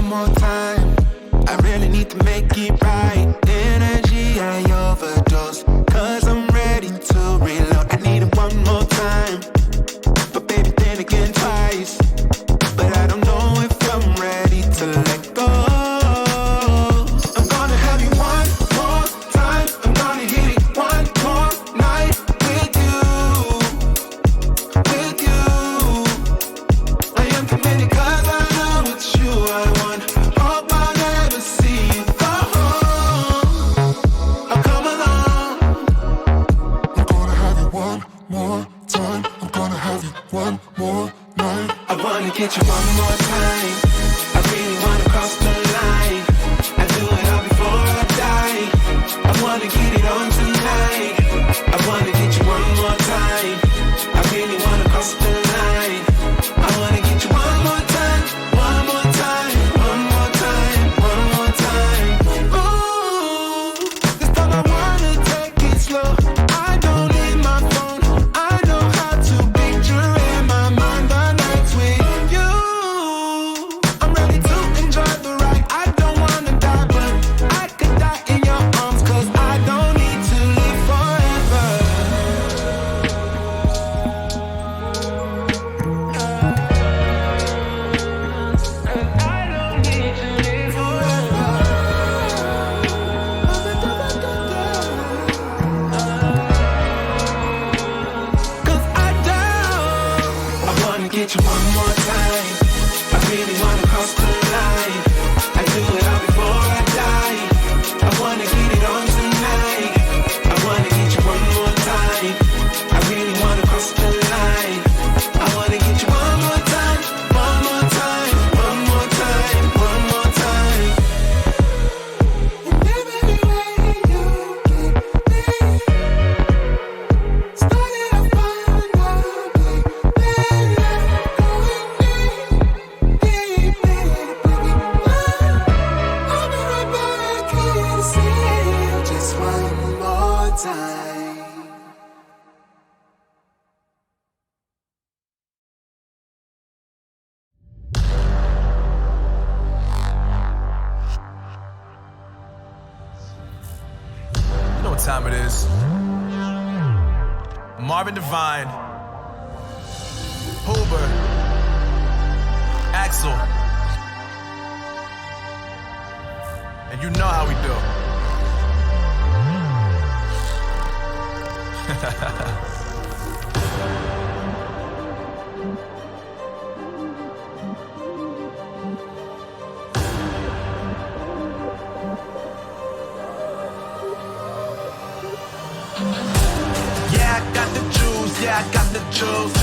one more time. I really need to make it right. Energy, I overdose. Cause I'm ready to reload. I need it one more time. But baby, then again twice. But I don't know if I'm ready to let go. I'm gonna have you one more time. I'm gonna hit it one more night with you. With you. I am committed cause I know it's you I want. Hope I never see you go home. Oh, come along. I'm gonna have you one more time. I'm gonna have you one more night. I wanna get you one more time. I really wanna cross the line. I do it all before I die. I wanna get it on tonight. I wanna get you one more time. I really wanna cross the line. I wanna get you one more time. One more time. One more time. One more time. Ooh, this time I wanna take it slow. I don't need my phone. I know how to picture in my mind the nights with you. I'm ready to enjoy the ride. I don't wanna die, but I could die in your arms. Cause I don't need to live forever. I don't need to live forever. Cause I don't. I wanna get you one more time. I really wanna cross the line. I do it all before I die. I wanna get it on tonight. I wanna get you one more time. I really wanna cross the line. I wanna get you one more time. One more time. One more time. One more time. And every way you get me started a fire, baby. Then going deep, baby. I'll be right back and see you just one more time. You know what time it is. Marvin Devine, Hoover, Axel. And you know how we do. Yeah, I got the juice, yeah, I got the juice.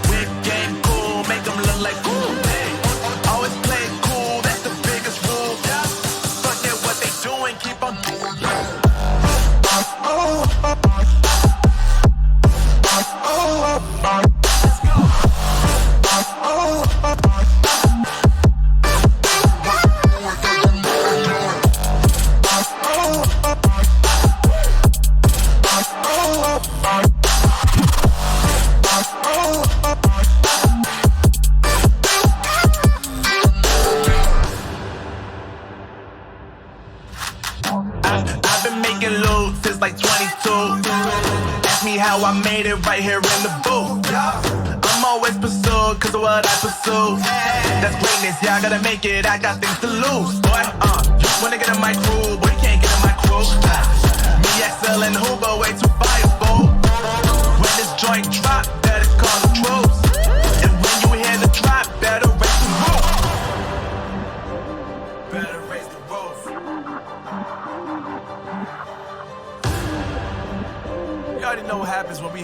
Whip game cool, make them look like cool. Always play it cool, that's the biggest rule. Forget what they doing, keep on doing. I've been making loot since like 22. Ask me how I made it right here in the booth. I'm always pursued cause of what I pursue. That's greatness, yeah, I gotta make it, I got things to lose. Boy, wanna get in my crew, boy, you can't get in my crew. Me, XL, and Hoover, way too fireball. When this joint drop, better call the troops. And when you hear the drop, better raise the roof. Better raise the roof. You already know what happens when we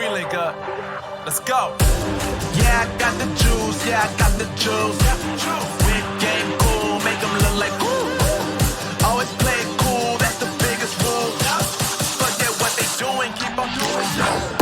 link up. Let's go. Yeah, I got the juice. Yeah, I got the juice. Whip game cool, make them look like cool. Always play it cool, that's the biggest rule. Forget what they doing, keep on doing.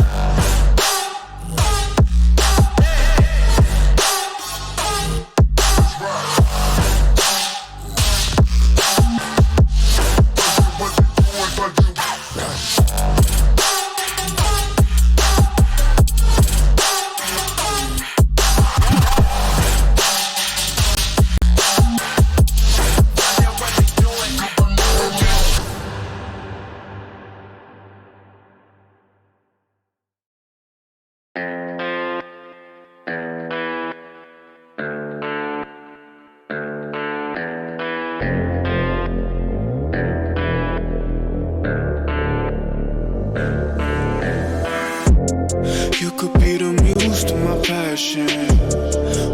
action.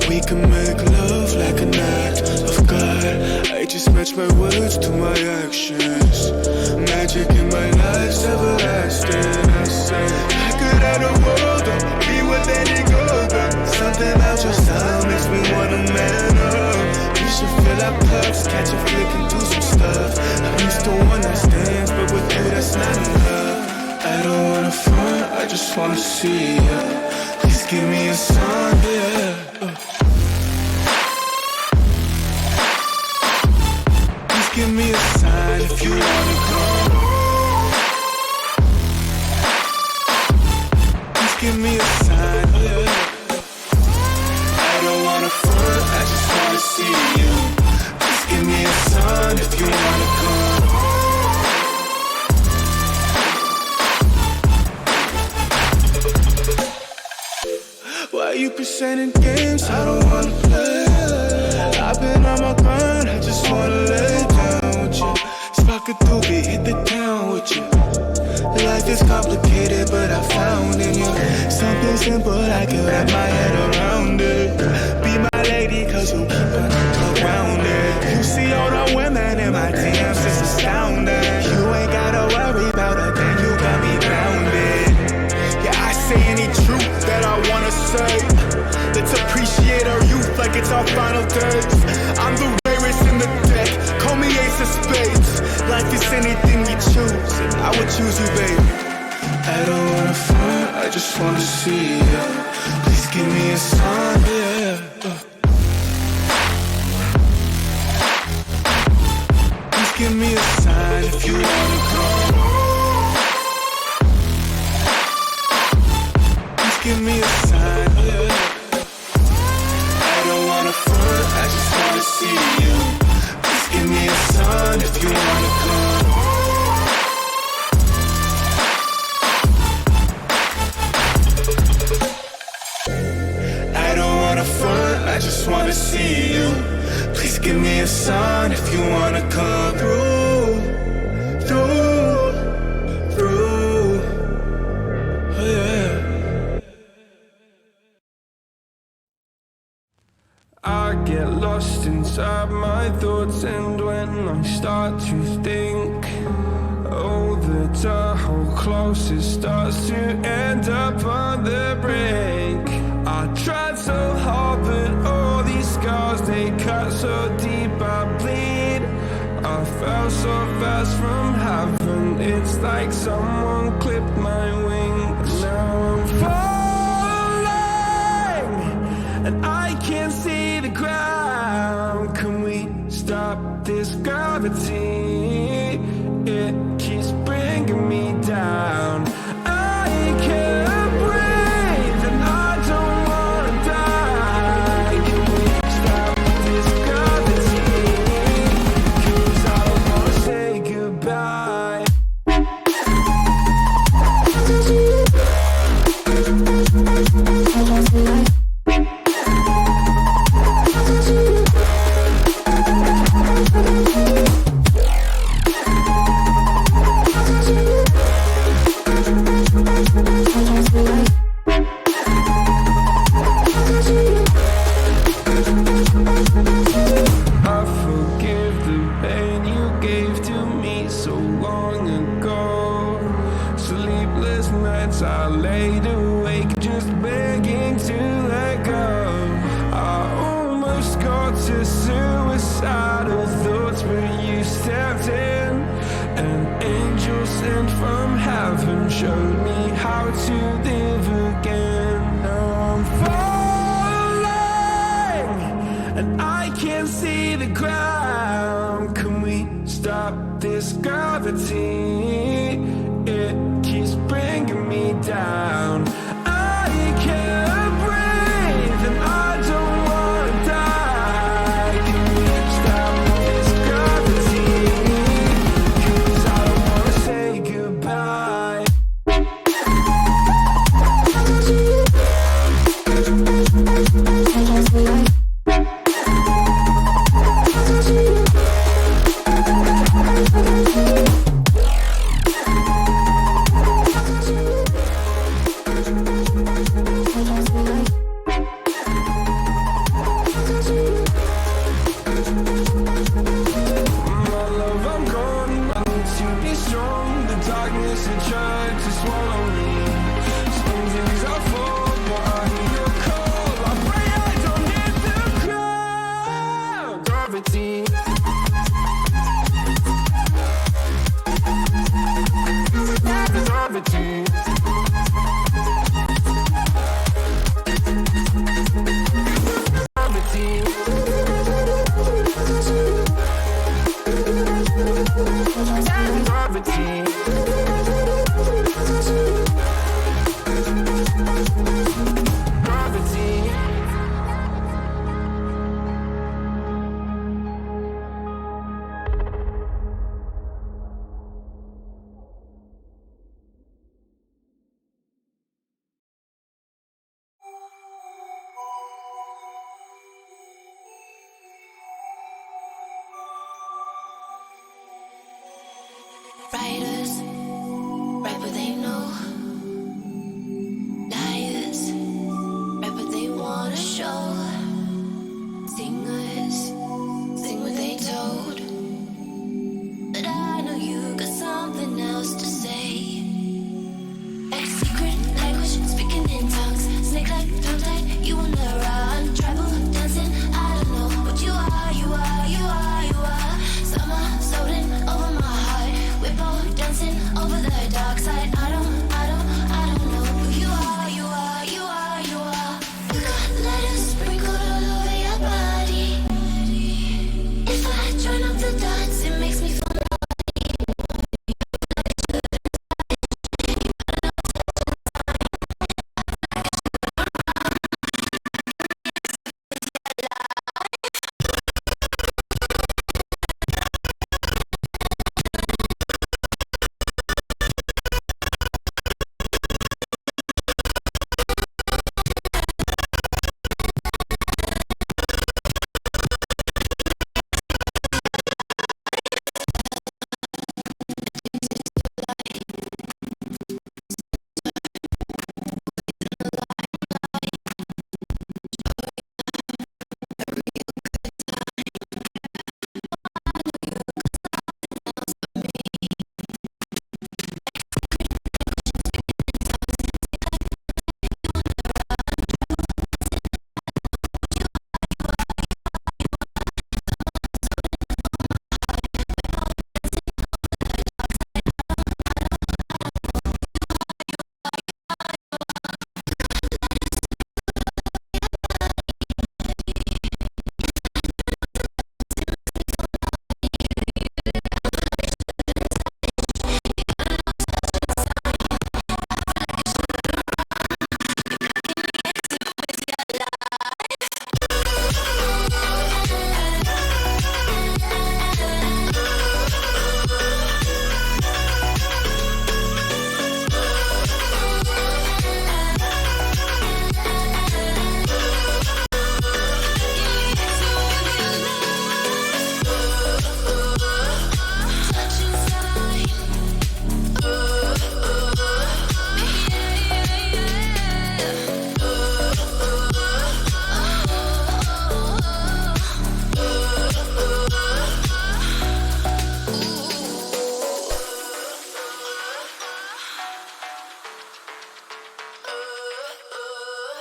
We can make love like an act of God. I just match my words to my actions. Magic in my life's everlasting. I say I could have the world or be with any girl, but something about your style makes me wanna man up. We should fill our cups, catch a flick and do some stuff. I'm used to one night stands, but with you that's not enough. I don't wanna front, I just wanna see ya. Please give me a sign, yeah. Please give me a sign if you wanna come. Please give me a sign, yeah. I don't wanna front, I just wanna see you. Please give me a sign if you wanna come. Why you presenting games? I don't wanna play. I've been on my grind, I just wanna lay down with you. Spark a doobie, hit the town with you. Life is complicated, but I found in you something simple, I can wrap my head around it. Be my lady, cause you around it. You see all the women in my DMs, it's astounding. You ain't gotta worry about a thing, you got me grounded. Yeah, I say any truth that I wanna say. Let's appreciate our youth like it's our final days. I'm the rarest in the deck, call me ace of spades. Life is anything we choose, and I would choose you, baby. I don't wanna front, I just wanna see ya. Please give me a sign, yeah. Please give me a sign if you wanna come. Please give me a sign, yeah. I don't wanna front, I just wanna see you. Please give me a sign if you wanna come. I don't wanna front, I just wanna see you. Please give me a sign if you wanna come through. Oh yeah. I get lost inside my thoughts, and when I start to think, oh, the Tahoe closest starts to end up on the brink. I tried so hard, but all these scars, they cut so deep I bleed. I fell so fast from heaven, it's like someone clipped my wings. Now I'm falling, and I can't see the ground. Can we stop this gravity? It keeps bringing me down. I can't breathe, and I don't wanna die. Can we stop this gravity? 'Cause I don't wanna say goodbye. I forgive the pain you gave to me so long ago. Sleepless nights I laid awake just begging to let go. I almost got to suicidal thoughts, but you stepped in. An angel sent from heaven showed me how to live again. Now I'm falling, and I can't see the ground. Can we stop this gravity? It keeps bringing me down. I can't breathe, and I don't wanna die. Can we stop this gravity? 'Cause I don't wanna say goodbye. Writers write what they know. Liars write what they wanna show. Singers sing what they told. But I know you got something else to say. A secret language speaking in tongues. Snake like tongue tied, you wanna run. Tribal dancing, I don't know what you are, you are, you are, you are. Summer floating over my heart. We're both dancing over the dark side. I don't know who you are, you are, you are, you are. You got letters sprinkled all over your body. If I join up the dots, it makes me feel.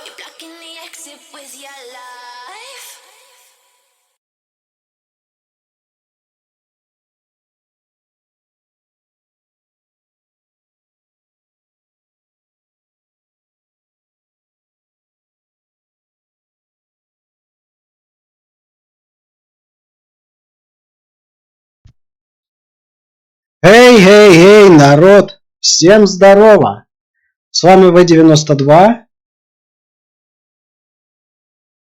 You're blocking the exit with your life. Эй, народ! Всем здорово! С вами V92.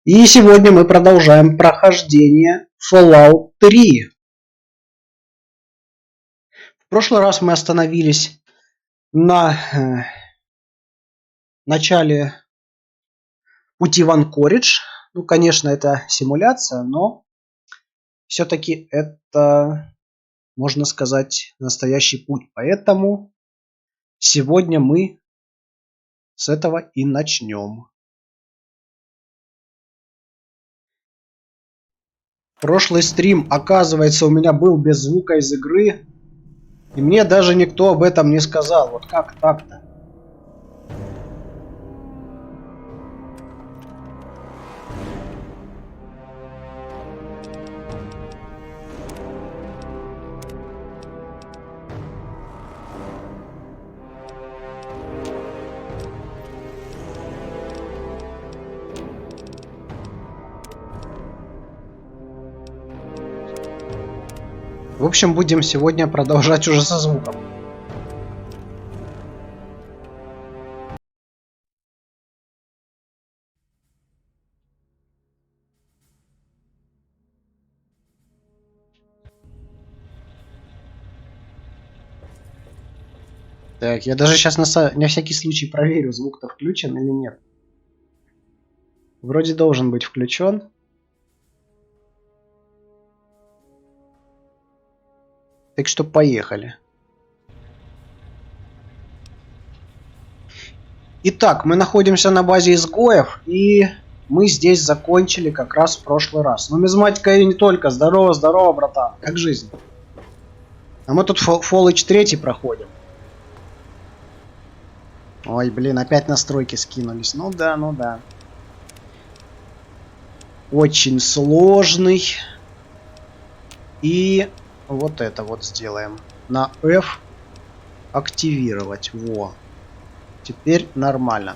И сегодня мы продолжаем прохождение Fallout 3. В прошлый раз мы остановились на начале пути в Анкоридж. Ну, конечно, это симуляция, но все-таки это, можно сказать, настоящий путь. Поэтому сегодня мы с этого и начнем. Прошлый стрим, оказывается, у меня был без звука из игры. И мне даже никто об этом не сказал. Вот как так-то? В общем, будем сегодня продолжать уже со звуком. Так, я даже сейчас на всякий случай проверю, звук-то включен или нет. Вроде должен быть включен. Так что поехали. Итак, мы находимся на базе изгоев, и мы здесь закончили как раз в прошлый раз. Нумизматика и не только. Здорово, здорово, братан. Как жизнь? А мы тут Fallout 3 проходим. Ой, блин, опять настройки скинулись. Ну да, ну да. Очень сложный. И вот это вот сделаем. На F активировать. Во. Теперь нормально.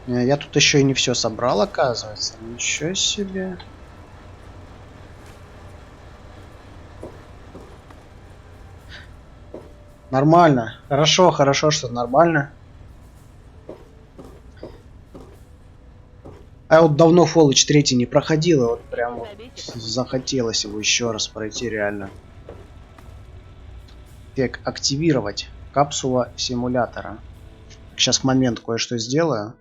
Я тут еще и не все собрал, оказывается. Ничего себе. Нормально. Хорошо, хорошо, что нормально. А я вот давно Fallout 3 не проходил, и вот прям вот захотелось его еще раз пройти реально. Так, активировать. Капсула симулятора. Сейчас в момент кое-что сделаю.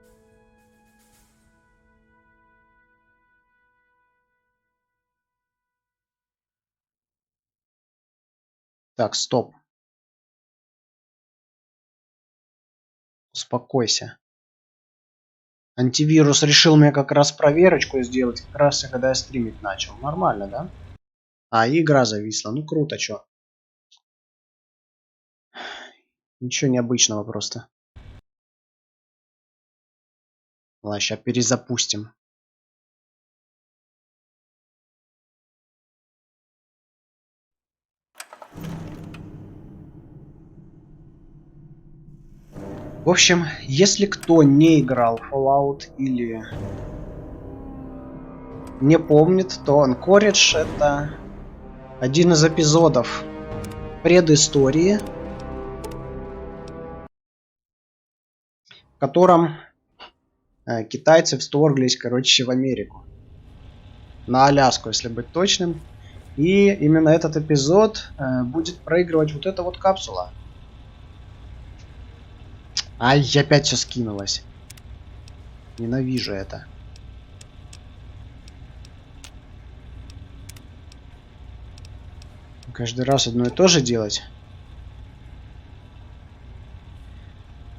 Так, стоп. Успокойся. Антивирус решил мне как раз проверочку сделать, как раз когда я стримить начал. Нормально, да? А, и игра зависла. Ну круто, чё. Ничего необычного просто. Ладно, сейчас перезапустим. В общем, если кто не играл в Fallout или не помнит, то Anchorage — это один из эпизодов предыстории, в котором китайцы вторглись, короче, в Америку. На Аляску, если быть точным. И именно этот эпизод будет проигрывать вот эта вот капсула. Ай, опять все скинулось. Ненавижу это. Каждый раз одно и то же делать.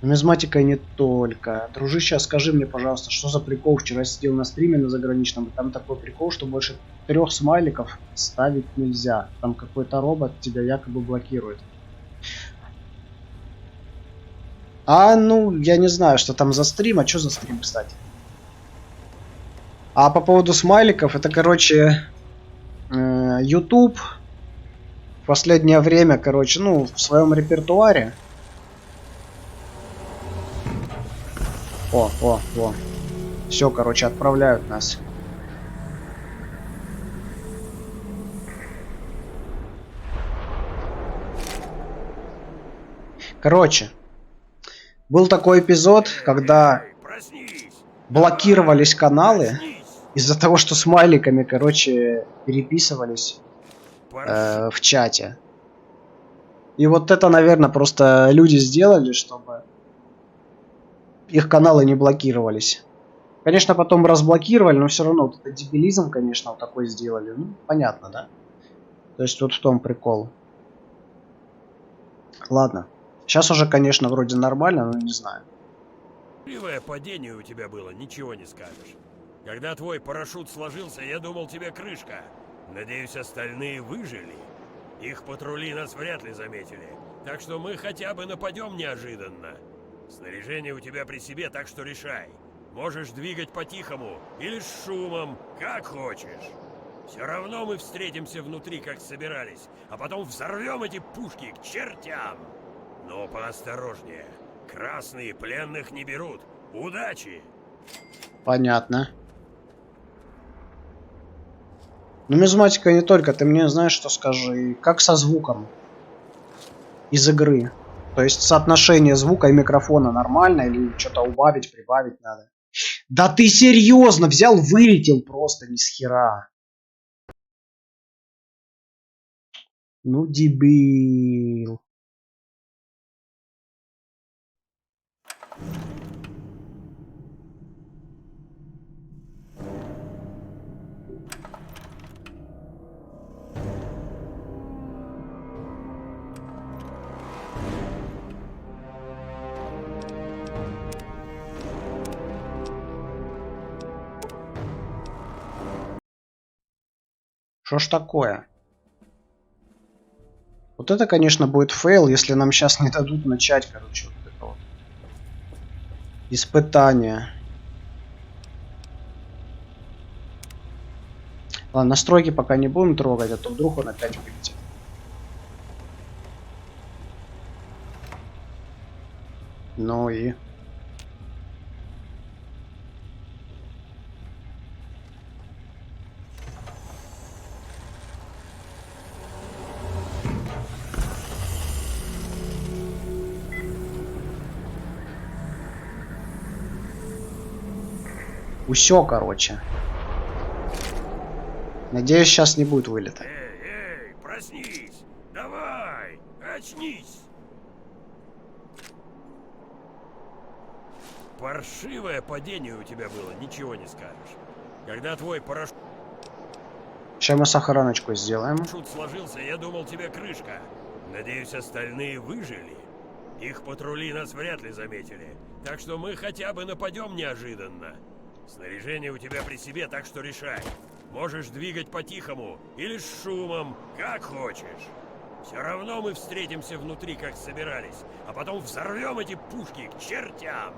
Нумизматика не только. Дружище, скажи мне, пожалуйста, что за прикол? Вчера сидел на стриме на заграничном, и там такой прикол, что больше 3 смайликов ставить нельзя. Там какой-то робот тебя якобы блокирует. А, ну, я не знаю, что там за стрим. А что за стрим, кстати? А по поводу смайликов, это, короче, YouTube в последнее время, короче, ну, в своем репертуаре. О. Все, короче, отправляют нас. Короче, был такой эпизод, когда блокировались каналы из-за того, что смайликами, короче, переписывались в чате. И вот это, наверное, просто люди сделали, чтобы их каналы не блокировались. Конечно, потом разблокировали, но все равно вот это дебилизм, конечно, вот такой сделали. Ну, понятно, да? То есть вот в том прикол. Ладно. Сейчас уже, конечно, вроде нормально, но не знаю. Кривое падение у тебя было, ничего не скажешь. Когда твой парашют сложился, я думал, тебе крышка. Надеюсь, остальные выжили. Их патрули нас вряд ли заметили. Так что мы хотя бы нападем неожиданно. Снаряжение у тебя при себе, так что решай. Можешь двигать по-тихому или с шумом, как хочешь. Все равно мы встретимся внутри, как собирались, а потом взорвем эти пушки к чертям. Но поосторожнее. Красные пленных не берут. Удачи! Понятно. Нумизматика не только. Ты мне знаешь, что скажи. Как со звуком из игры? То есть соотношение звука и микрофона нормально или что-то убавить, прибавить надо? Да ты серьезно? Взял, вылетел просто ни с хера. Ну, дебил. Что ж такое? Вот это, конечно, будет фейл, если нам сейчас не дадут начать, короче, вот это вот испытание. Ладно, настройки пока не будем трогать, а то вдруг он опять вылетит. Ну и... Усё, короче. Надеюсь, сейчас не будет вылета. Эй, проснись! Давай! Очнись! Паршивое падение у тебя было, ничего не скажешь. Когда твой парашют Сейчас мы сохраночку сделаем. сложился, я думал, тебе крышка. Надеюсь, остальные выжили. Их патрули нас вряд ли заметили. Так что мы хотя бы нападем неожиданно. Снаряжение у тебя при себе, так что решай. Можешь двигать по-тихому или с шумом, как хочешь. Все равно мы встретимся внутри, как собирались, а потом взорвем эти пушки к чертям.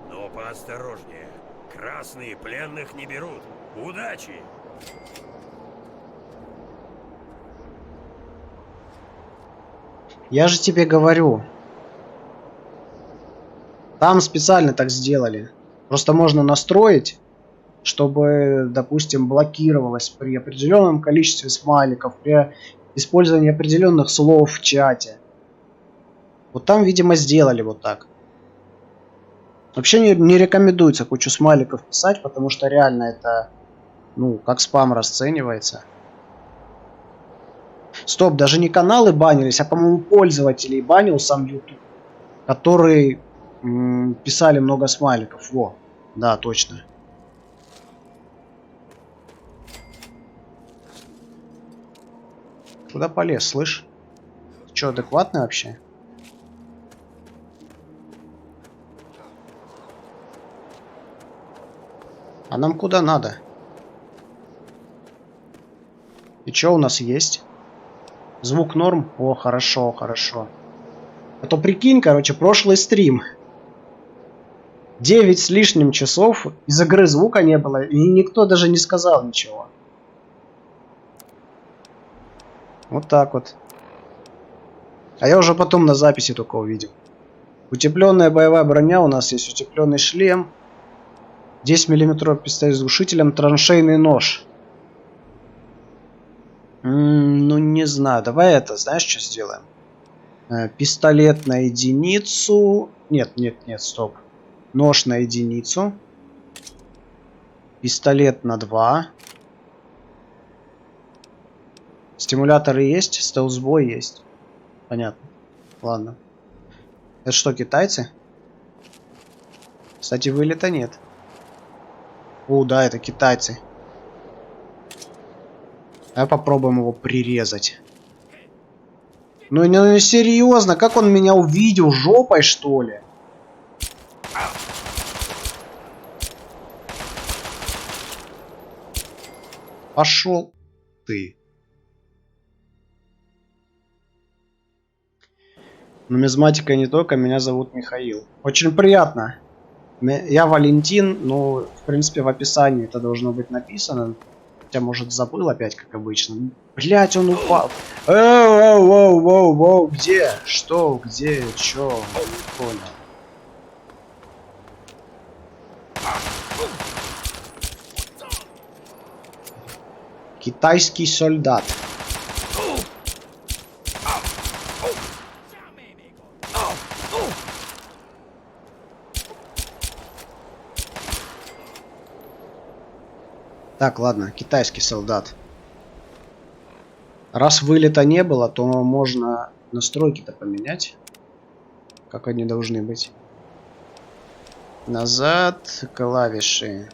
Но поосторожнее. Красные пленных не берут. Удачи! Я же тебе говорю. Там специально так сделали. Просто можно настроить, чтобы, допустим, блокировалось при определенном количестве смайликов, при использовании определенных слов в чате. Вот там, видимо, сделали вот так. Вообще не рекомендуется кучу смайликов писать, потому что реально это, ну, как спам расценивается. Стоп, даже не каналы банились, а, по-моему, пользователей банил сам YouTube, который писали много смайликов. Во, да, точно. Куда полез, слышь? Че, адекватный вообще? А нам куда надо? И что у нас есть? Звук норм? О, хорошо, хорошо. А то прикинь, короче, прошлый стрим. 9 с лишним часов, из игры звука не было, и никто даже не сказал ничего. Вот так вот. А я уже потом на записи только увидел. Утепленная боевая броня, у нас есть утепленный шлем. 10 мм пистолет с глушителем, траншейный нож. Ну, не знаю. Давай это, знаешь, что сделаем? Пистолет на единицу. Нет, стоп. Нож на единицу. Пистолет на 2. Стимуляторы есть, стелсбой есть. Понятно. Ладно. Это что, китайцы? Кстати, вылета нет. О, да, это китайцы. Давай попробуем его прирезать. Ну, не серьезно, как он меня увидел? Жопой, что ли? Пошел ты. Нумизматика не только, меня зовут Михаил. Очень приятно. Я Валентин, ну, в принципе, в описании это должно быть написано. Хотя, может, забыл опять, как обычно. Блять, он упал. Воу, где? Что? Где? Чё? Не понял. Китайский солдат. Так, ладно, китайский солдат. Раз вылета не было, то можно настройки-то поменять. Как они должны быть. Назад, клавиши.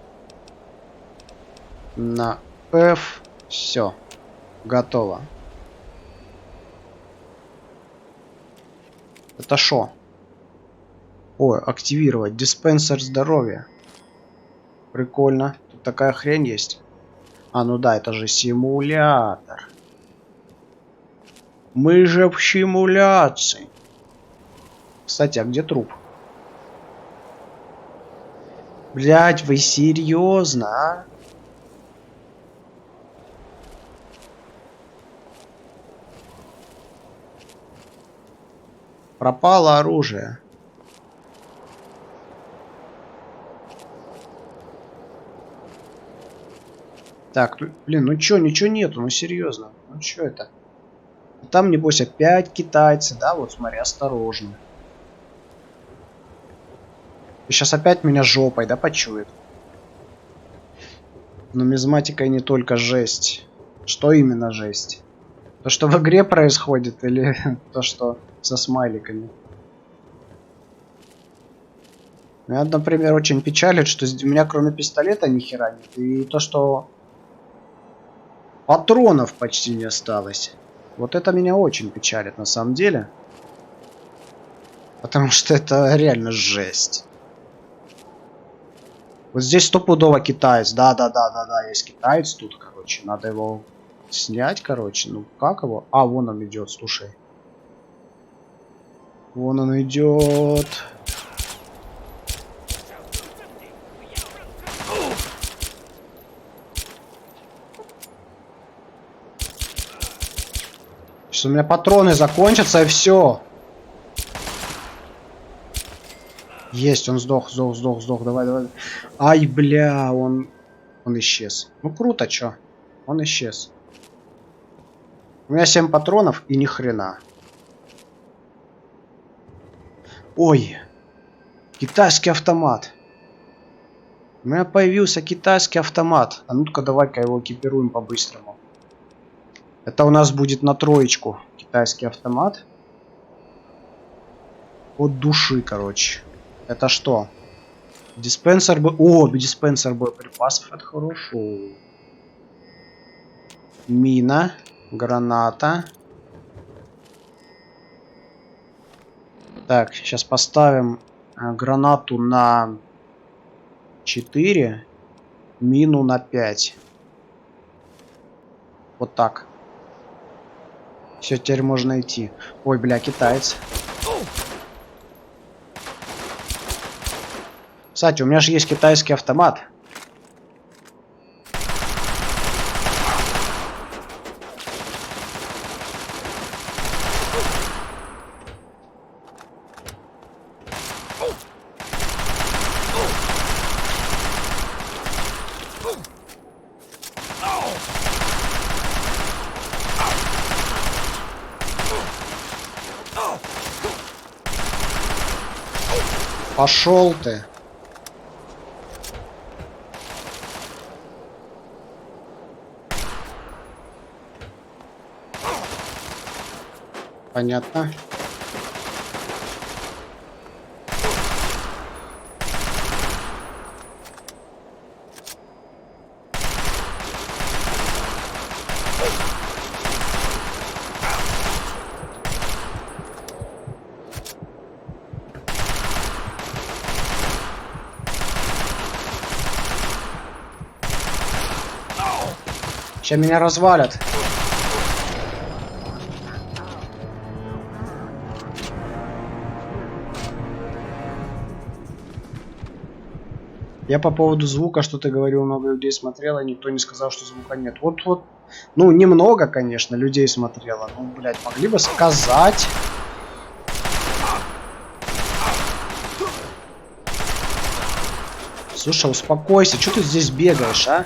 На F. Все. Готово. Это шо? Ой, активировать. Диспенсер здоровья. Прикольно. Тут такая хрень есть. А, ну да, это же симулятор. Мы же в симуляции. Кстати, а где труп? Блять, вы серьезно, а? Пропало оружие. Так, блин, ну чё, ничего нету, ну серьезно. Ну чё это? Там, небось, опять китайцы, да? Вот смотри, осторожно. И сейчас опять меня жопой, да, почует? Нумизматика и не только жесть. Что именно жесть? То, что в игре происходит, или то, что со смайликами? Меня, например, очень печалит, что у меня кроме пистолета ни хера нет. И то, что патронов почти не осталось. Вот это меня очень печалит на самом деле. Потому что это реально жесть. Вот здесь стопудово китаец. Да, есть китаец тут, короче. Надо его снять, короче. Ну, как его? А, вон он идет, слушай. Вон он идет. Сейчас у меня патроны закончатся и все. Есть, он сдох. Давай. Ай, бля, он исчез. Ну круто, чё? Он исчез. У меня 7 патронов и ни хрена. Ой. Китайский автомат. У меня появился китайский автомат. А ну-ка давай-ка его экипируем по-быстрому. Это у нас будет на 3 китайский автомат. От души, короче. Это что? Диспенсер диспенсер боеприпасов. Это хорошо. Мина. Граната. Так, сейчас поставим гранату на 4. Мину на 5. Вот так. Все, теперь можно идти. Ой, бля, китаец. Кстати, у меня же есть китайский автомат. Пошел ты. Понятно. Сейчас меня развалят. Я по поводу звука, что ты говорил, много людей смотрело, никто не сказал, что звука нет. Вот. Ну, немного, конечно, людей смотрело. Ну, блядь, могли бы сказать. Слушай, успокойся, что ты здесь бегаешь, а?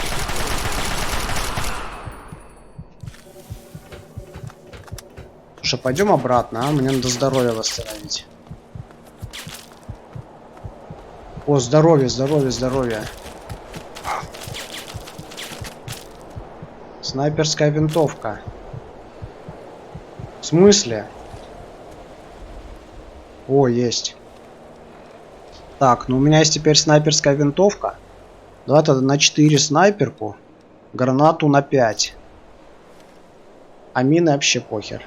Слушай, пойдем обратно, а? Мне надо здоровье восстановить. О, здоровье. Снайперская винтовка. В смысле? О, есть. Так, ну у меня есть теперь снайперская винтовка. Давай тогда на 4 снайперку. Гранату на 5. А мины вообще похер.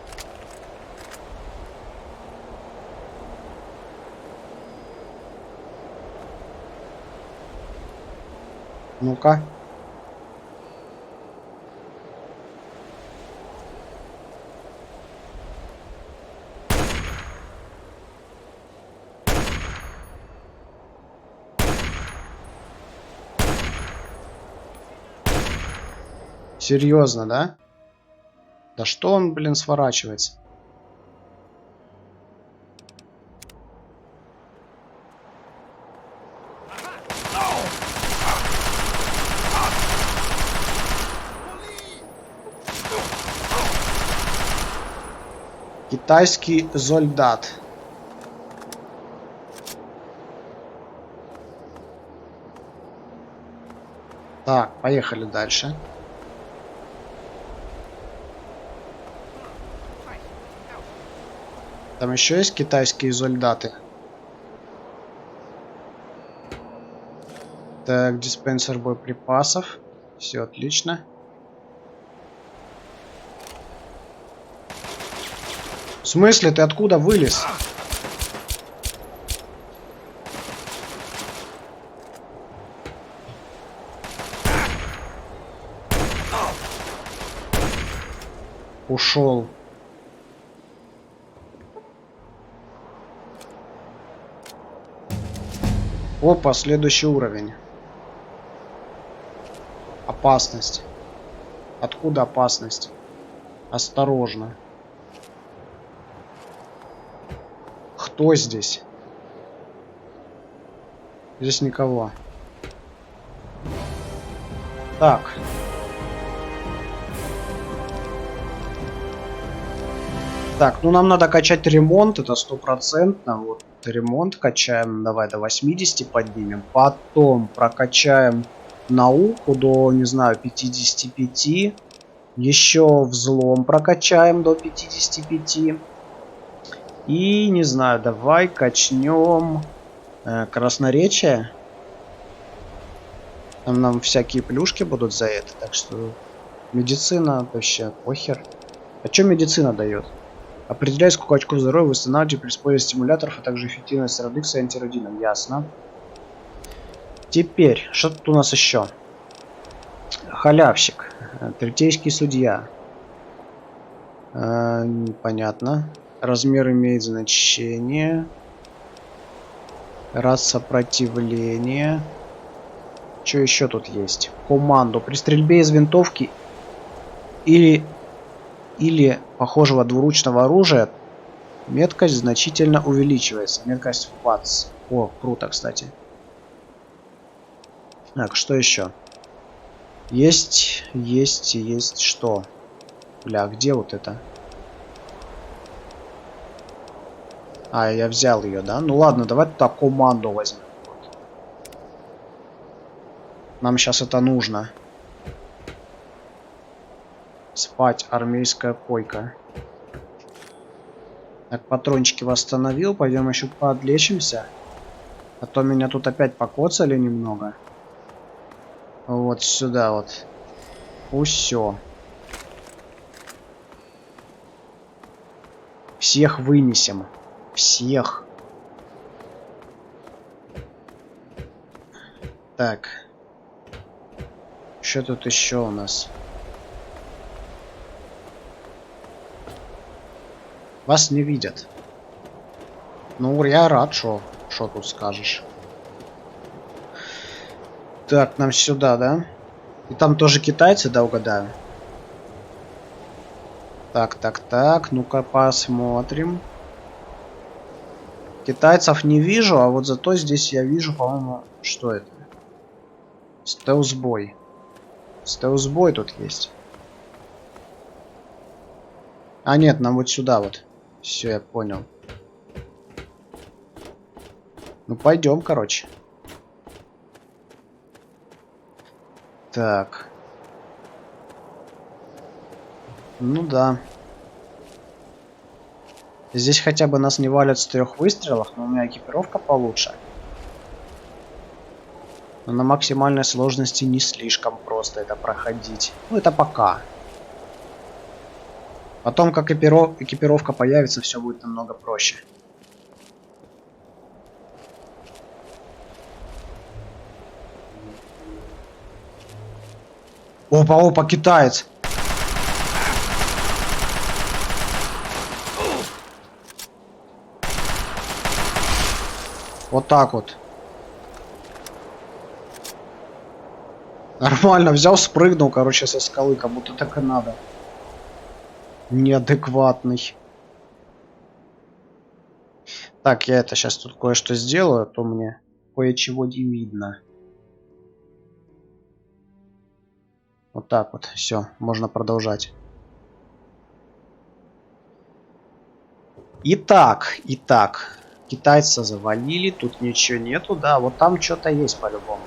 Ну-ка. Серьезно, да? Да что он, блин, сворачивается? Китайский солдат. Так, поехали дальше. Там еще есть китайские солдаты. Так, диспенсер боеприпасов. Все отлично. В смысле, ты откуда вылез? Ушел. Опа, следующий уровень. Опасность. Откуда опасность? Осторожно. Кто здесь? Здесь никого. Так. Так, ну нам надо качать ремонт, это 100%. Вот ремонт качаем, давай до 80 поднимем. Потом прокачаем науку до, не знаю, 55. Еще взлом прокачаем до 55. И, не знаю, давай качнем красноречие. Там нам всякие плюшки будут за это, так что медицина вообще похер. А что медицина дает? Определяй, сколько очков здоровья восстанавливать при использовании стимуляторов, а также эффективность Радикса и антиродином. Ясно. Теперь, что тут у нас еще? Халявщик. Третейский судья. Понятно. Размер имеет значение. Раз сопротивление. Что еще тут есть? Команду. При стрельбе из винтовки или похожего двуручного оружия меткость значительно увеличивается. Меткость ФАЦ. О, круто, кстати. Так, что еще? Есть что? Бля, где вот это? А, я взял ее, да? Ну ладно, давай туда команду возьмем. Нам сейчас это нужно. Спать, армейская койка. Так, патрончики восстановил. Пойдем еще подлечимся. А то меня тут опять покоцали немного. Вот сюда вот. Все. Всех вынесем. Всех. Так. Что тут еще у нас? Вас не видят. Ну, я рад, что тут скажешь. Так, нам сюда, да? И там тоже китайцы, да, угадаю? Так. Ну-ка посмотрим. Китайцев не вижу, а вот зато здесь я вижу, по-моему, что это? Стелсбой. Стелсбой тут есть. А нет, нам вот сюда вот. Все, я понял. Ну пойдем, короче. Так. Ну да. Здесь хотя бы нас не валят с 3 выстрелов, но у меня экипировка получше. Но на максимальной сложности не слишком просто это проходить. Ну это пока. Потом, как экипировка появится, все будет намного проще. Опа, китаец! Вот так вот. Нормально, взял, спрыгнул, короче, со скалы, как будто так и надо. Неадекватный. Так, я это сейчас тут кое-что сделаю, а то мне кое-чего не видно. Вот так вот, все, можно продолжать. Итак, китайца завалили, тут ничего нету, да, вот там что-то есть по-любому.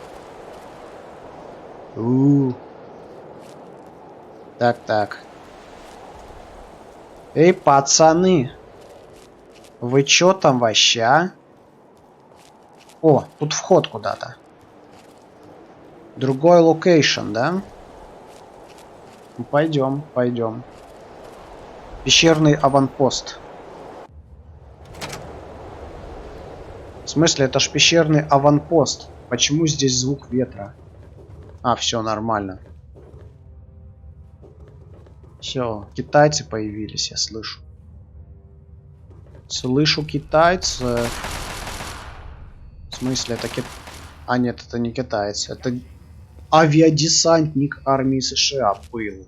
Так. Эй, пацаны, вы чё там вообще, а? О, тут вход куда-то. Другой локейшн, да? Ну, пойдем. Пещерный аванпост. В смысле, это ж пещерный аванпост. Почему здесь звук ветра? А, все нормально. Все, китайцы появились, я слышу. Слышу китайцы. В смысле, это А, нет, это не китаец. Это авиадесантник армии США был.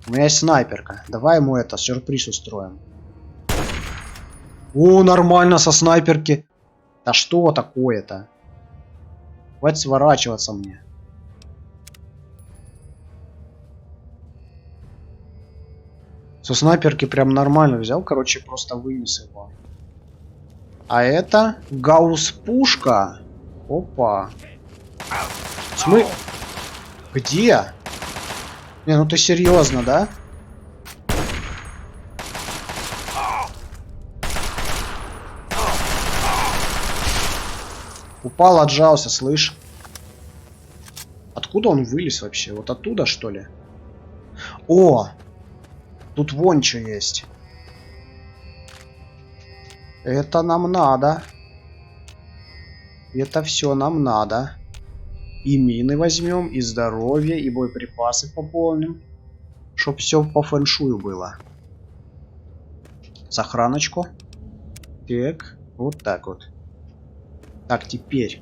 У меня есть снайперка. Давай ему это, сюрприз устроим. О, нормально со снайперки. Да что такое-то? Хватит сворачиваться мне. Со снайперки прям нормально взял, короче, просто вынес его. А это гаусс-пушка. Опа. Где? Не, ну ты серьезно, да? Упал, отжался, слышь. Откуда он вылез вообще? Вот оттуда, что ли? О! Тут вон что есть. Это нам надо. Это все нам надо. И мины возьмем, и здоровье, и боеприпасы пополним. Чтоб все по фэншую было. Сохраночку. Так, вот так вот. Так, теперь.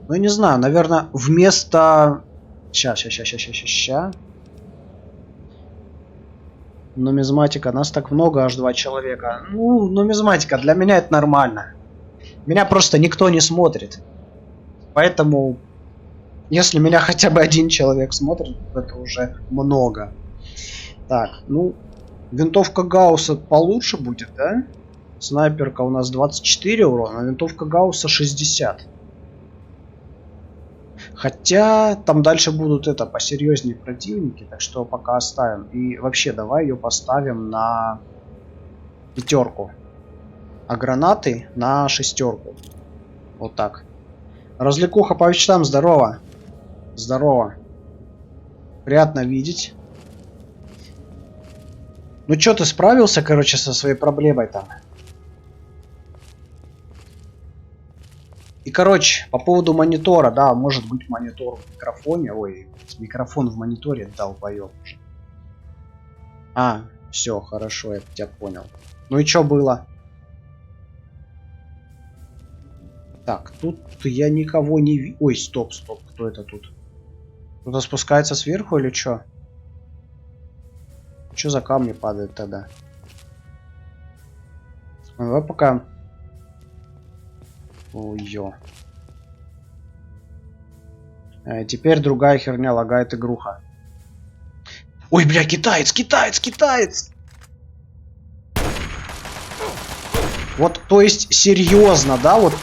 Ну, не знаю, наверное, вместо... Ща. Нумизматика, нас так много, аж 2 человека. Ну, нумизматика, для меня это нормально. Меня просто никто не смотрит. Поэтому, если меня хотя бы 1 человек смотрит, это уже много. Так, ну, винтовка Гаусса получше будет, да? Снайперка у нас 24 урона, а винтовка Гаусса 60. Хотя там дальше будут это посерьезнее противники, так что пока оставим. И вообще давай ее поставим на 5, а гранаты на 6. Вот так. Развлекуха по мечтам, здорово. Здорово. Приятно видеть. Ну чё, ты справился, короче, со своей проблемой там? И, короче, по поводу монитора, да, может быть монитор в микрофоне. Ой, микрофон в мониторе, долбоёб уже. А, все, хорошо, я тебя понял. Ну и чё было? Так, тут я никого не вижу. Ой, стоп, кто это тут? Кто-то спускается сверху или чё? Чё за камни падают тогда? Давай пока... Ой-ё. Теперь другая херня, лагает игруха. Ой, бля, китаец! Вот, то есть, серьезно, да, вот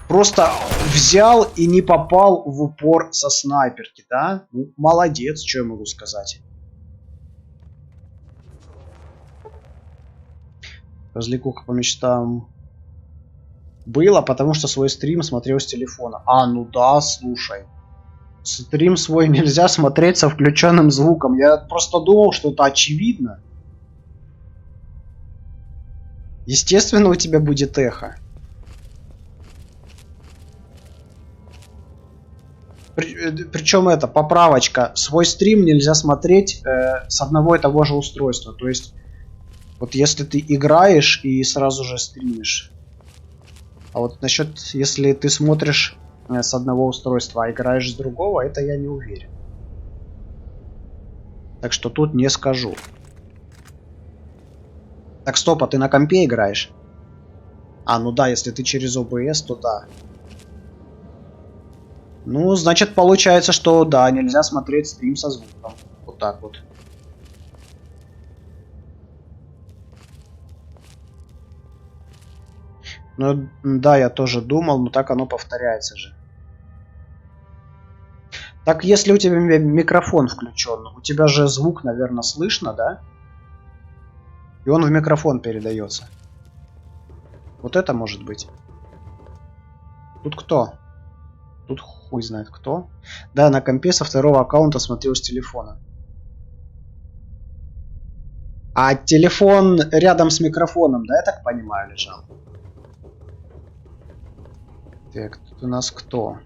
просто взял и не попал в упор со снайперки, да? Ну, молодец, что я могу сказать. Развлекуха по мечтам было, потому что свой стрим смотрел с телефона. А, ну да, слушай. Стрим свой нельзя смотреть со включенным звуком. Я просто думал, что это очевидно. Естественно, у тебя будет эхо. Причем это, поправочка. Свой стрим нельзя смотреть с одного и того же устройства. То есть, вот если ты играешь и сразу же стримишь. А вот насчет, если ты смотришь с одного устройства, а играешь с другого, это я не уверен. Так что тут не скажу. Так, стоп, а ты на компе играешь? А, ну да, если ты через OBS, то да. Ну, значит, получается, что да, нельзя смотреть стрим со звуком. Вот так вот. Ну, да, я тоже думал, но так оно повторяется же. Так, если у тебя микрофон включен, у тебя же звук, наверное, слышно, да? И он в микрофон передается. Вот это может быть. Тут кто? Тут хуй знает кто. Да, на компе со второго аккаунта смотрел с телефона. А телефон рядом с микрофоном, да, я так понимаю, лежал? Так, тут у нас кто?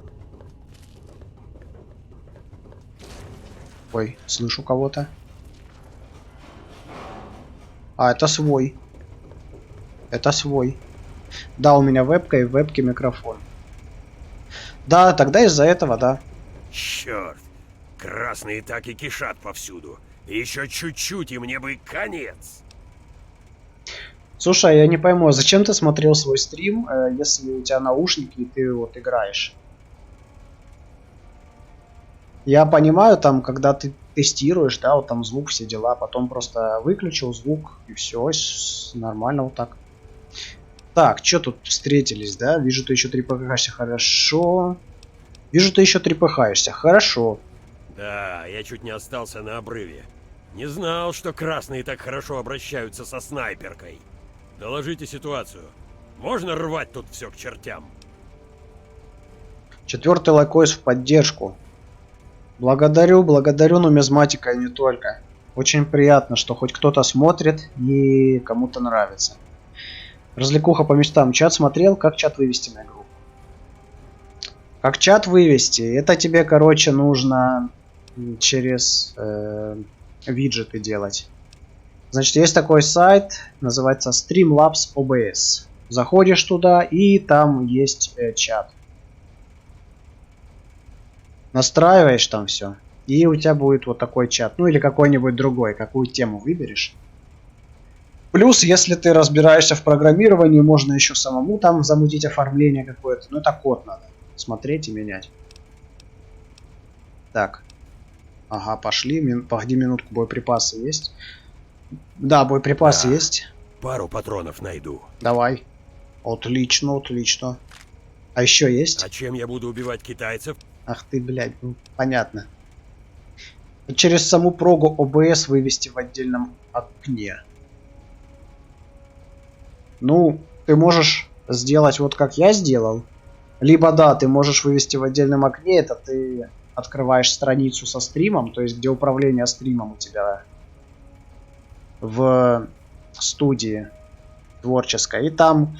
Ой, слышу кого-то. А, это свой. Это свой. Да, у меня вебка и в вебке микрофон. Да, тогда из-за этого, да. Черт, красные так и кишат повсюду. Еще чуть-чуть, и мне бы конец. Слушай, я не пойму, а зачем ты смотрел свой стрим, если у тебя наушники и ты вот играешь? Я понимаю, там, когда ты тестируешь, да, вот там звук, все дела, потом просто выключил звук, и все, нормально вот так. Так, что тут встретились, да? Вижу, ты еще трепыхаешься, хорошо. Вижу, ты еще трепыхаешься, хорошо. Да, я чуть не остался на обрыве. Не знал, что красные так хорошо обращаются со снайперкой. Доложите ситуацию. Можно рвать тут все к чертям? 4-й лайкойс в поддержку. Благодарю, нумизматика и не только. Очень приятно, что хоть кто-то смотрит и кому-то нравится. Развлекуха по местам. Чат смотрел, как чат вывести на игру. Как чат вывести? Это тебе, короче, нужно через виджеты делать. Значит, есть такой сайт, называется Streamlabs OBS. Заходишь туда, и там есть чат. Настраиваешь там все, и у тебя будет вот такой чат. Ну или какой-нибудь другой, какую тему выберешь. Плюс, если ты разбираешься в программировании, можно еще самому там замутить оформление какое-то. Но это код надо смотреть и менять. Так. Ага, пошли. Погоди минутку, боеприпасы есть? Да, боеприпасы Да. есть. Пару патронов найду. Давай. Отлично, отлично. А еще есть? А чем я буду убивать китайцев? Ах ты, блядь, ну понятно. Через саму прогу OBS вывести в отдельном окне. Ну, ты можешь сделать вот как я сделал. Либо да, ты можешь вывести в отдельном окне, это ты открываешь страницу со стримом, то есть где управление стримом у тебя в студии творческой. И там,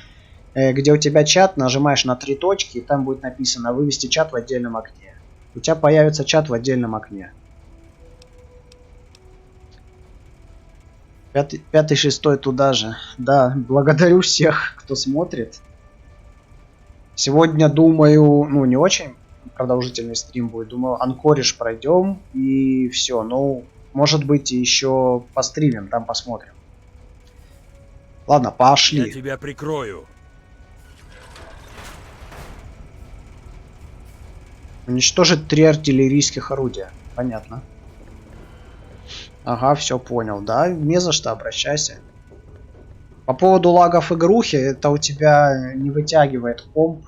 где у тебя чат, нажимаешь на 3 точки, и там будет написано «Вывести чат в отдельном окне». У тебя появится чат в отдельном окне. 5-й, 6-й туда же. Да, благодарю всех, кто смотрит. Сегодня, думаю, ну не очень продолжительный стрим будет. Думаю, анкориш пройдем и все. Ну, может быть, еще постримим, там посмотрим. Ладно, пошли. Я тебя прикрою. Уничтожить 3 артиллерийских орудия. Понятно. Ага, все понял. Да, не за что, обращайся. По поводу лагов игрухи, это у тебя не вытягивает комп.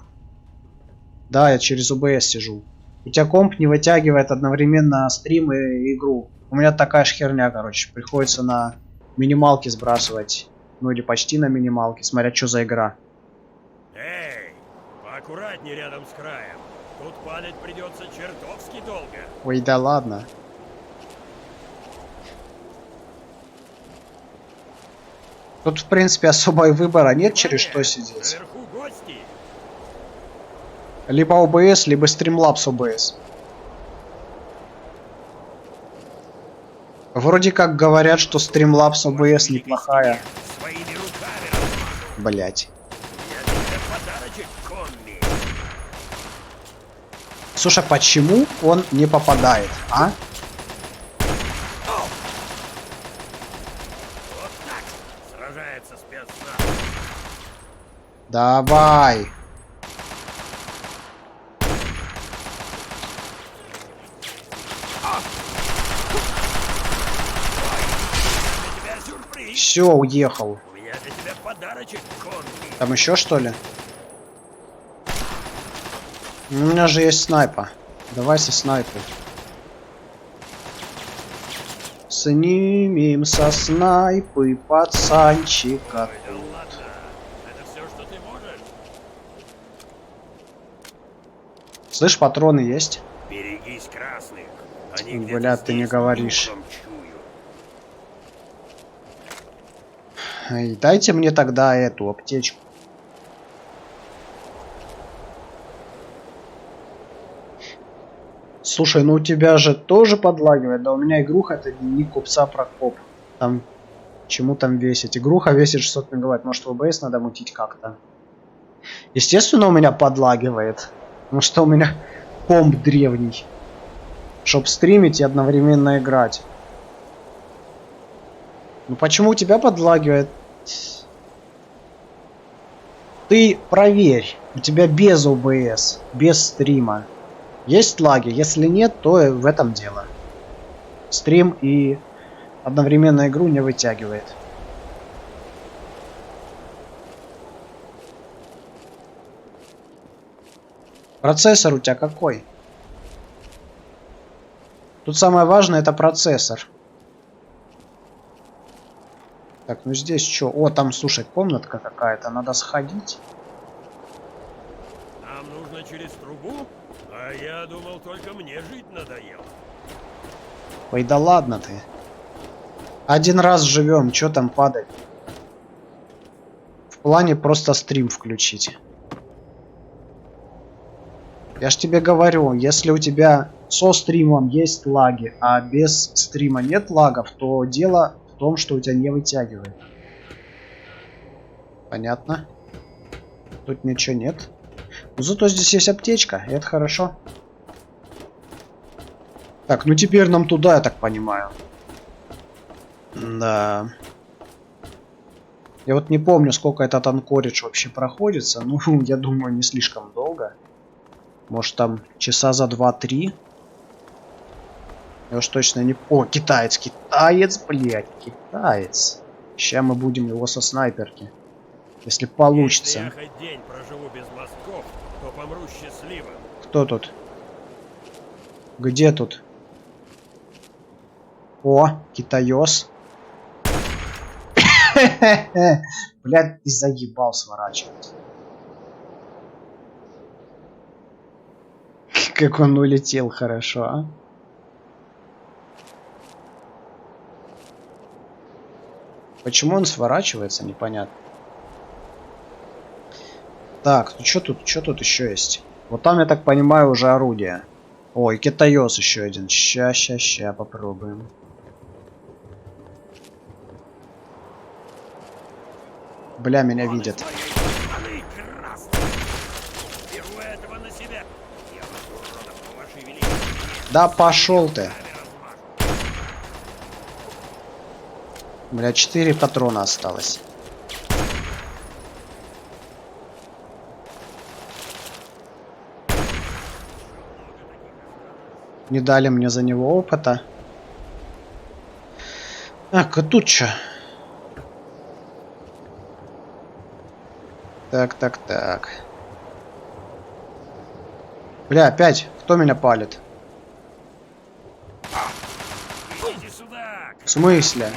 Да, я через OBS сижу. У тебя комп не вытягивает одновременно стрим и игру. У меня такая же херня, короче. Приходится на минималке сбрасывать. Ну или почти на минималке, смотря что за игра. Эй, поаккуратнее рядом с краем. Тут падать придется чертовски долго. Ой, да ладно. Тут, в принципе, особо и выбора нет, через что сидеть. Наверху гости. Либо OBS, либо Streamlabs OBS. Вроде как говорят, что Streamlabs OBS неплохая. Своими руками размажу. Блять. Я тебе подарочек, Комми. Слушай, почему он не попадает, а? Вот так сражается спецназ. Давай. Для тебя сюрприз. Все, уехал. У меня для тебя подарочек, конки. Там еще что ли? У меня же есть снайпа. Давай со снайпой. Снимем со снайпы пацанчика. Да ладно, это все, что ты можешь? Слышь, патроны есть? Берегись красных. Они Бля, где-то ты не здесь говоришь. духом чую. Эй, дайте мне тогда эту аптечку. Слушай, ну у тебя же тоже подлагивает, да у меня игруха это не купца Прокоп. Там, чему там весить? Игруха весит 600 мегабайт, может в ОБС надо мутить как-то. Естественно у меня подлагивает, потому что у меня комп древний. Чтоб стримить и одновременно играть. Ну почему у тебя подлагивает? Ты проверь, у тебя без ОБС, без стрима. Есть лаги? Если нет, то в этом дело. Стрим и одновременно игру не вытягивает. Процессор у тебя какой? Тут самое важное это процессор. Так, ну здесь что? О, там, слушай, комнатка какая-то, надо сходить. Нам нужно через трубу? А я думал, только мне жить надоело. Ой, да ладно ты. Один раз живем, что там падать? В плане просто стрим включить. Я ж тебе говорю, если у тебя со стримом есть лаги, а без стрима нет лагов, то дело в том, что у тебя не вытягивает. Понятно? Тут ничего нет. Но зато здесь есть аптечка, и это хорошо. Так, ну теперь нам туда, я так понимаю. Да. Я вот не помню, сколько этот анкоридж вообще проходится. Ну, я думаю, не слишком долго. Может, там часа за 2-3. Я уж точно не... О, китаец, китаец, блядь, китаец. Сейчас мы будем его со снайперки. Если получится. Если я хоть день проживу без мостков, то помру счастливым. Кто тут? Где тут? О, китаёс. Блядь, ты заебал сворачивать. Как он улетел хорошо, а? Почему он сворачивается, непонятно. Так, ну что тут еще есть? Вот там, я так понимаю, уже орудие. Ой, китаёс еще один. Ща, попробуем. Бля, меня видят. Да пошел ты. Бля, 4 патрона осталось. Не дали мне за него опыта. Так, а тут что? Так. Бля, опять. Кто меня палит? Иди сюда. В смысле?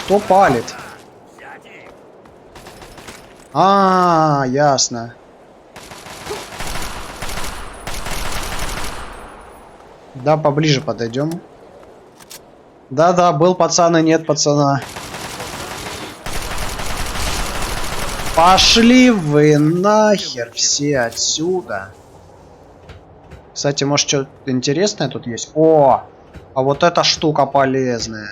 Кто палит? А, ясно. Да, поближе подойдем. Да, был пацан и нет пацана. Пошли вы нахер все отсюда. Кстати, может что-то интересное тут есть? О, а вот эта штука полезная.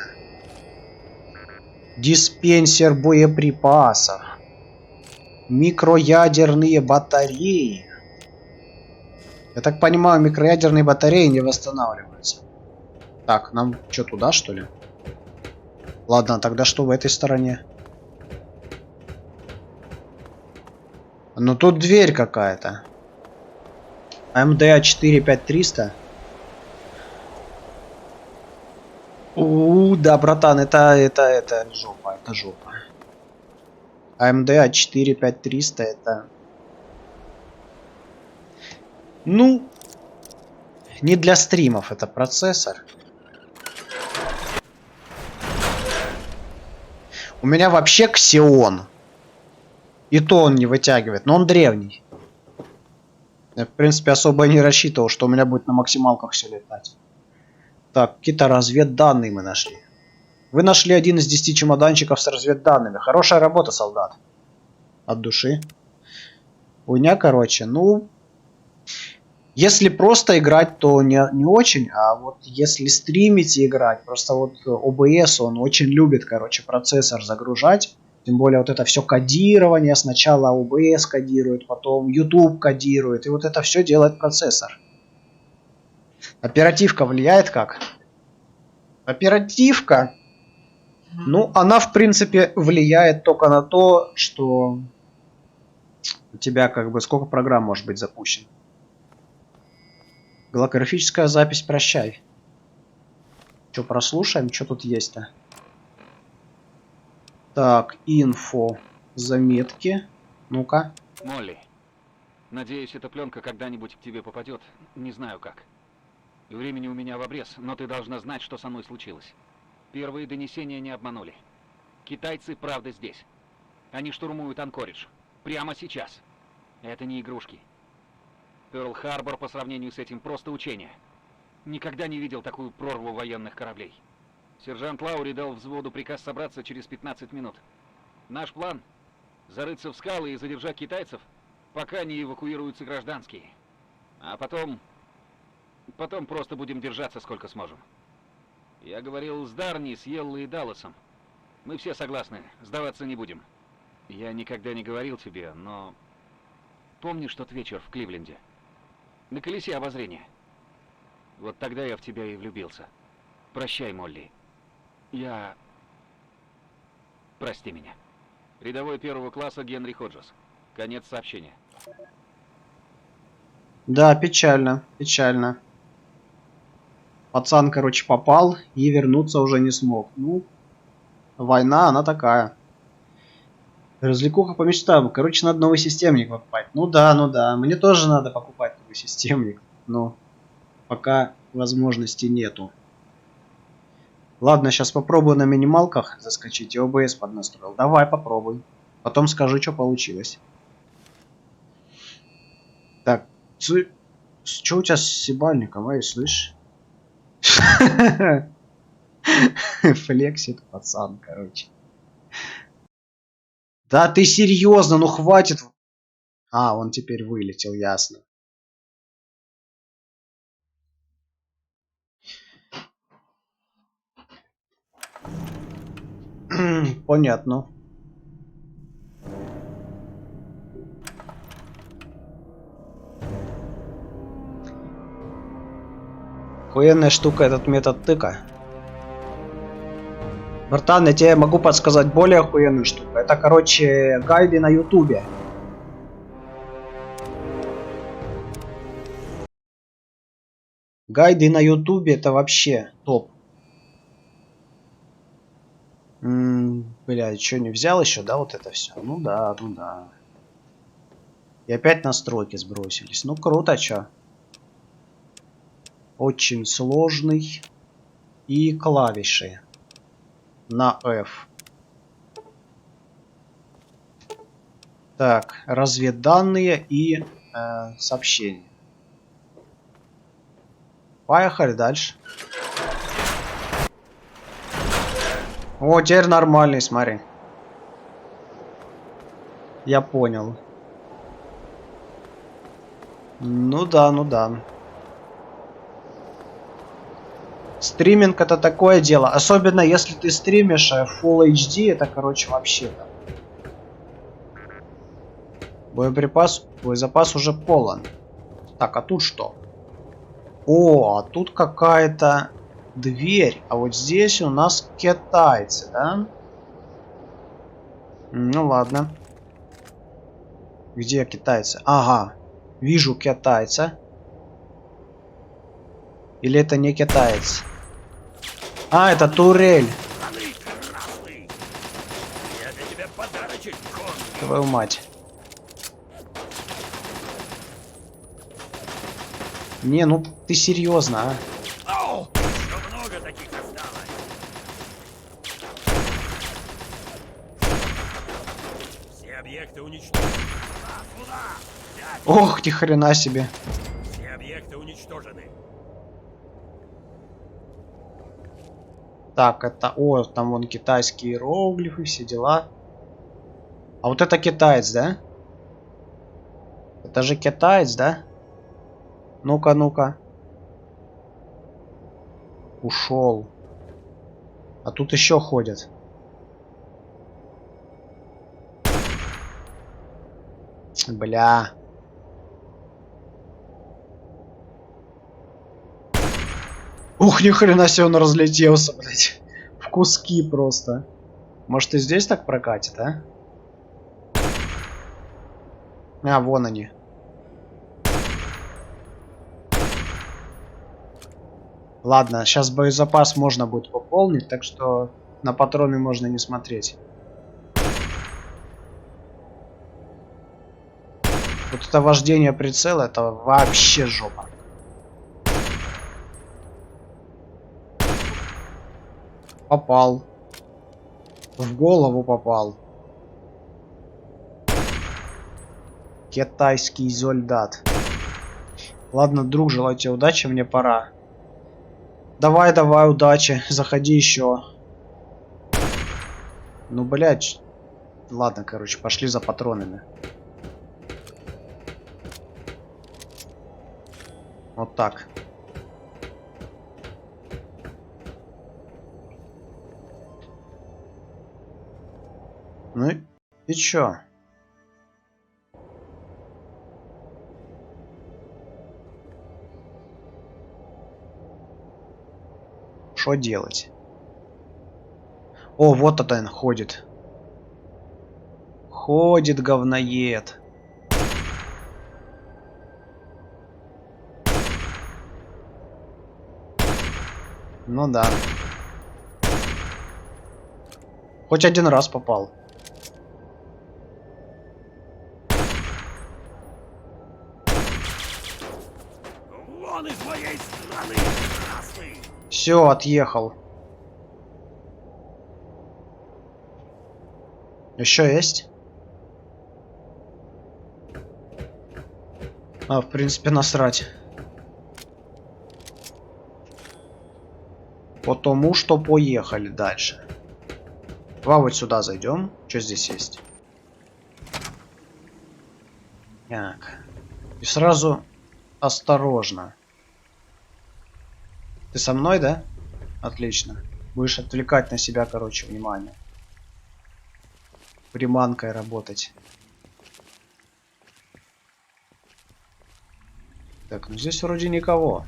Диспенсер боеприпасов. Микроядерные батареи. Я так понимаю, микроядерные батареи не восстанавливаются. Так, нам что, туда, что ли? Ладно, тогда что в этой стороне? Ну тут дверь какая-то. МДА 45300. Да, братан, это жопа, это жопа. АМДА 45300 это... Ну, не для стримов это процессор. У меня вообще Xeon. И то он не вытягивает, но он древний. Я, в принципе, особо не рассчитывал, что у меня будет на максималках все летать. Так, какие-то разведданные мы нашли. Вы нашли один из 10 чемоданчиков с разведданными. Хорошая работа, солдат. От души. Хуйня, короче, ну... Если просто играть, то не очень, а вот если стримить и играть, просто вот OBS, он очень любит, короче, процессор загружать. Тем более вот это все кодирование, сначала OBS кодирует, потом YouTube кодирует, и вот это все делает процессор. Оперативка влияет как? Оперативка, ну, она в принципе влияет только на то, что у тебя как бы сколько программ может быть запущено. Голографическая запись, прощай. Что, прослушаем? Что тут есть-то? Так, инфо, заметки. Ну-ка. Молли, надеюсь, эта пленка когда-нибудь к тебе попадет. Не знаю как. Времени у меня в обрез, но ты должна знать, что со мной случилось. Первые донесения не обманули. Китайцы правда здесь. Они штурмуют Анкоридж. Прямо сейчас. Это не игрушки. Пёрл-Харбор по сравнению с этим просто учение. Никогда не видел такую прорву военных кораблей. Сержант Лаури дал взводу приказ собраться через 15 минут. Наш план — зарыться в скалы и задержать китайцев, пока не эвакуируются гражданские. А потом просто будем держаться сколько сможем. Я говорил с Дарни, с Йеллой и Далласом. Мы все согласны, сдаваться не будем. Я никогда не говорил тебе, но... Помнишь тот вечер в Кливленде? На колесе обозрения. Вот тогда я в тебя и влюбился. Прощай, Молли. Прости меня. Рядовой 1-го класса Генри Ходжес. Конец сообщения. Да, печально, печально. Пацан, короче, попал и вернуться уже не смог. Ну, война, она такая. Развлекуха по мечтам. Короче, надо новый системник покупать. Ну да. Мне тоже надо покупать новый системник. Но пока возможности нету. Ладно, сейчас попробую на минималках заскочить и OBS поднастроил. Давай, попробуй. Потом скажу, что получилось. Так, что у тебя с сибальником, эй, слышь? Флексит пацан, короче. Да ты серьезно, ну хватит. А, он теперь вылетел, ясно. Понятно. Охуенная штука этот метод тыка. Братан, я тебе могу подсказать более охуенную штуку. Это, короче, гайды на ютубе. Гайды на ютубе это вообще топ. Блядь, что, не взял еще, да, вот это все? Ну да. И опять настройки сбросились. Ну круто, чё. Очень сложный. И клавиши. На F. Так, разведданные и сообщения. Поехали дальше. О, теперь нормальный, смотри. Я понял. Ну да. Стриминг это такое дело. Особенно если ты стримишь Full HD, это, короче, вообще там. Боезапас уже полон. Так, а тут что? О, а тут какая-то дверь. А вот здесь у нас китайцы, да? Ну ладно. Где китайцы? Ага. Вижу китайца. Или это не китаец? А, это турель. Страны красный! Я для тебя подарочек, конный. Твою мать. Не, ну ты серьезно, а? Ау! Еще много таких осталось. Все объекты уничтожены. Сюда! Взять! Ох, ни хрена себе. Все объекты уничтожены. Так, это... О, там вон китайские иероглифы, все дела. А вот это китаец, да? Это же китаец, да? Ну-ка, ну-ка. Ушел. А тут еще ходят. Бля. Ух, ни хрена себе он разлетелся, блядь. В куски просто. Может и здесь так прокатит, а? А, вон они. Ладно, сейчас боезапас можно будет пополнить, так что на патроны можно не смотреть. Вот это вождение прицела, это вообще жопа. Попал. В голову попал. Китайский солдат. Ладно, друг, желаю тебе удачи, мне пора. Давай, давай, удачи. Заходи еще. Ну, блядь. Ладно, короче, пошли за патронами. Вот так. Ну и чё? Что делать? О, вот это он ходит. Ходит говноед. Ну да. Хоть один раз попал. Вон из моей страны красный! Все, отъехал. Еще есть? А, в принципе, насрать. Потому что поехали дальше. Давай вот сюда зайдем. Что здесь есть? Так. И сразу осторожно. Ты со мной, да? Отлично. Будешь отвлекать на себя, короче, внимание. Приманкой работать. Так, ну здесь вроде никого.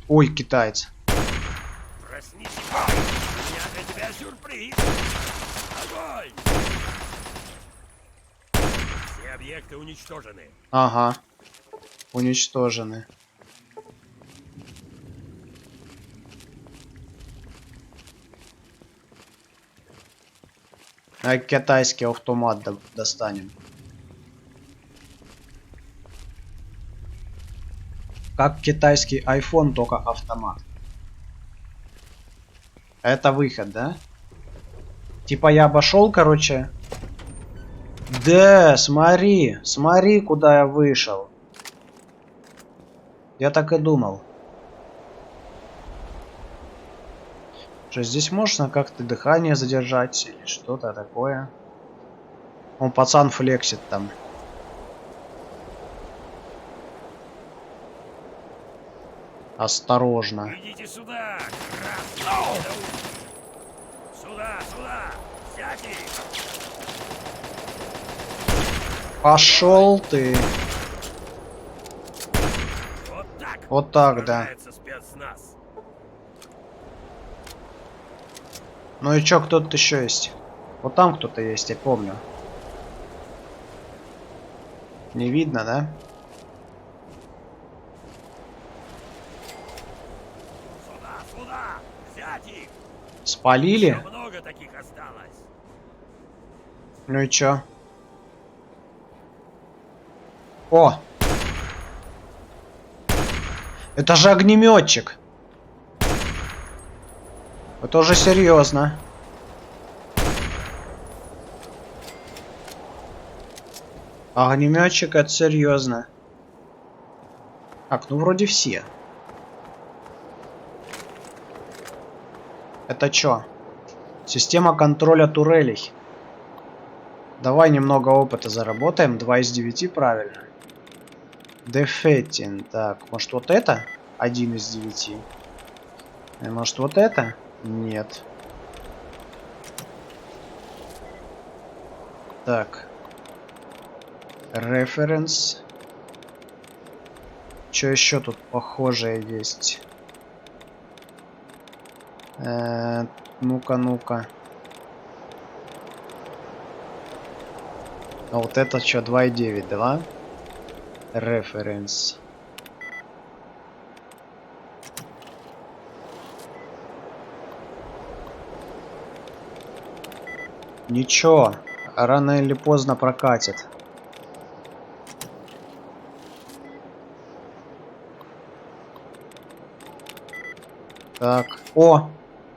Ой, китаец. Проснись, у меня для тебя сюрприз! Огонь! Все объекты уничтожены. Ага. Уничтожены. А китайский автомат достанем. Как китайский iPhone, только автомат. Это выход, да? Типа я обошел, короче. Да, смотри, смотри, куда я вышел. Я так и думал. Что здесь можно как-то дыхание задержать или что-то такое? Он пацан флексит там. Осторожно. Идите сюда, красный! Сюда, сюда! Взять их! Пошел ты. Вот так, да. Сражается спецназ. Ну и чё, кто-то еще есть? Вот там кто-то есть, я помню. Не видно, да? Сюда, сюда! Взять их! Спалили? Еще много таких осталось. Ну и чё? О! Это же огнеметчик. Это уже серьезно. Огнеметчик, это серьезно. Так, ну вроде все. Это чё? Система контроля турелей. Давай немного опыта заработаем. 2 из 9, правильно. Defeating. Так, может вот это? 1 из 9. Может вот это? Нет. Так. Reference. Что еще тут похожее есть? Ну-ка, ну-ка. А вот это что, 2,9, да? Reference. Ничего, рано или поздно прокатит. Так, о!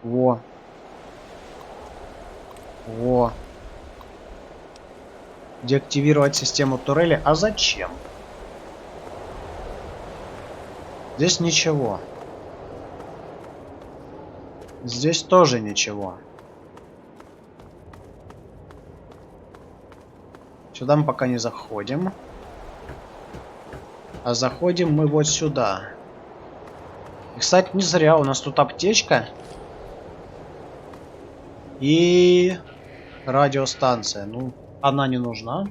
Во. Во. Деактивировать систему турели. А зачем? Здесь ничего. Здесь тоже ничего. Сюда мы пока не заходим. А заходим мы вот сюда. И, кстати, не зря. У нас тут аптечка. И радиостанция. Ну, она не нужна.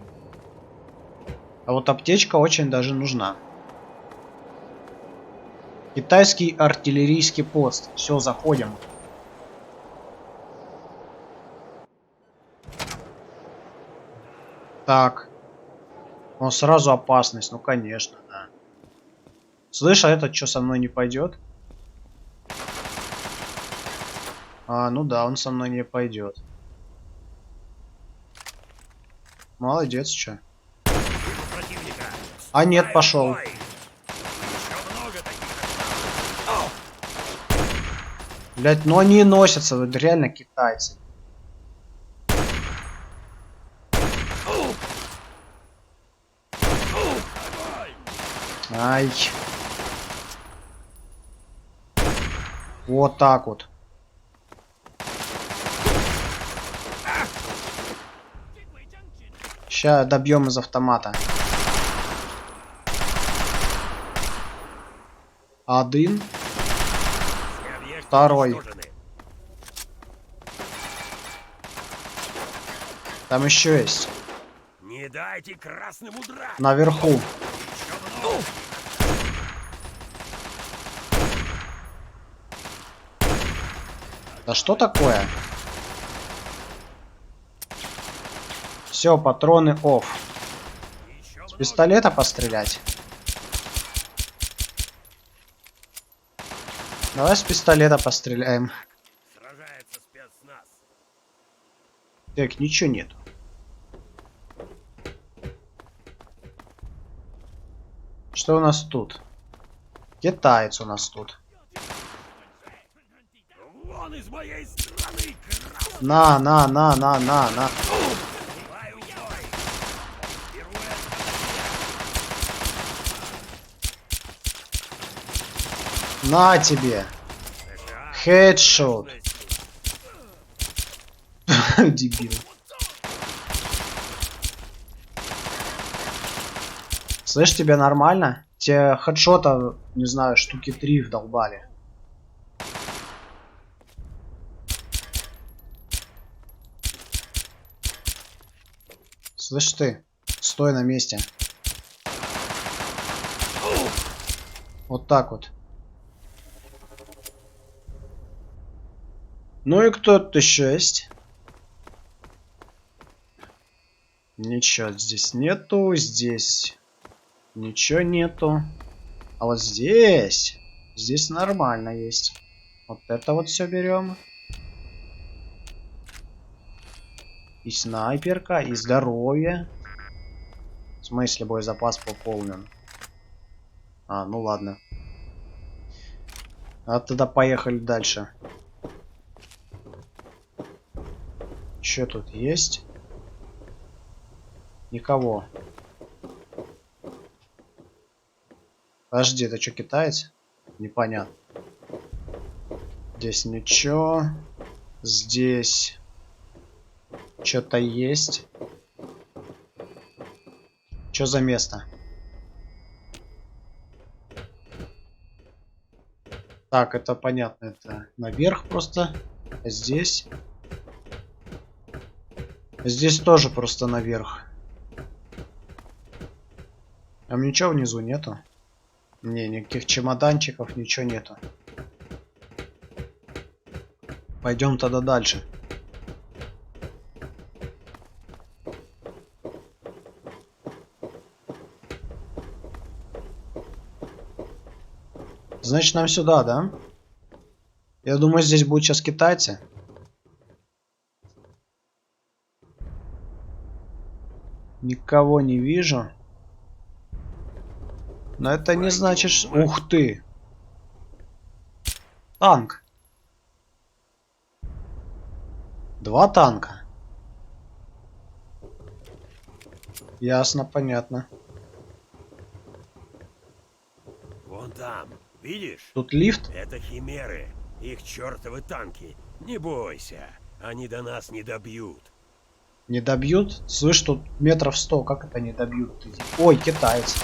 А вот аптечка очень даже нужна. Китайский артиллерийский пост. Все, заходим. Так. Он сразу опасность. Ну, конечно, да. Слышь, а этот что, со мной не пойдет? А, ну да, он со мной не пойдет. Молодец, что. А нет, пошел. Блять, ну они носятся, вот реально китайцы. Ай. Вот так вот. Сейчас добьем из автомата. Один. Второй. Там еще есть. Не дайте красным удрать. Наверху. Да что такое? Все, патроны офф. С пистолета пострелять. Давай с пистолета постреляем. Сражается спецназ. Так, ничего нету. Что у нас тут? Китаец у нас тут. Вон из моей страны, красный. На. На тебе. Хедшот. Дебил. Слышь, тебе нормально? Тебе хедшота, не знаю, штуки 3 вдолбали. Слышь ты, стой на месте. Вот так вот. Ну и кто тут еще есть? Ничего здесь нету. Здесь ничего нету. А вот здесь... Здесь нормально есть. Вот это вот все берем. И снайперка, и здоровье. В смысле, боезапас пополнен. А, ну ладно. А тогда поехали дальше. Что тут есть? Никого. Подожди, это что, китаец? Непонятно. Здесь ничего. Здесь что-то есть. Что за место? Так, это понятно. Это наверх просто. А здесь... Здесь тоже просто наверх. Там ничего внизу нету. Не, никаких чемоданчиков, ничего нету. Пойдем тогда дальше. Значит, нам сюда, да? Я думаю, здесь будут сейчас китайцы. Никого не вижу. Но это не значит, что... Ух ты! Танк. 2 танка. Ясно, понятно. Вон там, видишь? Тут лифт? Это химеры. Их чертовы танки. Не бойся, они до нас не добьют. Не добьют? Слышь, тут метров 100. Как это не добьют? Ой, китаец.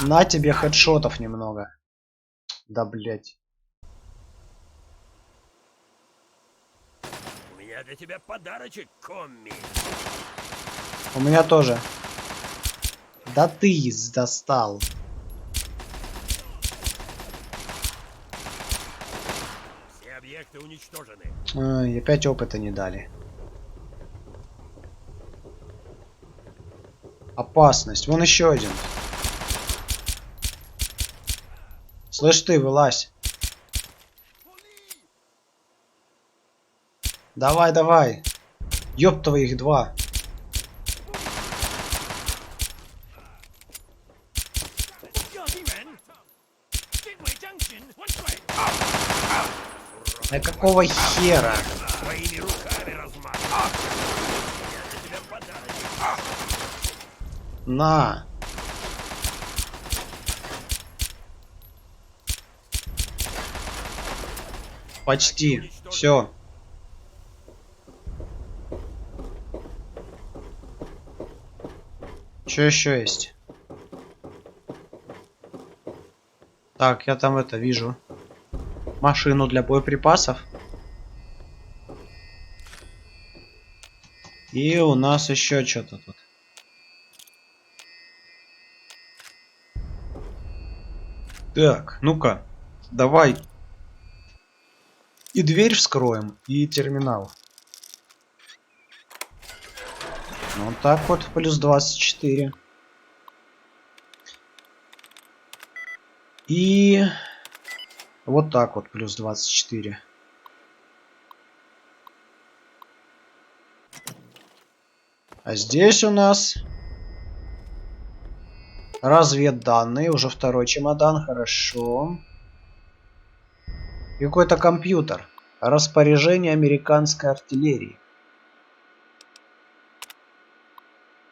На тебе хедшотов немного. Да, блять. У меня для тебя подарочек, Комми. У меня тоже. Да ты достал. Все объекты уничтожены. Ай, опять опыта не дали. Опасность. Вон еще один. Слышь ты, вылазь. Давай, давай. Ёб твоих 2. А какого хера? Своими руками размахивай. Я для тебя подарочек. На. Почти. Все. Что еще есть? Так, я там это вижу. Машину для боеприпасов. И у нас еще что-то тут. Так, ну-ка, давай. И дверь вскроем, и терминал. Вот так вот, плюс 24. И вот так вот, плюс 24. А здесь у нас разведданные, уже 2-й чемодан, хорошо. И какой-то компьютер. Распоряжение американской артиллерии.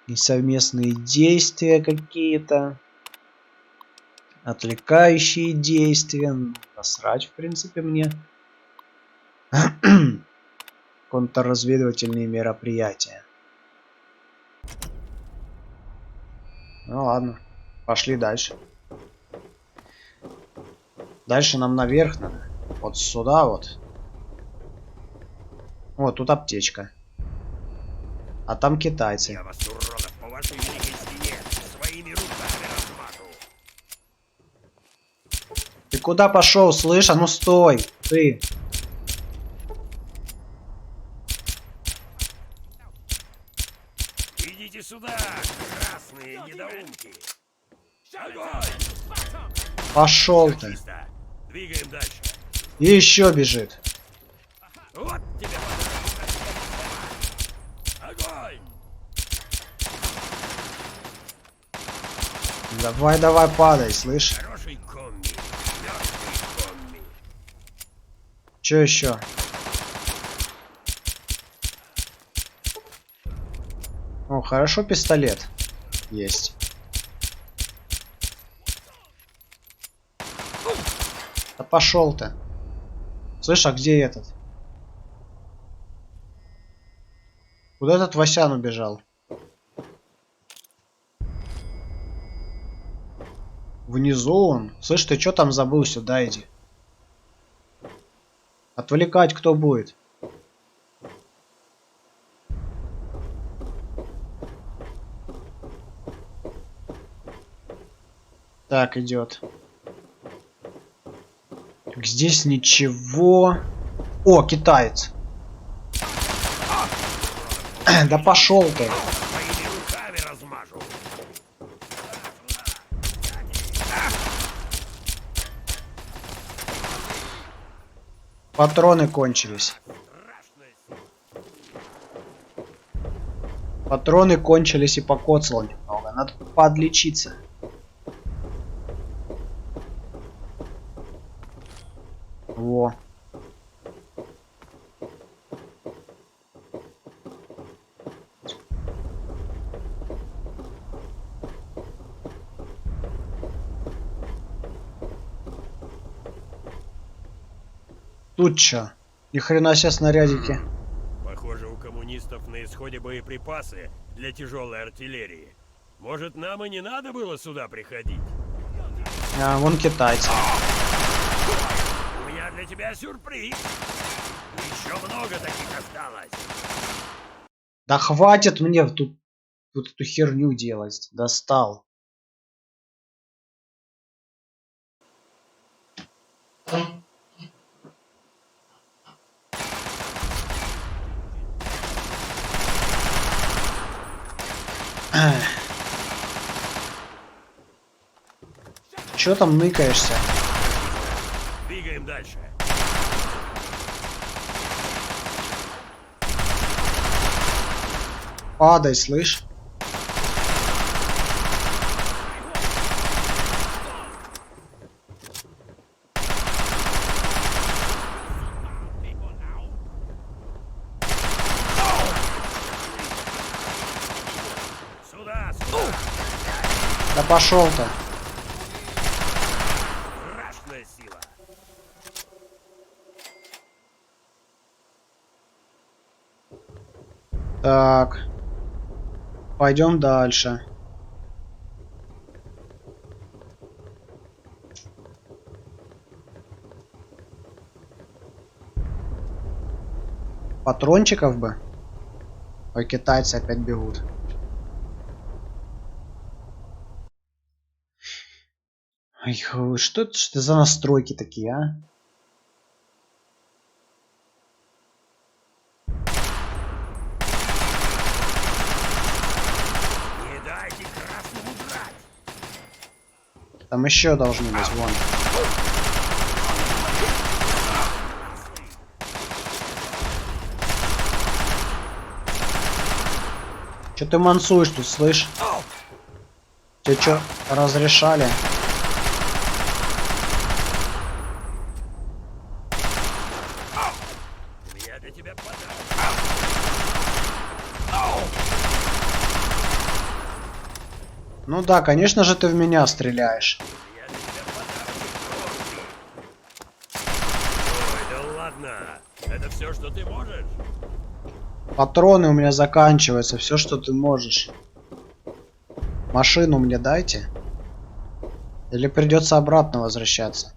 И совместные действия какие-то. Отвлекающие действия. Насрать, в принципе, мне. Контрразведывательные мероприятия. Ну ладно. Пошли дальше. Дальше нам наверх надо. Вот сюда вот. Вот тут аптечка. А там китайцы. Я вас, уродов, по вашей великой стене твоими руками размажу. Ты куда пошел, слышь? А ну стой! Ты! Идите сюда, красные недоумки. Огонь! Пошел ты! Чисто. Двигаем дальше. И еще бежит. Вот тебе огонь! Давай, давай, падай, слышь? Хороший комми. Мертвый комми. Че еще? О, хорошо, пистолет есть. Да пошел ты. Слышь, а где этот? Куда этот Васян убежал? Внизу он. Слышь, ты что там забыл? Сюда иди. Отвлекать кто будет? Так, идет. Здесь ничего. О, китаец. Да пошел ты. Твоими руками размажу. Патроны кончились. Патроны кончились и покоцало немного. Надо подлечиться. Во. Тут чё? Ни хрена себе снарядики. Похоже, у коммунистов на исходе боеприпасы для тяжелой артиллерии. Может, нам и не надо было сюда приходить? А, вон китайцы. У меня для тебя сюрприз. Еще много таких осталось. Да хватит мне тут эту херню делать. Достал. Чё там ныкаешься? Двигаем дальше. Падай, слышь? Сюда, сюда. Да пошел-то. Страшная сила. Так. Пойдем дальше. Патрончиков бы. Ой, китайцы опять бегут. Ой, что это за настройки такие, а? Не дайте красному драть. Там еще должны быть, вон. Че ты мансуешь тут, слышь? Тебе что, разрешали? У меня для тебя подарок. Ну да, конечно же ты в меня стреляешь. Я для тебя подарок. Ой, да ладно. Это все, что ты можешь? Патроны у меня заканчиваются, все, что ты можешь. Машину мне дайте. Или придется обратно возвращаться.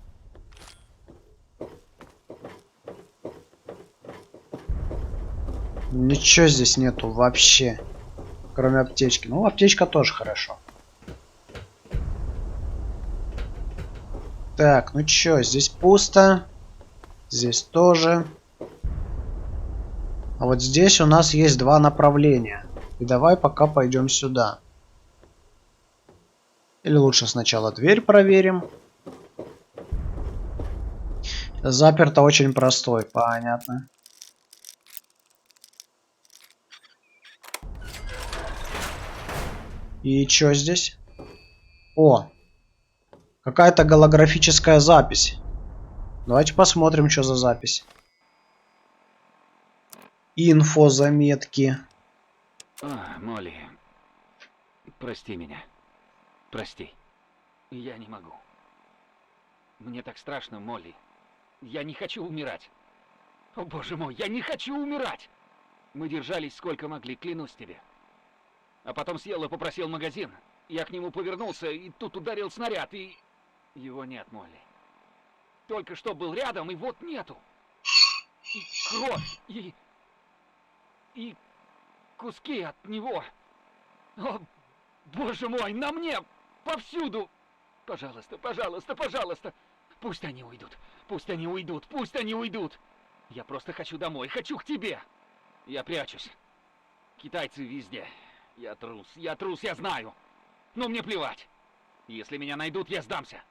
Ничего здесь нету вообще. Кроме аптечки. Ну, аптечка тоже хорошо. Так, ну чё, здесь пусто. Здесь тоже. А вот здесь у нас есть два направления. И давай пока пойдем сюда. Или лучше сначала дверь проверим. Заперто очень простой, понятно. И чё здесь? О! Какая-то голографическая запись. Давайте посмотрим, что за запись. Инфо, заметки. Молли, прости меня. Прости. Я не могу. Мне так страшно, Молли. Я не хочу умирать. О, боже мой, я не хочу умирать! Мы держались сколько могли, клянусь тебе. А потом съел и попросил магазин. Я к нему повернулся, и тут ударил снаряд, и... Его нет, Молли. Только что был рядом, и вот нету. И кровь, и куски от него. О, боже мой, на мне! Повсюду! Пожалуйста, пожалуйста, пожалуйста! Пусть они уйдут, пусть они уйдут, пусть они уйдут! Я просто хочу домой, хочу к тебе! Я прячусь. Китайцы везде. Я трус, я знаю. Но мне плевать. Если меня найдут, я сдамся.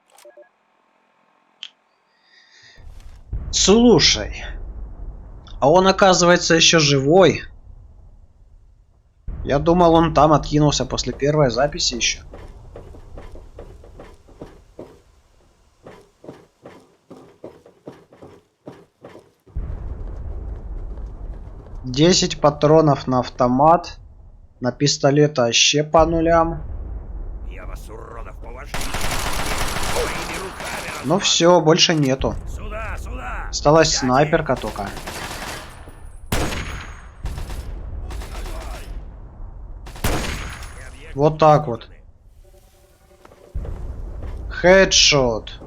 Слушай. А он, оказывается, еще живой. Я думал, он там откинулся после первой записи еще. Десять патронов на автомат. На пистолет вообще по нулям. Я вас, уродов, повожу. Своими руками. Ну все, больше нету. Сюда, сюда. Осталась снайперка только. Вот так вот. Хедшот.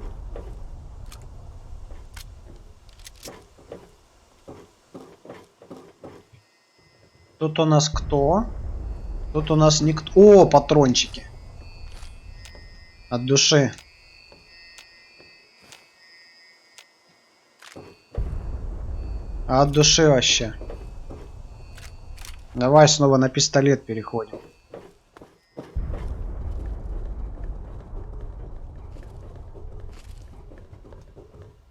Тут у нас кто? Тут у нас никто. О, патрончики. От души. От души вообще. Давай снова на пистолет переходим.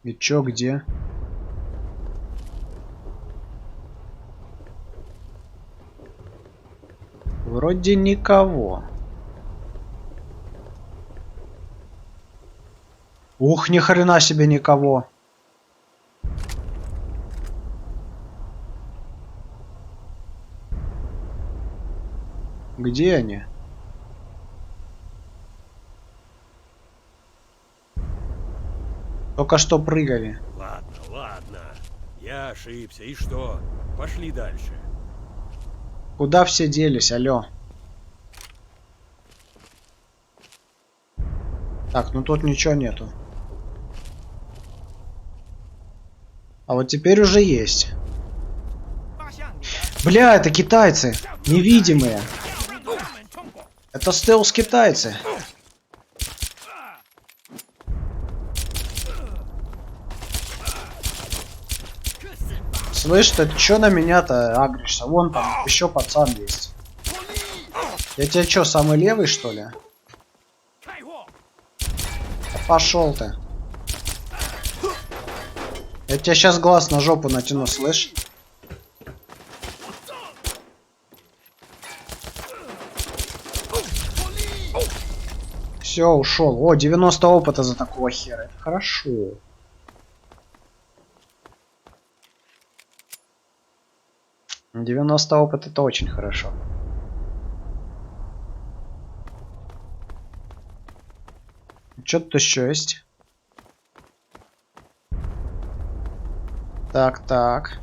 И чё, где? Вроде никого. Ух, ни хрена себе никого. Где они? Только что прыгали. Ладно, ладно. Я ошибся. И что? Пошли дальше. Куда все делись, алё? Так, ну тут ничего нету. А вот теперь уже есть. Бля, это китайцы. Невидимые. Это стелс-китайцы. Слышь, ты чё на меня-то агришься? Вон там еще пацан есть. Я тебе чё, самый левый, что ли? Пошел ты. Я тебе сейчас глаз на жопу натяну, слышь? Все, ушел. О, 90 опыта за такого хера. Это хорошо. — 90 опыта — это очень хорошо. Что тут еще есть? Так, так.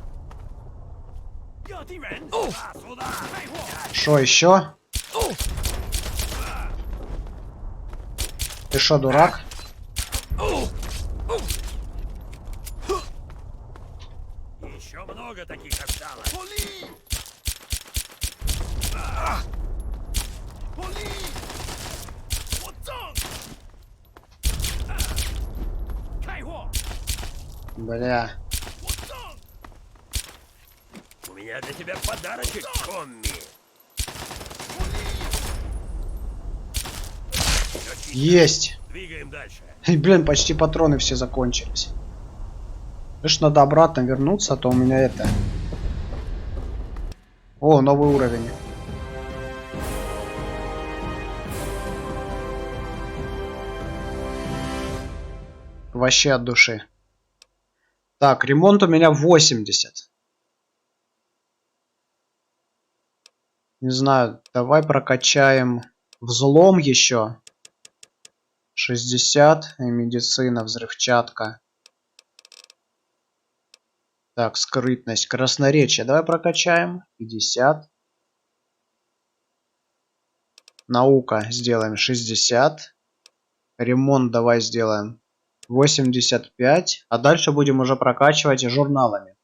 Что еще? Ты шо, дурак? Еще много таких осталось. Бля. У меня для тебя подарочек, Томми. Есть. Двигаем дальше. И, блин, почти патроны все закончились. Лишь надо обратно вернуться, а то у меня это... О, новый уровень. Вообще от души. Так, ремонт у меня 80. Не знаю, давай прокачаем взлом еще. 60. И медицина, взрывчатка. Так, скрытность, красноречие. Давай прокачаем. 50. Наука сделаем 60. Ремонт давай сделаем 85. А дальше будем уже прокачивать журналами.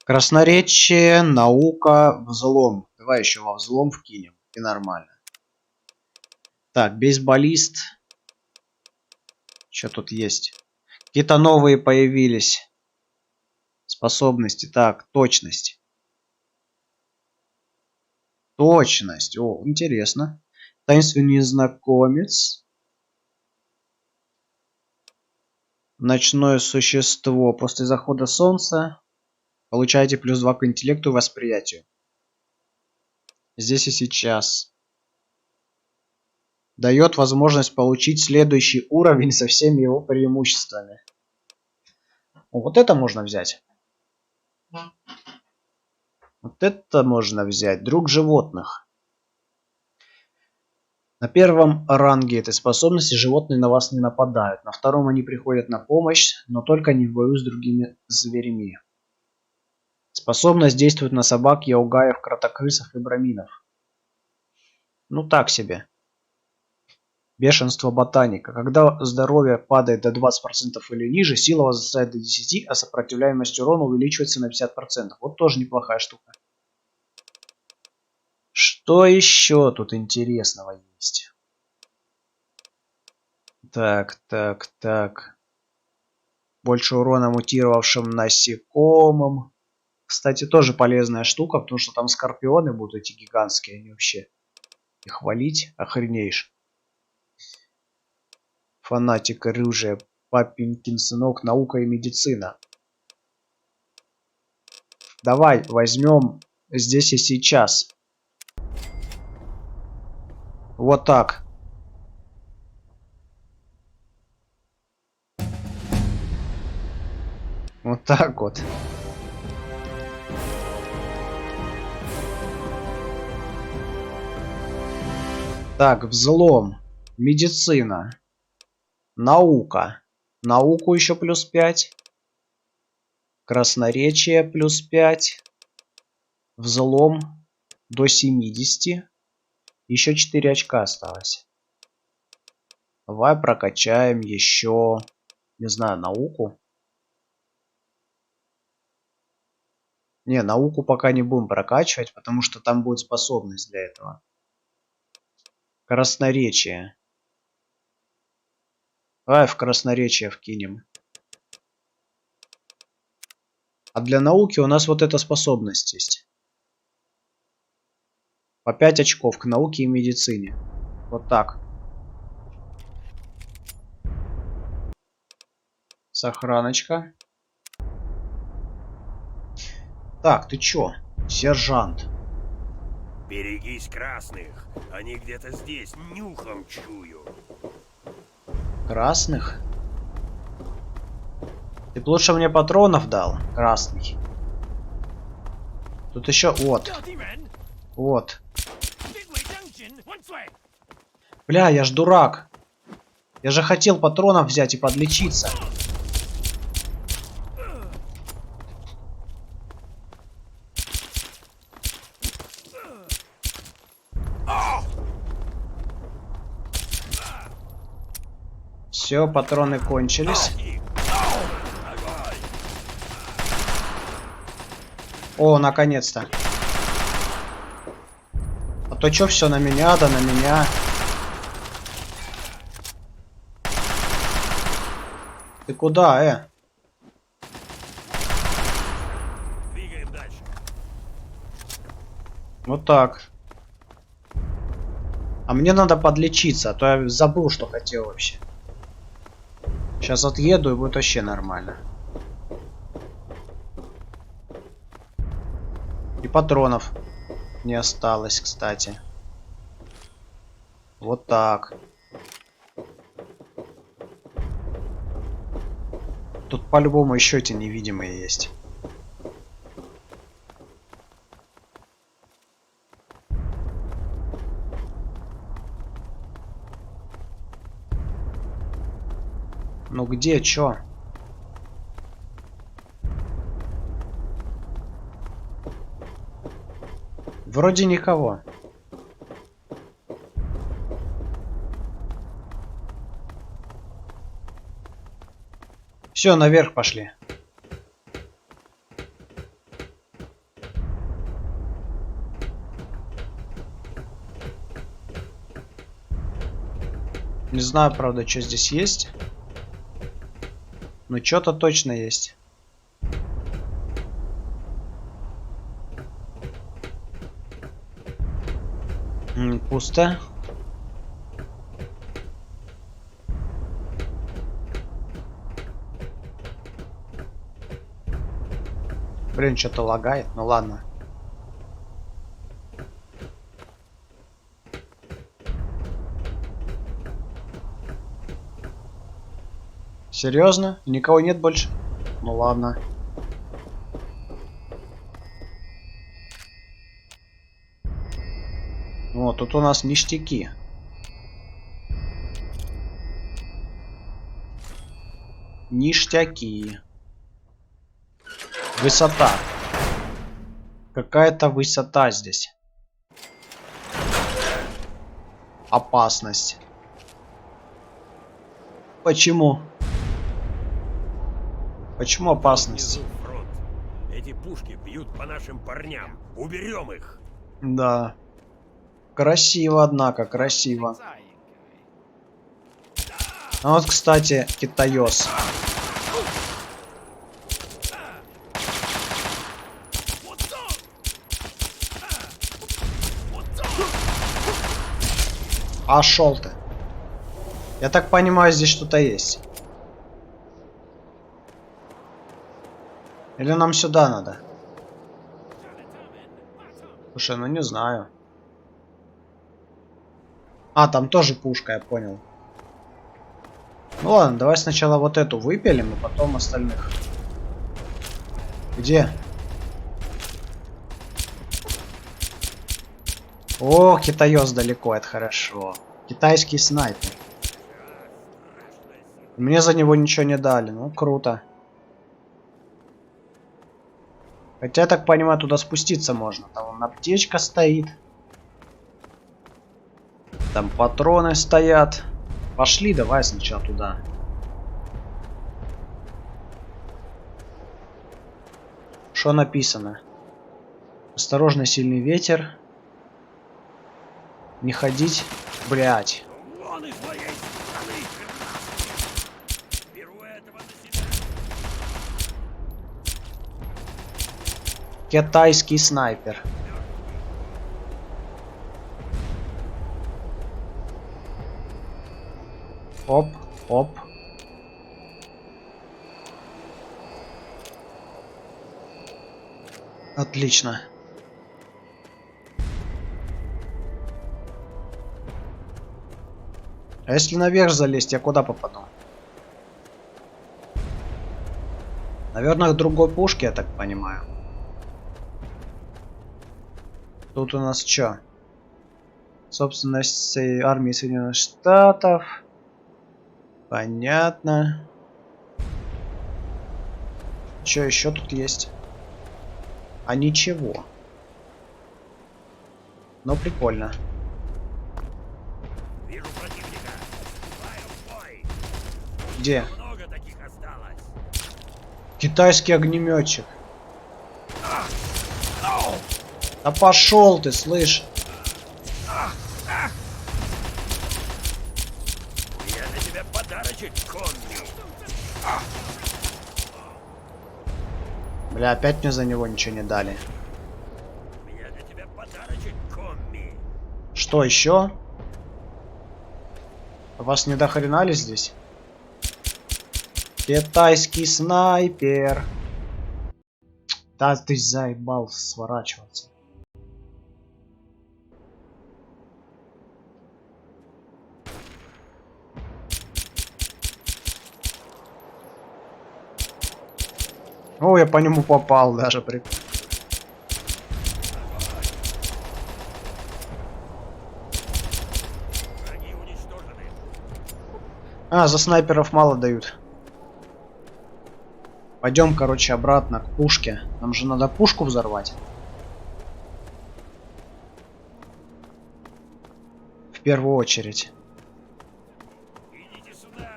Красноречие, наука, взлом. Давай еще во взлом вкинем. И нормально. Так, бейсболист. Что тут есть? Какие-то новые появились. Способности. Так, точность. Точность. О, интересно. Таинственный незнакомец. Ночное существо. После захода солнца получаете +2 к интеллекту и восприятию. Здесь и сейчас. Дает возможность получить следующий уровень со всеми его преимуществами. О, вот это можно взять. Вот это можно взять. Друг животных. На первом ранге этой способности животные на вас не нападают. На втором они приходят на помощь, но только не в бою с другими зверями. Способность действует на собак, яугаев, кротокрысов и браминов. Ну так себе. Бешенство ботаника. Когда здоровье падает до 20% или ниже, сила возрастает до 10%, а сопротивляемость урона увеличивается на 50%. Вот тоже неплохая штука. Что еще тут интересного есть? Так. Больше урона мутировавшим насекомым. Кстати, тоже полезная штука, потому что там скорпионы будут эти гигантские. Они вообще их валить охренеешь. Фанатик, оружие, папенькин сынок, наука и медицина. Давай возьмем здесь и сейчас. Вот так. Вот так вот. Так, взлом, медицина. Наука. Науку еще +5. Красноречие +5. Взлом до 70. Еще 4 очка осталось. Давай прокачаем еще, не знаю, науку. Не, науку пока не будем прокачивать, потому что там будет способность для этого. Красноречие. Давай в красноречие вкинем. А для науки у нас вот эта способность есть. По 5 очков к науке и медицине. Вот так. Сохраночка. Так, ты чё? Сержант. Берегись красных. Они где-то здесь, нюхом чую. Красных? Ты б лучше мне патронов дал, красный. Тут еще вот. Вот. Бля, я ж дурак. Я же хотел патронов взять и подлечиться. Все, патроны кончились. О, наконец-то. А то чё все на меня, да на меня. Ты куда, Вот так. А мне надо подлечиться, а то я забыл, что хотел вообще. Сейчас отъеду и будет вообще нормально. И патронов не осталось, кстати. Вот так. Тут по-любому еще эти невидимые есть. Ну где, чё? Вроде никого. Все, наверх пошли. Не знаю, правда, что здесь есть. Но что-то точно есть. Пусто. Блин, что-то лагает. Ну ладно. Серьезно? Никого нет больше? Ну ладно. Вот, тут у нас ништяки. Ништяки. Высота. Какая-то высота здесь. Опасность. Почему? Почему опасность? Внизу фронт. Эти пушки бьют по нашим парням. Уберем их. Да. Красиво, однако, красиво. А вот, кстати, китаёс. А шел ты. Я так понимаю, здесь что-то есть. Или нам сюда надо? Слушай, ну не знаю. А, там тоже пушка, я понял. Ну ладно, давай сначала вот эту выпилим, и потом остальных. Где? О, китаёс далеко, это хорошо. Китайский снайпер. Мне за него ничего не дали, ну круто. Хотя, я так понимаю, туда спуститься можно. Там вон аптечка стоит. Там патроны стоят. Пошли, давай сначала туда. Что написано? Осторожно, сильный ветер. Не ходить, блять. Вон из моей страны. Беру этого на себя. Китайский снайпер. Оп, оп. Отлично. А если наверх залезть, я куда попаду? Наверное, к другой пушке, я так понимаю. Тут у нас что? Собственность армии Соединенных Штатов. Понятно. Что еще тут есть? А ничего. Но прикольно. Вижу противника. Вступаю в бой. Где? Много таких осталось. Китайский огнеметчик. Да пошел ты, слышь. Я для тебя подарочек, Конни. Бля, опять мне за него ничего не дали. У меня для тебя подарочек. Что еще? Вас не дохренали здесь? Китайский снайпер. Да ты заебал сворачиваться. О, я по нему попал даже. Враги уничтожены. А, за снайперов мало дают. Пойдем, короче, обратно к пушке. Нам же надо пушку взорвать. В первую очередь. Идите сюда.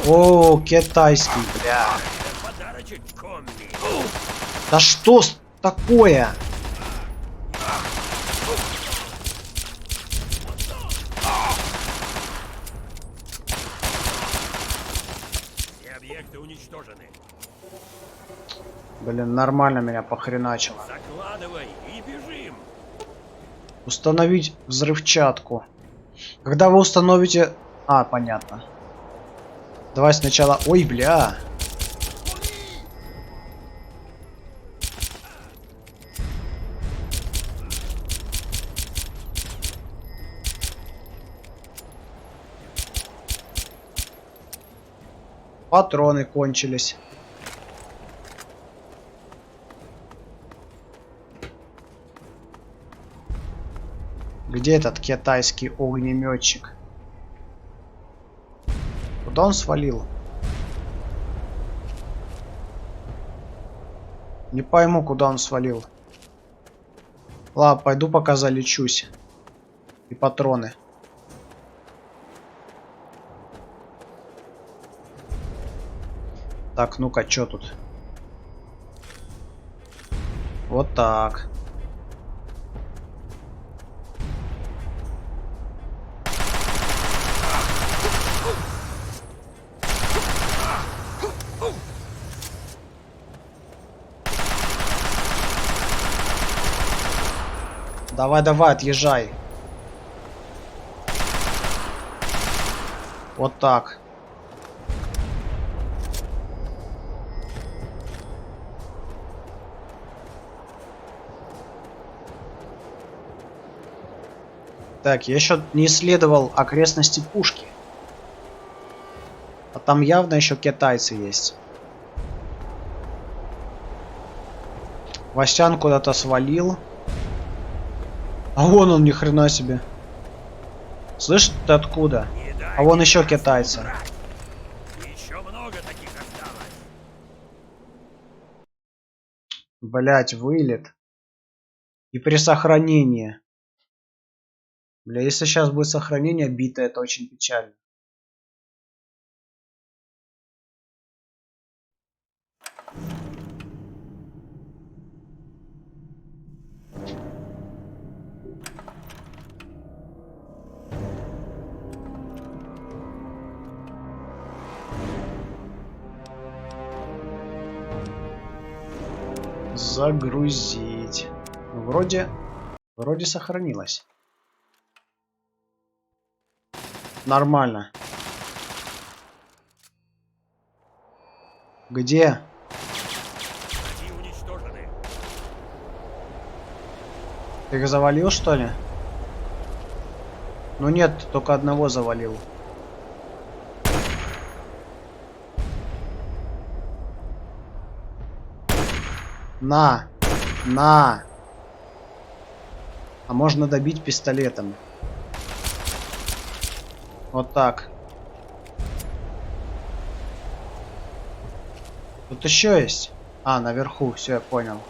О, китайский, бля. Подарочек комби. Да что такое? Все объекты уничтожены. Блин, нормально меня похреначило. Закладывай и бежим. Установить взрывчатку. Когда вы установите... А, понятно. Давай сначала... Ой, бля. Патроны кончились. Где этот китайский огнеметчик? Куда он свалил? Не пойму, куда он свалил. Ладно, пойду пока залечусь. И патроны. Так, ну-ка, что тут? Вот так. Давай, давай, отъезжай. Вот так. Так, я еще не исследовал окрестности пушки. А там явно еще китайцы есть. Васян куда-то свалил. А вон он, ни хрена себе. Слышь, ты откуда? А вон еще китайцы. Еще много таких осталось. Блять, вылет. И при сохранении. Бля, если сейчас будет сохранение бита, это очень печально. Загрузить. Вроде сохранилось. Нормально. Где? Враги уничтожены. Ты их завалил, что ли? Ну нет, только одного завалил. На! На! А можно добить пистолетом. Вот так. Тут еще есть. А, наверху, все, я понял.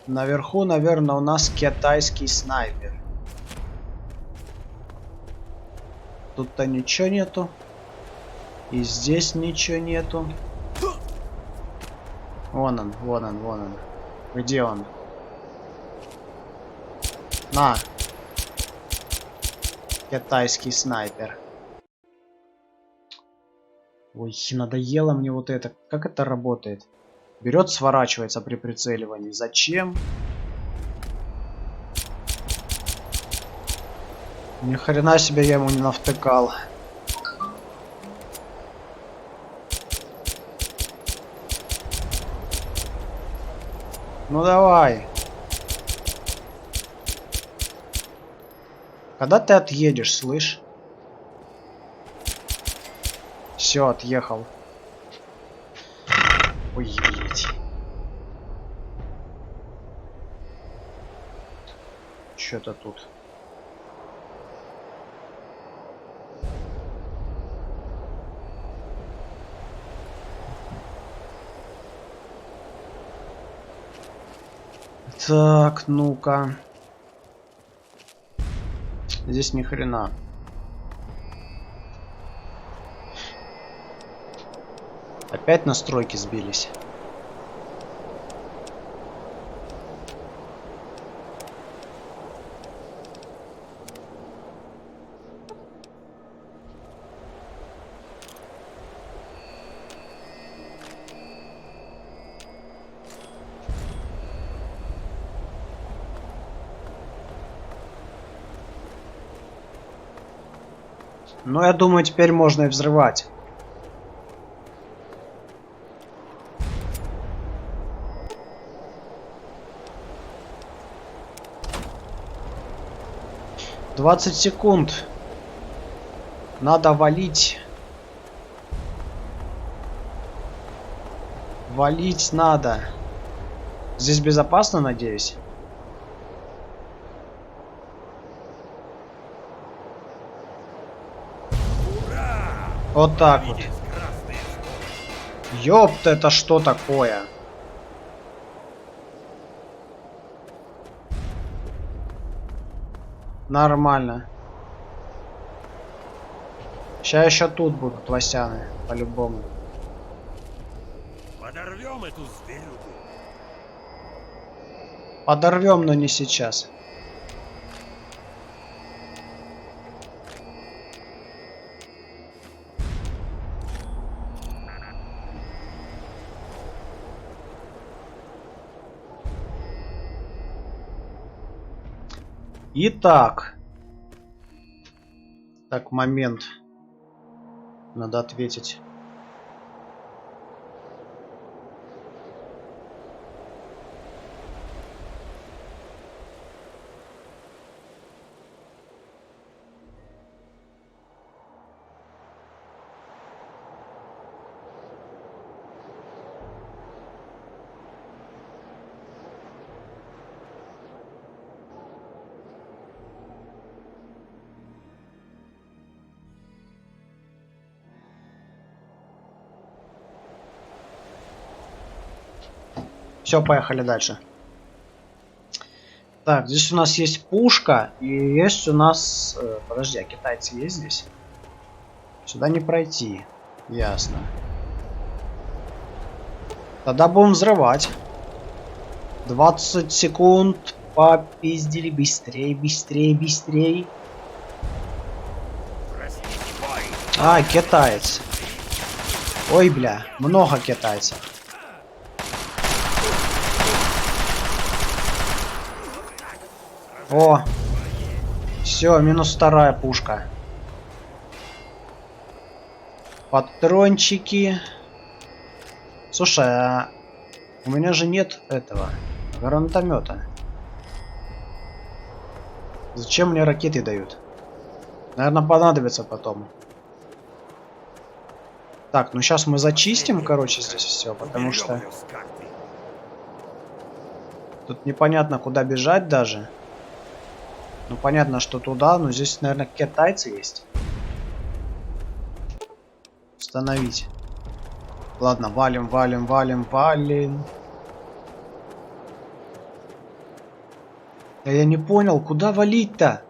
Наверху, наверное, у нас китайский снайпер. Тут-то ничего нету. И здесь ничего нету. Вон он, вон он, вон он. Где он? На. Китайский снайпер. Ой, надоело мне вот это. Как это работает? Берет, сворачивается при прицеливании. Зачем? Ни хрена себе я ему не навтыкал. Ну давай. Когда ты отъедешь, слышь? Все, отъехал. Ой, блядь. Что-то тут. Так, ну-ка. Здесь ни хрена. Опять настройки сбились. Но я думаю, теперь можно и взрывать. «20 секунд. Надо валить. Валить надо. Здесь безопасно, надеюсь?» Вот так вот. Ёпта, это что такое? Нормально. Сейчас еще тут будут лосяны, по-любому. Подорвем эту зверюгу. Подорвем, но не сейчас. Итак. Так, момент. Надо ответить. Все, поехали дальше. Так, здесь у нас есть пушка. И есть у нас... подожди, а китайцы есть здесь? Сюда не пройти. Ясно. Тогда будем взрывать. 20 секунд. Попиздили. Быстрее, быстрее, быстрее. А, китаец. Ой, бля. Много китайцев. О, все, минус вторая пушка. Патрончики. Слушай, а у меня же нет этого гранатомета. Зачем мне ракеты дают? Наверное, понадобится потом. Так, ну сейчас мы зачистим, короче, здесь все, потому что тут непонятно, куда бежать даже. Ну, понятно, что туда, но здесь, наверное, китайцы есть. Установить. Ладно, валим, валим, валим, валим. Я не понял, куда валить-то?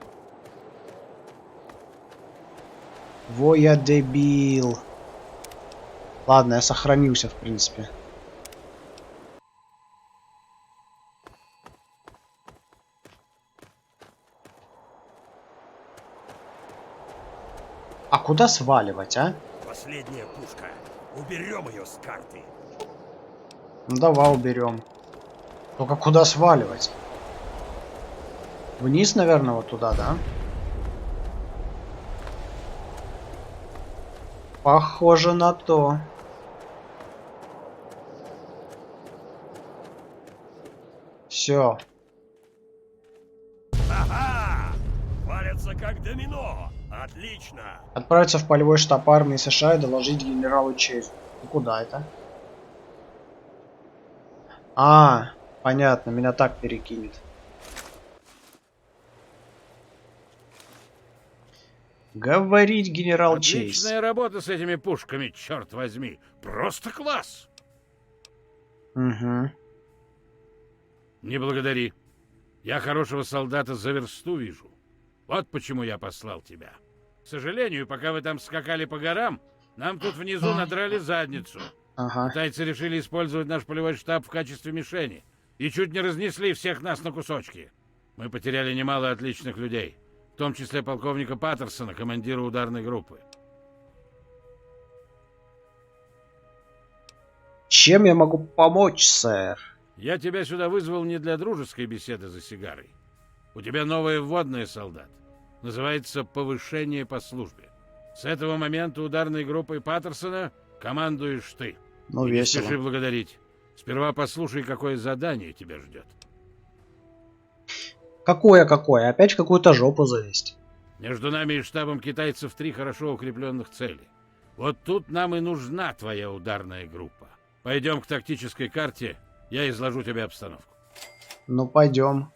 Во, я дебил. Ладно, я сохранился, в принципе. А куда сваливать, а? Последняя пушка. Уберем ее с карты. Ну давай уберем. Только куда сваливать? Вниз, наверное, вот туда, да? Похоже на то. Все. Ага! Валятся как домино. Отлично. Отправиться в полевой штаб армии США и доложить генералу Чейзу. И куда это? А, понятно, меня так перекинет. Говорить генерал Чейз. Отличная работа с этими пушками, черт возьми. Просто класс. Угу. Не благодари. Я хорошего солдата за версту вижу. Вот почему я послал тебя. К сожалению, пока вы там скакали по горам, нам тут внизу надрали задницу. Ага. Китайцы решили использовать наш полевой штаб в качестве мишени и чуть не разнесли всех нас на кусочки. Мы потеряли немало отличных людей, в том числе полковника Паттерсона, командира ударной группы. Чем я могу помочь, сэр? Я тебя сюда вызвал не для дружеской беседы за сигарой. У тебя новое вводное, солдат. Называется «Повышение по службе». С этого момента ударной группой Паттерсона командуешь ты. Ну, И весело. не спеши благодарить. Сперва послушай, какое задание тебя ждет. Какое? Опять в какую-то жопу залезть. Между нами и штабом китайцев 3 хорошо укрепленных цели. Вот тут нам и нужна твоя ударная группа. Пойдем к тактической карте, я изложу тебе обстановку. Ну, пойдем.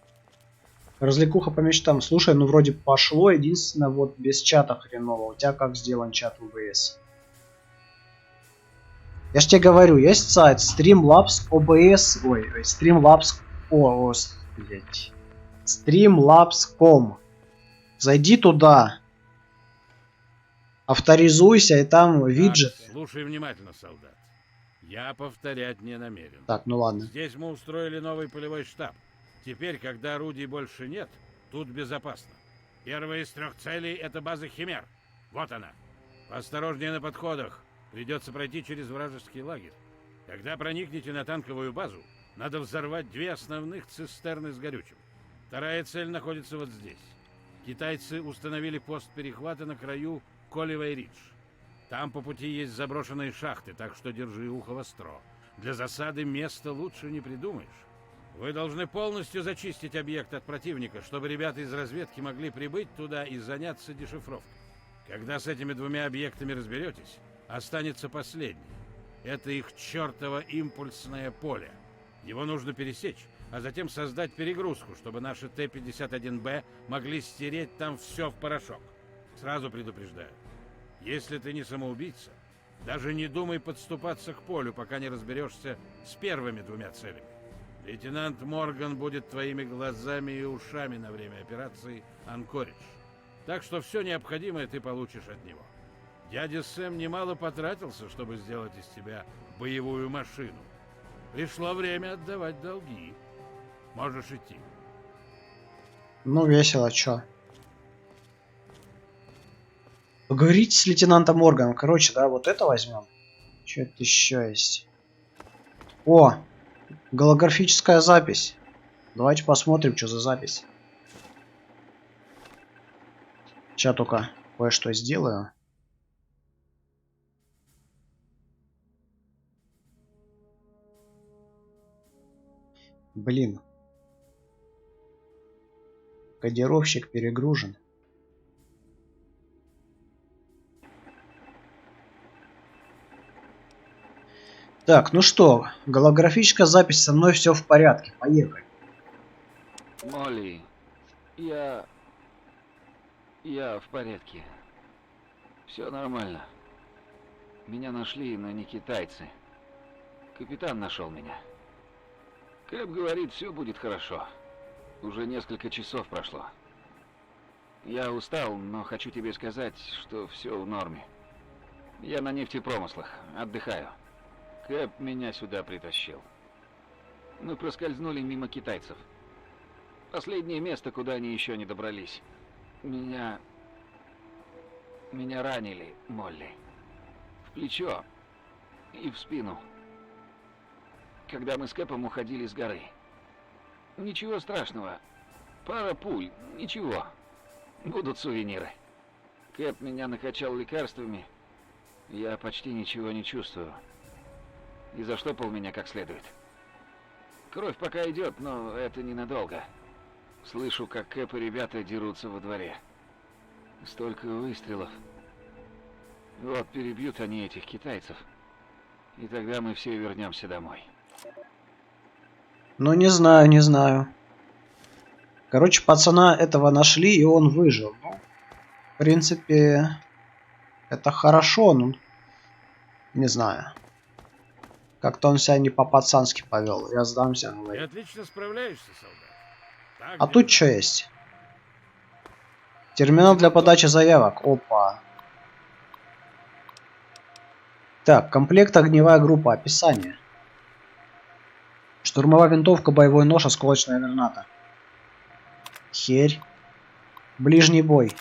Развлекуха по мечтам. Слушай, ну вроде пошло. Единственное, вот без чата хреново. У тебя как сделан чат ОБС? Я ж тебе говорю, есть сайт Streamlabs OBS. Ой, Streamlabs... блять. Streamlabs.com. Зайди туда. Авторизуйся, и там виджеты. Так, слушай внимательно, солдат. Я повторять не намерен. Так, ну ладно. Здесь мы устроили новый полевой штаб. Теперь, когда орудий больше нет, тут безопасно. Первая из 3 целей — это база Химер. Вот она. Осторожнее на подходах. Придется пройти через вражеский лагерь. Когда проникнете на танковую базу, надо взорвать 2 основных цистерны с горючим. Вторая цель находится вот здесь. Китайцы установили пост перехвата на краю Колливей-Ридж. Там по пути есть заброшенные шахты, так что держи ухо востро. Для засады места лучше не придумаешь. Вы должны полностью зачистить объект от противника, чтобы ребята из разведки могли прибыть туда и заняться дешифровкой. Когда с этими 2 объектами разберетесь, останется последний. Это их чертово импульсное поле. Его нужно пересечь, а затем создать перегрузку, чтобы наши Т-51Б могли стереть там все в порошок. Сразу предупреждаю. Если ты не самоубийца, даже не думай подступаться к полю, пока не разберешься с первыми 2 целями. Лейтенант Морган будет твоими глазами и ушами на время операции «Анкоридж». Так что все необходимое ты получишь от него. Дядя Сэм немало потратился, чтобы сделать из тебя боевую машину. Пришло время отдавать долги. Можешь идти. Ну, весело, чё? Поговорить с лейтенантом Морганом. Короче, да, вот это возьмем. Что-то еще есть. О! Голографическая запись. Давайте посмотрим, что за запись. Сейчас только кое-что сделаю. Блин. Кодировщик перегружен. Так, ну что, голографическая запись, со мной все в порядке. Поехали. Молли, я в порядке. Все нормально. Меня нашли, но не китайцы. Капитан нашел меня. Кэп говорит, все будет хорошо. Уже несколько часов прошло. Я устал, но хочу тебе сказать, что все в норме. Я на нефтепромыслах, отдыхаю. Кэп меня сюда притащил. Мы проскользнули мимо китайцев. Последнее место, куда они еще не добрались. Меня ранили, Молли. В плечо и в спину. когда мы с Кэпом уходили с горы. Ничего страшного. Пара пуль, ничего. Будут сувениры. Кэп меня накачал лекарствами. Я почти ничего не чувствую. И заштопал меня как следует. Кровь пока идет, но это ненадолго. Слышу, как Кэп и ребята дерутся во дворе. Столько выстрелов. Вот перебьют они этих китайцев. И тогда мы все вернемся домой. Ну, не знаю, не знаю. Короче, пацана этого нашли, и он выжил. Ну, в принципе, это хорошо, ну, не знаю. Как-то он себя не по-пацански повел. Я сдамся, Ты говорит. отлично справляешься, солдат. Так А тут держать. что есть? Терминал для подачи заявок. Опа. Так, комплект, огневая группа, описание. Штурмовая винтовка, боевой нож, осколочная граната. Херь. Ближний бой.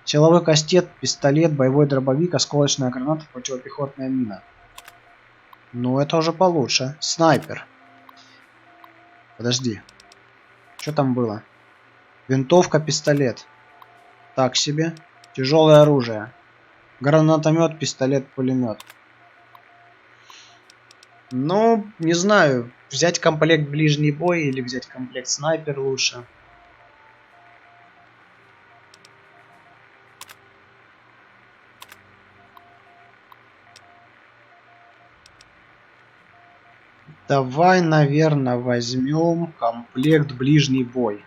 Силовой кастет, пистолет, боевой дробовик, осколочная граната, противопехотная мина. Ну, это уже получше. Снайпер. Подожди. Что там было? Винтовка, пистолет. Так себе. Тяжелое оружие. Гранатомет, пистолет, пулемет. Ну, не знаю. Взять комплект ближний бой или взять комплект снайпер лучше. Давай, наверное, возьмем комплект ближний бой.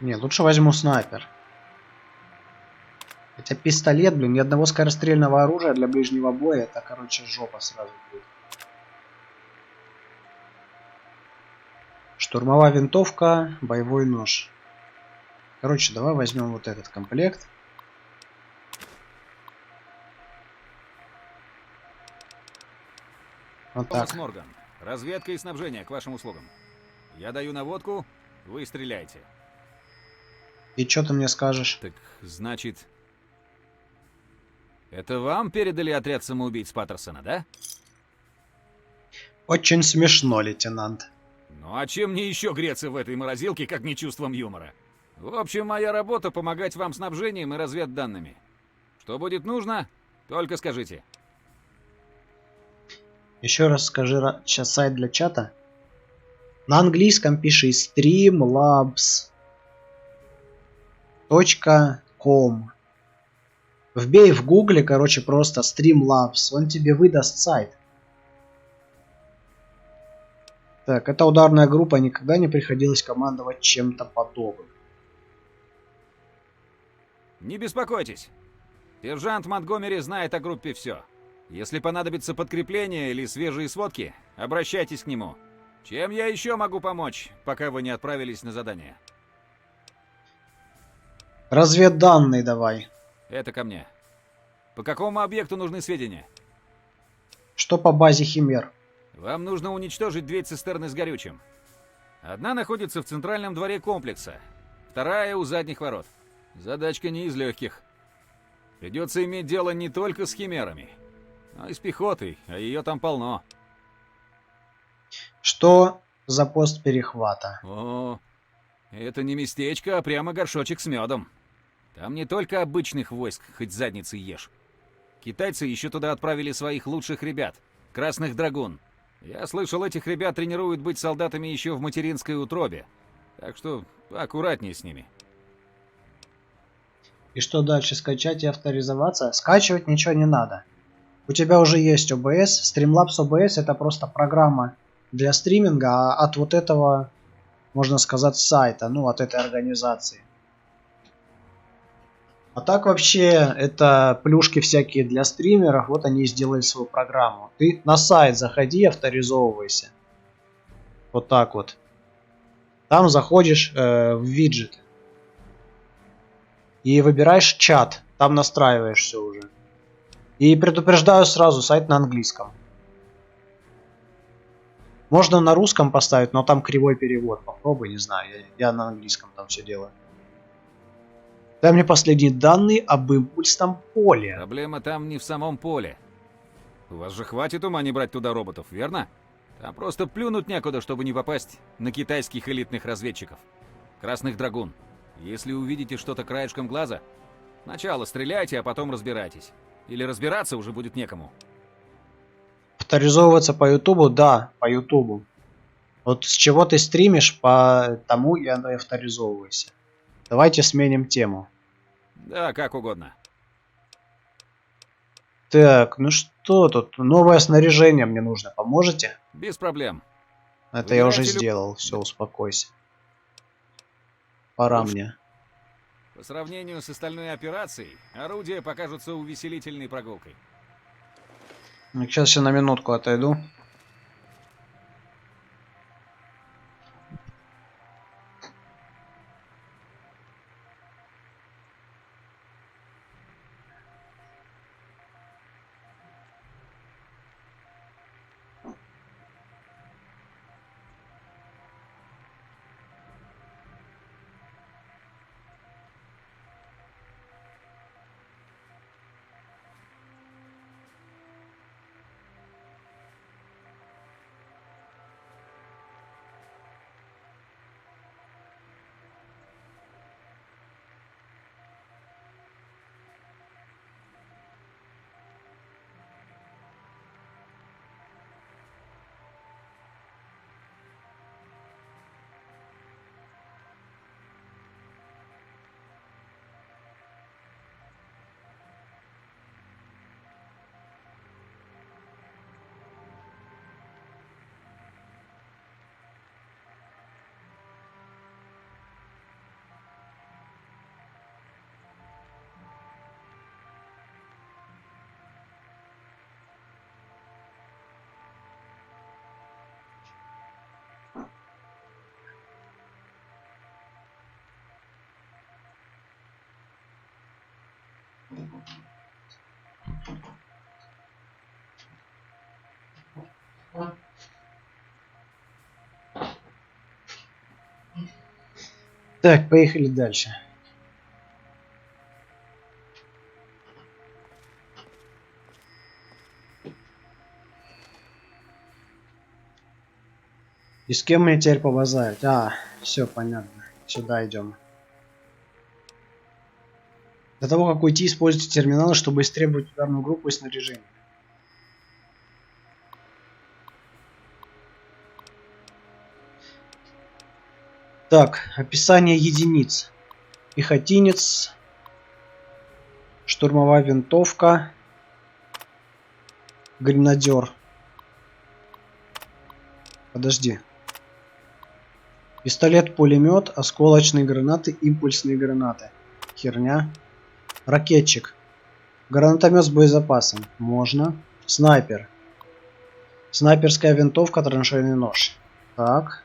Не, лучше возьму снайпер. Хотя пистолет, блин, ни одного скорострельного оружия для ближнего боя, это, короче, жопа сразу будет. Штурмовая винтовка, боевой нож. Короче, давай возьмем вот этот комплект. Вот так. Томас Морган. Разведка и снабжение к вашим услугам. Я даю наводку, вы стреляйте. И что ты мне скажешь? Так, значит... Это вам передали отряд самоубийц Паттерсона, да? Очень смешно, лейтенант. Ну а чем мне еще греться в этой морозилке, как не чувством юмора? В общем, моя работа — помогать вам снабжением и разведданными. Что будет нужно, только скажите. Еще раз скажи, сейчас сайт для чата. На английском пиши streamlabs.com. Вбей в гугле, короче, просто Streamlabs. Он тебе выдаст сайт. Так, эта ударная группа, никогда не приходилось командовать чем-то подобным. Не беспокойтесь. Сержант Монтгомери знает о группе все. Если понадобится подкрепление или свежие сводки, обращайтесь к нему. Чем я еще могу помочь, пока вы не отправились на задание? Разведданные давай. Это ко мне. По какому объекту нужны сведения? Что по базе Химер? Вам нужно уничтожить 2 цистерны с горючим. Одна находится в центральном дворе комплекса, вторая у задних ворот. Задачка не из легких. Придется иметь дело не только с химерами, но и с пехотой, а ее там полно. Что за пост перехвата? О, это не местечко, а прямо горшочек с медом. Там не только обычных войск, хоть задницей ешь. Китайцы еще туда отправили своих лучших ребят, красных драгун. Я слышал, этих ребят тренируют быть солдатами еще в материнской утробе. Так что аккуратнее с ними. И что дальше? Скачать и авторизоваться? Скачивать ничего не надо. У тебя уже есть OBS. Streamlabs OBS это просто программа для стриминга, а от вот этого, можно сказать, сайта, ну, от этой организации. А так вообще, это плюшки всякие для стримеров, вот они и сделали свою программу. Ты на сайт заходи, авторизовывайся. Вот так вот. Там заходишь в виджеты. И выбираешь чат, там настраиваешь все уже. И предупреждаю сразу, сайт на английском. Можно на русском поставить, но там кривой перевод. Попробуй, не знаю, я на английском там все делаю. Дай мне последние данные об импульсном поле. Проблема там не в самом поле. У вас же хватит ума не брать туда роботов, верно? Там просто плюнуть некуда, чтобы не попасть на китайских элитных разведчиков. Красных драгун. Если увидите что-то краешком глаза, сначала стреляйте, а потом разбирайтесь. Или разбираться уже будет некому. Авторизовываться по Ютубу? Да, по Ютубу. Вот с чего ты стримишь, по тому и авторизовывайся. Давайте сменим тему. Да, как угодно. Так, ну что тут? Новое снаряжение мне нужно. Поможете? Без проблем. Это я уже Выбирайте сделал. Все, успокойся. Пора мне. По сравнению с остальной операцией, орудия покажутся увеселительной прогулкой. Сейчас я на минутку отойду. Так, поехали дальше. И с кем мне теперь побазарить? А, все понятно. Сюда идем. До того, как уйти, используйте терминалы, чтобы истребовать ударную группу и снаряжение. Так, описание единиц. Пехотинец, штурмовая винтовка, гренадер. Подожди. Пистолет-пулемет, осколочные гранаты, импульсные гранаты. Херня. Ракетчик. Гранатомет с боезапасом. Можно. Снайпер. Снайперская винтовка, траншейный нож. Так.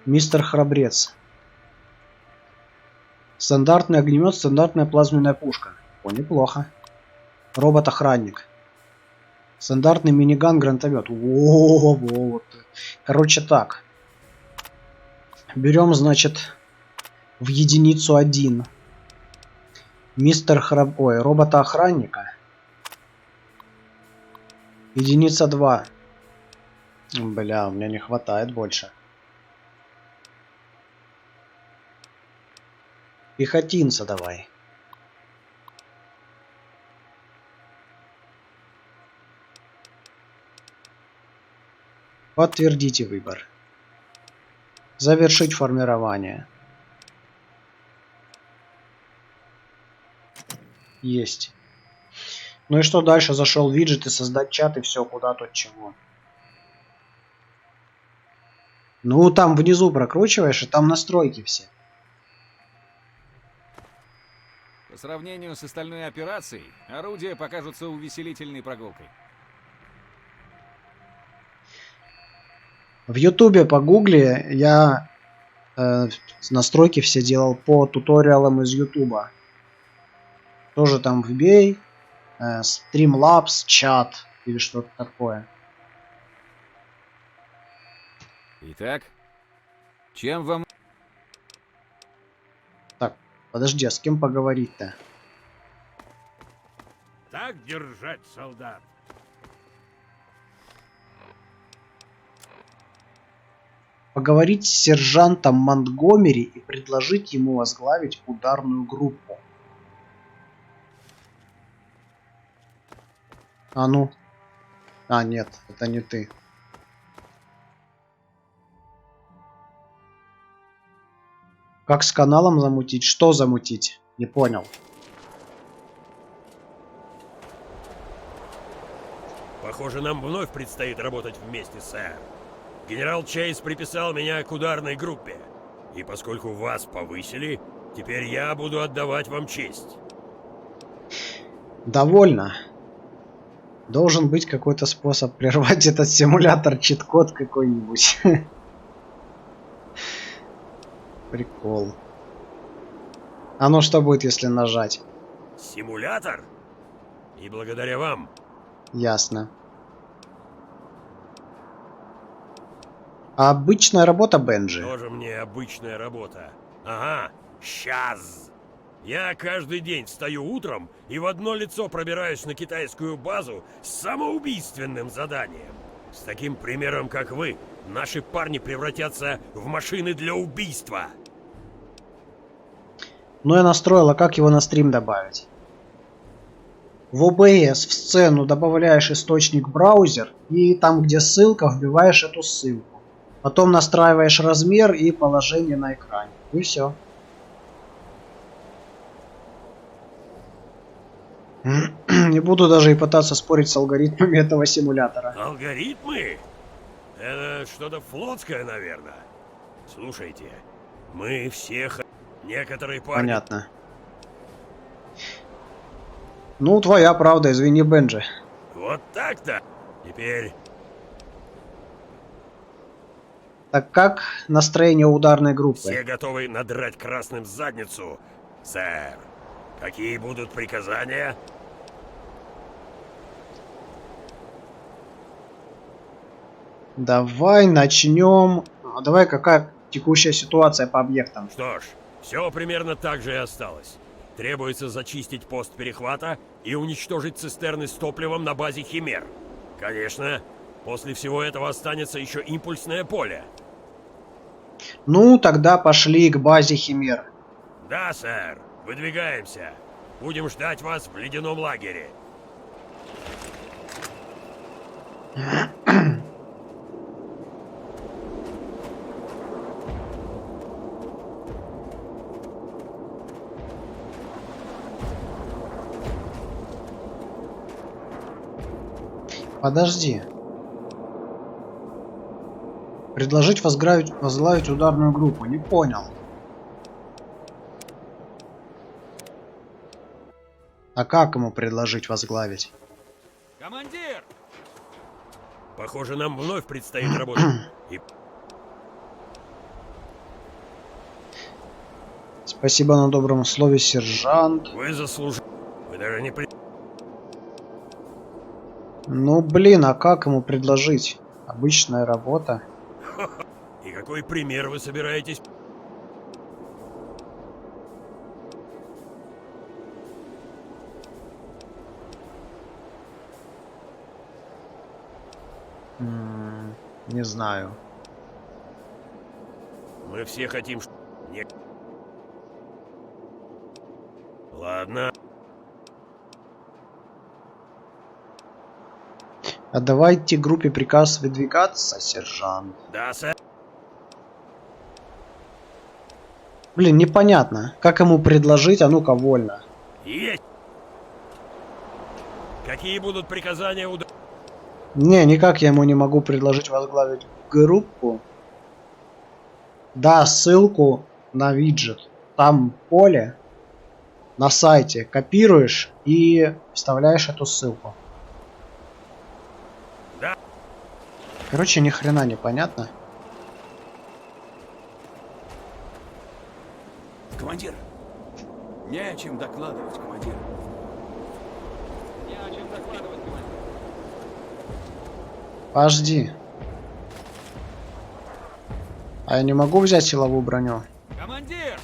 Мистер Храбрец. Стандартный огнемет, стандартная плазменная пушка. О, неплохо. Робот-охранник. Стандартный миниган, гранатомет. О, вот. Короче, так. Берем, значит, в единицу 1. Мистер Ой, робота-охранника. Единица 2. Бля, у меня не хватает больше. Пехотинца давай. Подтвердите выбор. Завершить формирование. Есть. Ну и что дальше? Зашел виджет и создать чат и все, куда тут чего. Ну там внизу прокручиваешь, и там настройки все. По сравнению с остальной операцией, орудия покажутся увеселительной прогулкой. В ютубе погугли, я настройки все делал по туториалам из ютуба. Тоже там вбей Streamlabs чат или что-то такое. Итак, чем вам... Подожди, а с кем поговорить-то? Так держать, солдат. Поговорить с сержантом Монтгомери и предложить ему возглавить ударную группу. А ну. А, нет, это не ты. Как с каналом замутить? Что замутить? Не понял. Похоже, нам вновь предстоит работать вместе, сэр. Генерал Чейз приписал меня к ударной группе. И поскольку вас повысили, теперь я буду отдавать вам честь. Довольно. Должен быть какой-то способ прервать этот симулятор, чит-код какой-нибудь. Прикол. А ну что будет, если нажать? Симулятор? И благодаря вам. Ясно. А обычная работа, Бенджи? Тоже мне обычная работа. Ага, сейчас. Я каждый день встаю утром и в одно лицо пробираюсь на китайскую базу с самоубийственным заданием. С таким примером, как вы, наши парни превратятся в машины для убийства. Ну я настроила, как его на стрим добавить. В OBS в сцену добавляешь источник браузер и там, где ссылка, вбиваешь эту ссылку. Потом настраиваешь размер и положение на экране. И все. Не буду даже и пытаться спорить с алгоритмами этого симулятора. Алгоритмы? Это что-то флотское, наверное. Слушайте, мы всех... Некоторые парни... Понятно. Ну, твоя правда, извини, Бенджи. Вот так-то. Теперь... Так как настроение ударной группы? Все готовы надрать красным задницу, сэр. Какие будут приказания? Давай начнем. А давай, какая текущая ситуация по объектам? Что ж, все примерно так же и осталось. Требуется зачистить пост перехвата и уничтожить цистерны с топливом на базе Химер. Конечно, после всего этого останется еще импульсное поле. Ну, тогда пошли к базе Химер. Да, сэр. Выдвигаемся. Будем ждать вас в ледяном лагере. Подожди. Предложить возглавить ударную группу. Не понял. А как ему предложить возглавить? Командир! Похоже, нам вновь предстоит работать. И... Спасибо на добром слове, сержант. Вы заслужили. Вы даже не при... Ну блин, а как ему предложить? Обычная работа. И какой пример вы собираетесь? Не знаю. Мы все хотим... Ладно. Отдавайте группе приказ выдвигаться, сержант. Да, сэр. Блин, непонятно. Как ему предложить, а ну-ка, вольно. Есть. Какие будут приказания Не, никак я ему не могу предложить возглавить группу. Да, ссылку на виджет. Там поле на сайте. Копируешь и вставляешь эту ссылку. Да. Короче, ни хрена не понятно. Командир, не о чем докладывать, командир. Не о чем докладывать, командир. Подожди. А я не могу взять силовую броню? Командир!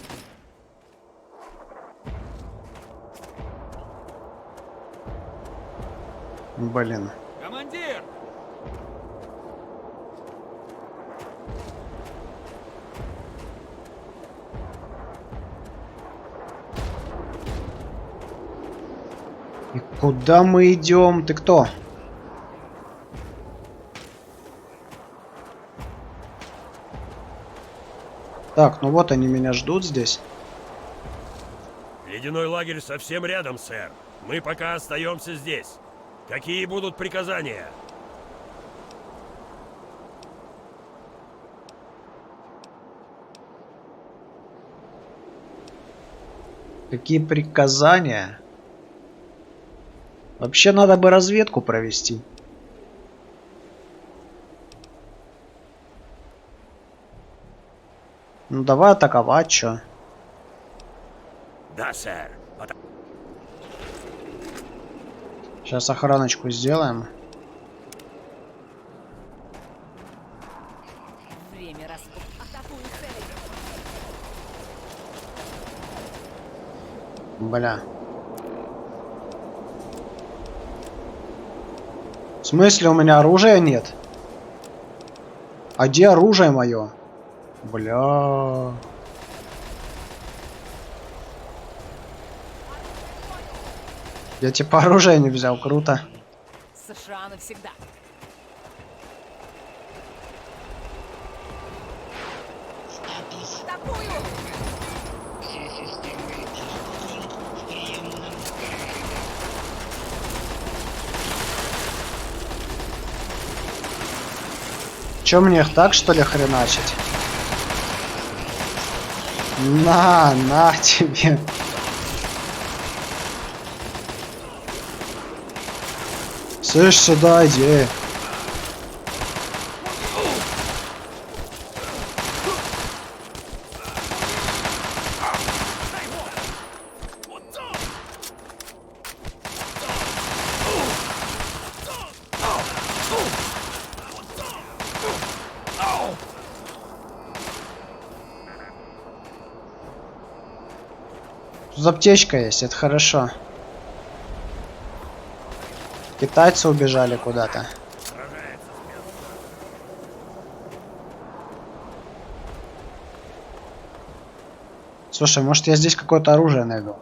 Блин. Командир! И куда мы идем? Ты кто? Так, ну вот они меня ждут здесь. Ледяной лагерь совсем рядом, сэр. Мы пока остаемся здесь. Какие будут приказания? Какие приказания? Вообще надо бы разведку провести. Ну давай атаковать, чё? Да, сэр. Сейчас охраночку сделаем. Время распух. Атакую цель. Бля. В смысле у меня оружия нет? А где оружие мое? Бля. Я типа оружие не взял, круто. США навсегда. Атакую! Чё мне их так что ли хреначить? На тебе. Слышь, сюда иди. Тут аптечка есть, это хорошо. Китайцы убежали куда-то. Слушай, может я здесь какое-то оружие найду?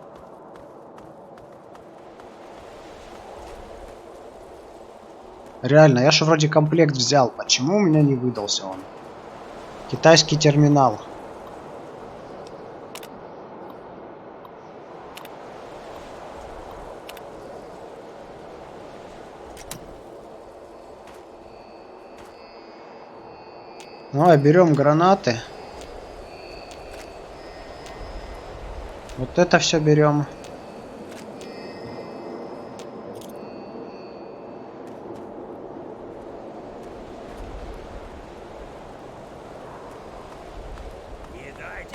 Реально, я же вроде комплект взял. Почему у меня не выдался он? Китайский терминал. Давай, берем гранаты. Вот это все берем.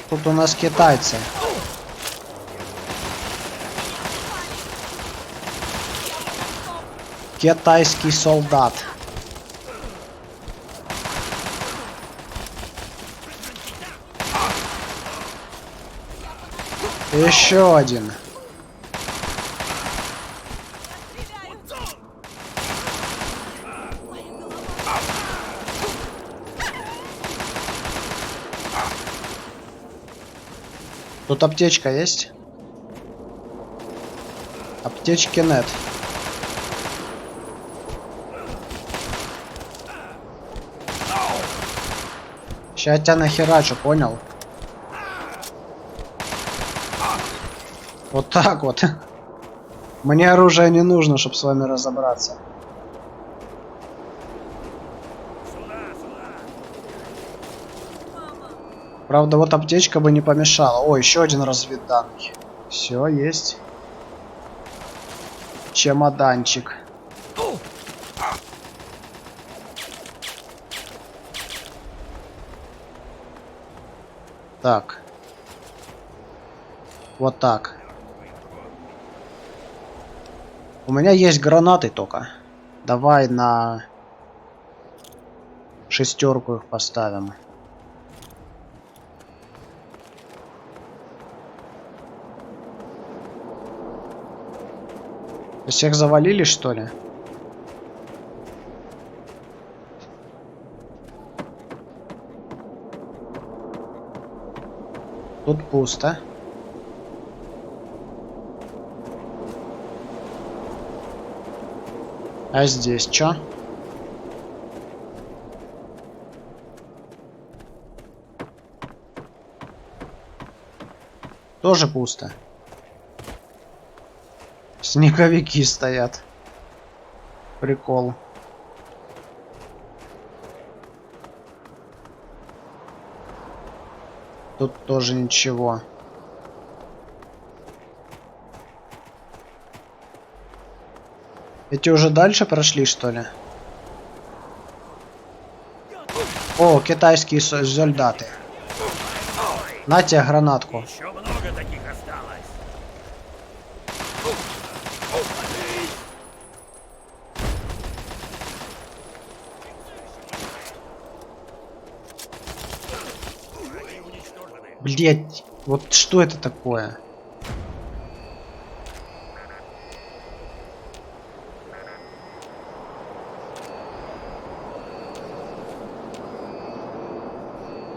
Тут у нас китайцы. Китайский солдат. Еще один. Тут аптечка есть? Аптечки нет. Сейчас я тебя нахерачу, понял? Вот так вот. Мне оружие не нужно, чтобы с вами разобраться. Правда, вот аптечка бы не помешала. О, еще один разведданный. Все, есть. Чемоданчик. Так. Вот так. У меня есть гранаты только. Давай на шестерку их поставим. Всех завалили, что ли? Тут пусто. А здесь чё? Тоже пусто. Снеговики стоят. Прикол. Тут тоже ничего. Эти уже дальше прошли, что ли? О, китайские солдаты. На тебе гранатку. Еще много таких осталось. Враги уничтожены. Блять, вот что это такое?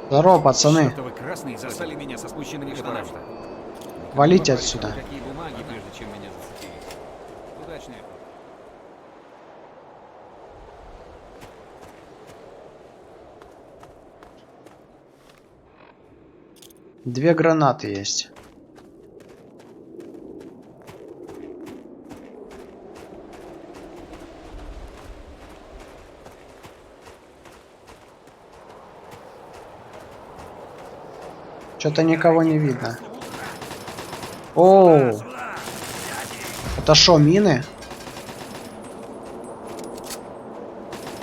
Здорово, пацаны. Что вы красные застали меня со спущенными штанами. Валите отсюда. Какие бумаги, прежде чем меня зацепили. Удачная. Две гранаты есть. Что-то никого не видно. О, это шо, мины?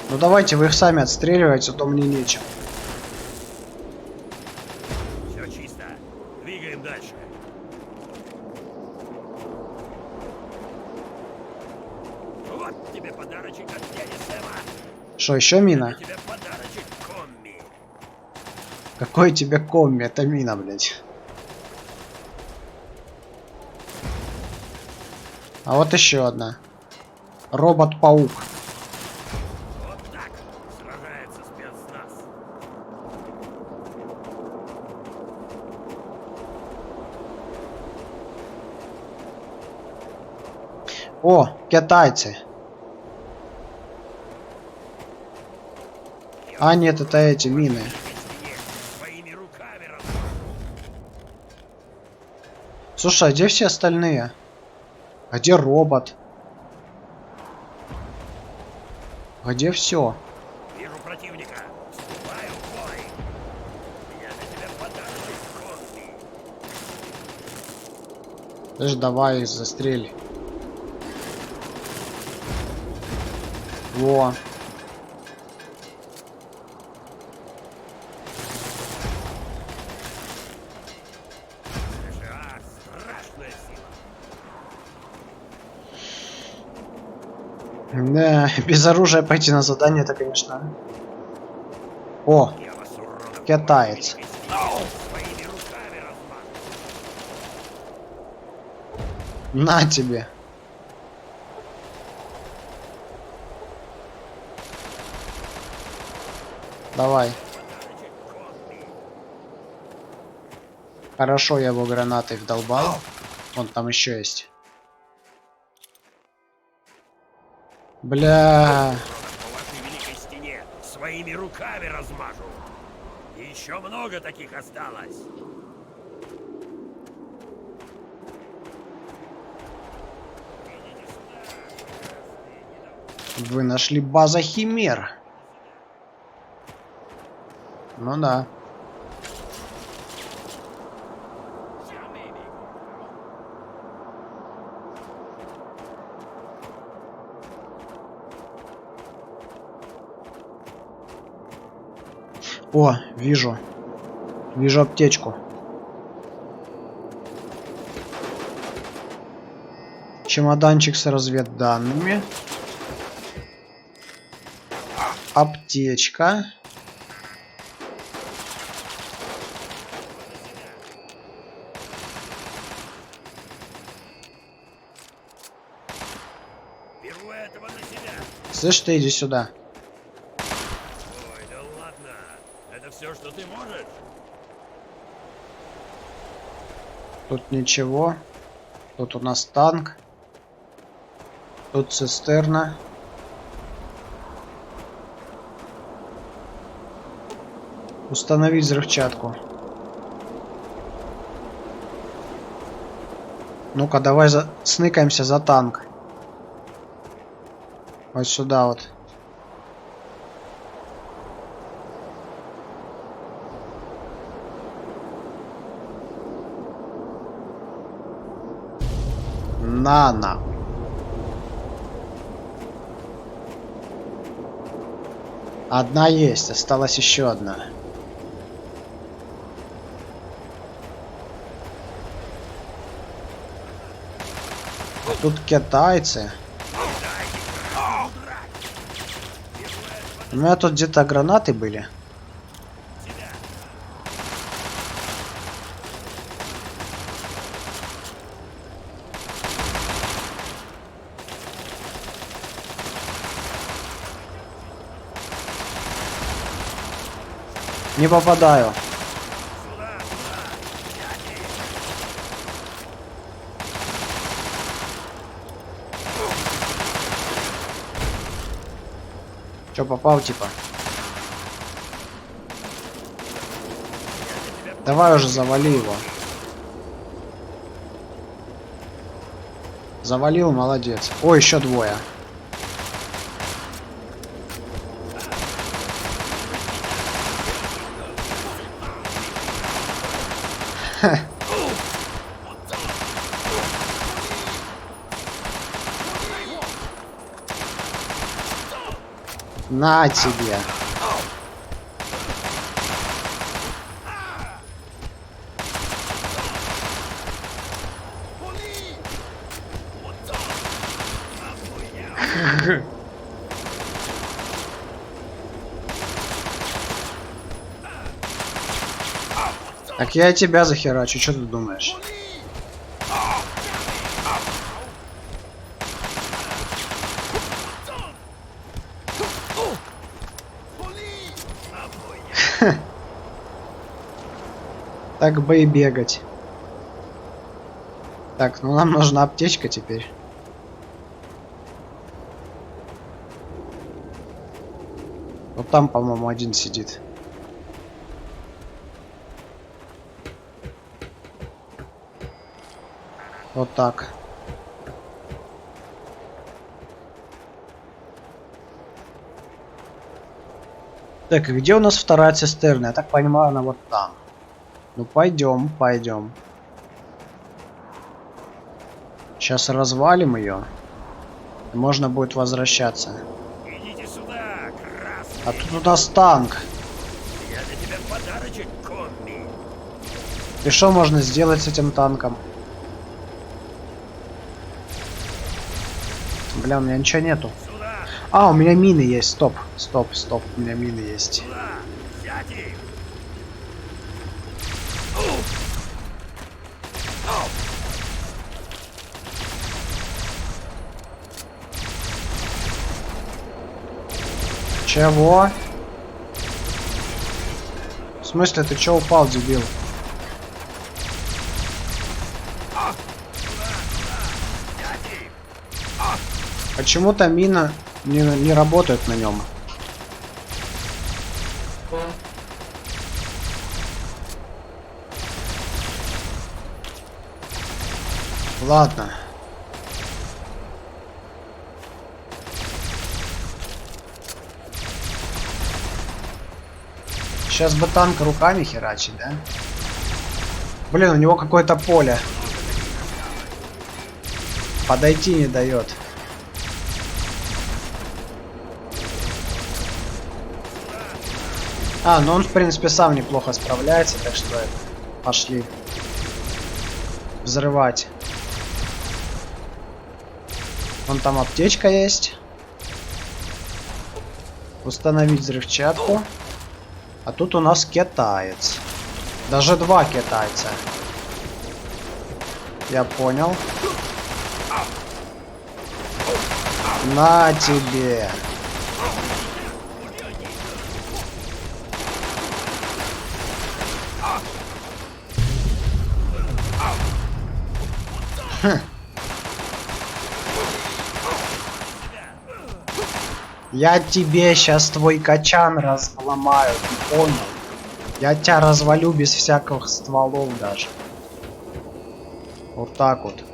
Ну давайте вы их сами отстреливайте, а то мне нечем. Все чисто. Двигаем дальше. Вот тебе подарочек от дяди Сэма. Что, еще мина? Тебе подарочек, комми. Какой тебе комми? Это мина, блядь. А вот еще одна. Робот-паук. Вот так сражается спецназ. О, китайцы. А нет, это эти мины. Своими руками Слушай, а где все остальные? А где робот? А где все? вижу противника. Вступаю в бой. Я для тебя подарочек, комми. Даже давай их застрель. Во. США страшная сила. Да, без оружия пойти на задание, это, конечно. О, Я вас, уродов, китаец. своими руками размажу. На тебе. Давай. Хорошо, я его гранатой вдолбал. Вон там еще есть. Бля. По вашей великой стене своими руками размажу. И еще много таких осталось. Вы нашли база Химер. Ну да. О, вижу. Вижу аптечку. Чемоданчик с разведданными. Аптечка. Беру этого на себя. Слышь, ты иди сюда. Ой, да ладно. Это все, что ты можешь? Тут ничего. Тут у нас танк. Тут цистерна. Установить взрывчатку. Ну-ка, давай сныкаемся за танк. Вот сюда вот. На. Одна есть, осталась еще одна. Тут китайцы. У меня тут где-то гранаты были. Не попадаю. Чё, попал типа? Давай уже завали его. Завалил, молодец. О, еще двое. На тебе. Так я тебя захерачу, что ты думаешь? Так бы и бегать. Так, ну нам нужна аптечка теперь. Вот там, по-моему, один сидит. Вот так. Так, и где у нас вторая цистерна? Я так понимаю, она вот там. Ну пойдем, пойдем. Сейчас развалим ее. И можно будет возвращаться. Идите сюда, красный. А тут у нас танк. Я для тебя подарочек, комби. И что можно сделать с этим танком? Бля, у меня ничего нету. Сюда, А, у меня мины есть. Стоп, стоп, стоп. У меня мины есть. сюда. Взять их. Чего? В смысле, ты чё упал, дебил? Почему-то мина не работает на нем. Ладно. Сейчас бы танк руками херачить, да? Блин, у него какое-то поле. Подойти не дает. А, ну он в принципе сам неплохо справляется, так что это. Пошли. Взрывать. Вон там аптечка есть. Установить взрывчатку. А тут у нас китаец. Даже два китайца. Я понял. На тебе. Я тебе сейчас твой качан разломаю, ты понял? Я тебя развалю без всяких стволов даже. Вот так вот.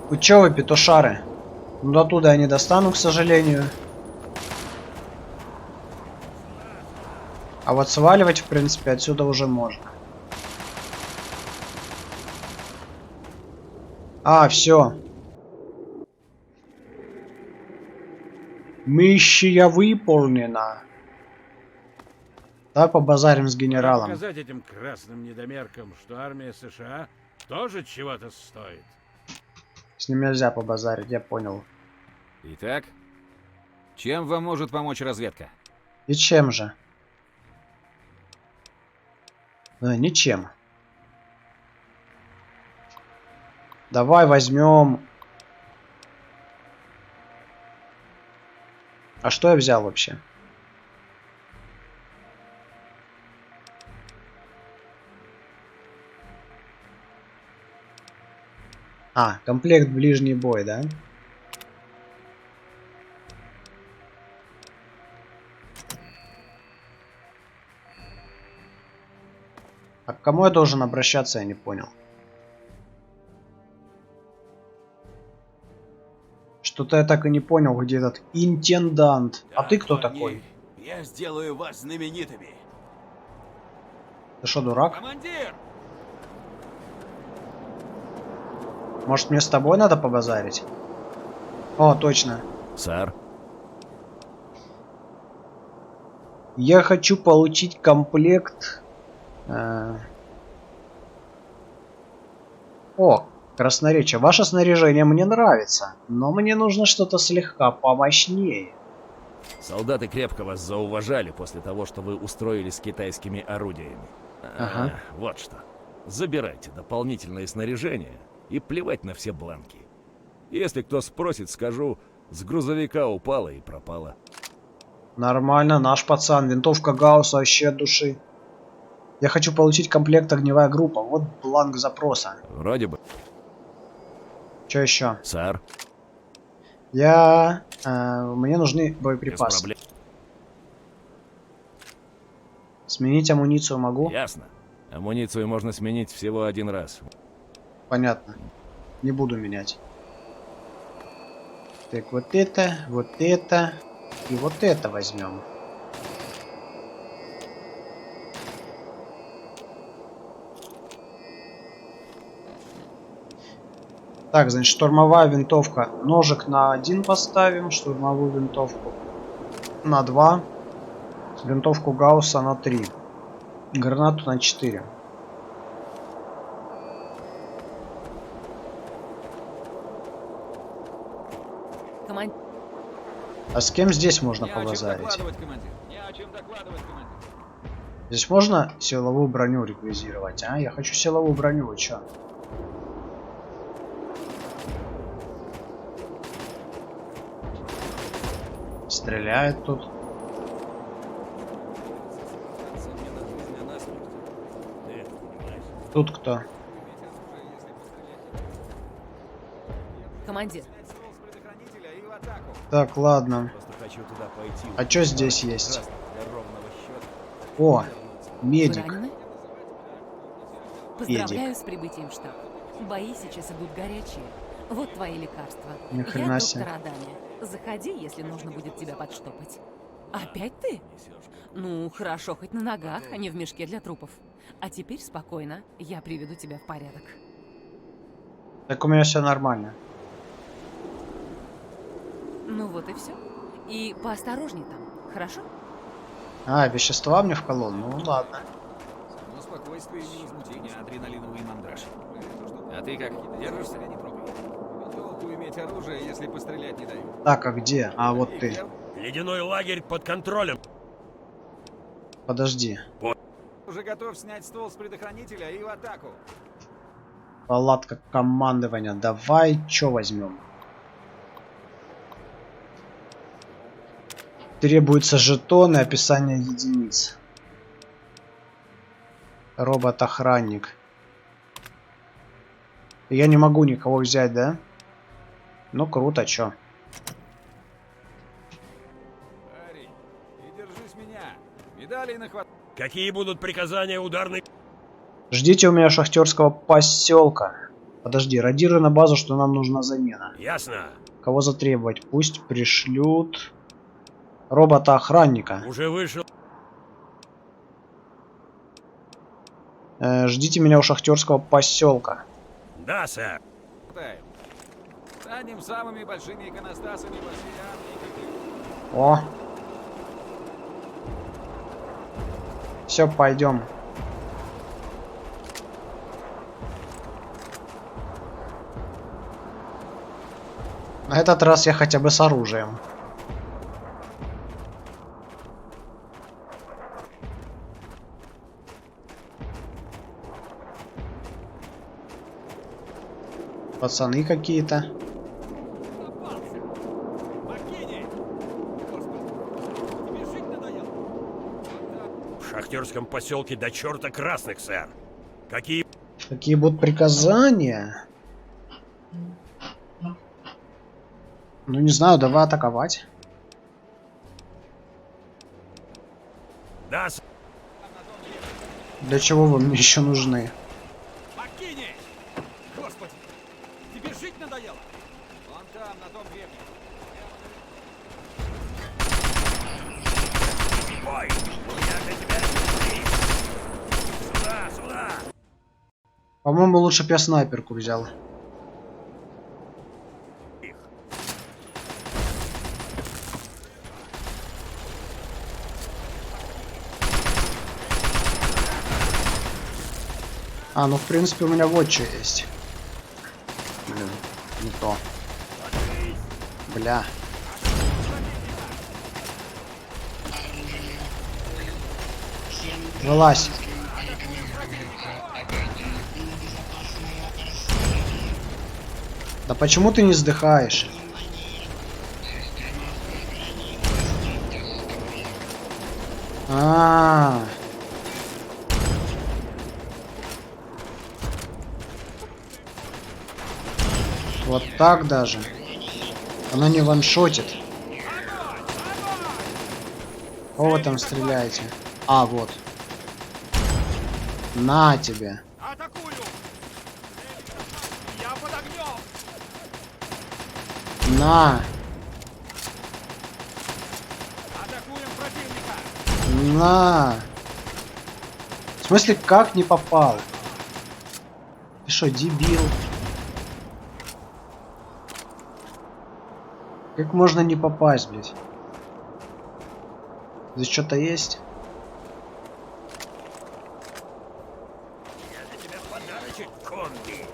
Вы чё вы, петушары? Ну до туда я не достану, к сожалению. А вот сваливать, в принципе, отсюда уже можно. А, все. Миссия выполнена. Давай побазарим с генералом. Показать этим красным недомеркам, что армия США тоже чего-то стоит. С ним нельзя побазарить, я понял. Итак, чем вам может помочь разведка? И чем же? Ничем. Давай возьмем. А что я взял вообще? А, комплект ближний бой, да? А к кому я должен обращаться, я не понял. Что-то я так и не понял, где этот интендант. А ты кто такой? Я сделаю вас знаменитыми. Ты что, дурак? Командир! Может, мне с тобой надо побазарить? О, точно. Сэр. Я хочу получить комплект. О, красноречие. Ваше снаряжение мне нравится, но мне нужно что-то слегка помощнее. Солдаты крепко вас зауважали после того, что вы устроили с китайскими орудиями. Ага. Вот что. Забирайте дополнительное снаряжение и плевать на все бланки. Если кто спросит, скажу, с грузовика упала и пропала. Нормально, наш пацан. Винтовка Гаусса вообще от души. Я хочу получить комплект огневая группа. Вот бланк запроса. Вроде бы. Что еще? Сэр. Мне нужны Без боеприпасы. проблем. Сменить амуницию могу? Ясно. Амуницию можно сменить всего один раз. Понятно. Не буду менять. Так, вот это и вот это возьмем. Так, значит, штурмовая винтовка. Ножик на 1 поставим, штурмовую винтовку на 2, винтовку Гаусса на 3, гранату на 4. Командир. А с кем здесь можно Не о чем побазарить? докладывать, командир. Не о чем докладывать, командир. Здесь можно силовую броню реквизировать, а? Я хочу силовую броню, вы чё? Стреляет тут. Тут кто? Командир. Так, ладно. А чё здесь есть? О, медик. Вы ранены? Поздравляю с прибытием в штаб. Бои сейчас идут горячие. Вот твои лекарства. Ни Я хрена себе. доктор Адами. Заходи, если нужно будет тебя подштопать. Опять ты? Ну, хорошо, хоть на ногах, а не в мешке для трупов. А теперь спокойно, я приведу тебя в порядок. Так у меня все нормально. Ну вот и все. И поосторожней там, хорошо? А, вещества мне вколол? Ну ладно. Но спокойствие и невозмутимость, адреналиновый мандраж. А ты как, держишься? Не трогай. Толку иметь оружие, если пострелять не дают. Так, а где? А, вот ты. Ледяной лагерь под контролем. Подожди. Уже готов снять ствол с предохранителя и в атаку. Палатка командования. Давай, чё возьмем? Требуются жетоны, описание единиц. Робот-охранник. Я не могу никого взять, да? Ну круто, чё? Парень, и держись меня. Медалей на хват... Какие будут приказания ударной... Ждите у меня шахтерского поселка. Подожди, радируй на базу, что нам нужна замена. Ясно. Кого затребовать? Пусть пришлют робота-охранника. Уже вышел. Ждите меня у шахтерского поселка. Да, сэр. Станем самыми большими иконостасами во всей Англии. О! Все, пойдем. На этот раз я хотя бы с оружием. Пацаны какие-то. В шахтерском поселке до черта красных, сэр. Какие... Какие будут приказания? Ну не знаю, давай атаковать. Да, сэр. Для чего вы мне еще нужны? Маккини! Господи! Тебе жить надоело? Вон там, на том гребне. Ой, у меня для тебя сюрприз. Сюда, сюда. По-моему, лучше бы я снайперку взял. А, ну в принципе у меня вот что есть. Блин, не то. Бля. Вылазь. Да почему ты не сдыхаешь? А-а-а. Вот так даже. Она не ваншотит. О, вы там стреляете. А, вот. На тебе. Атакую! Я под огнем! На. Атакуем противника! На. В смысле, как не попал? Ты что, дебил? Как можно не попасть, блядь? Здесь что-то есть? Я для тебя подарочек, комби.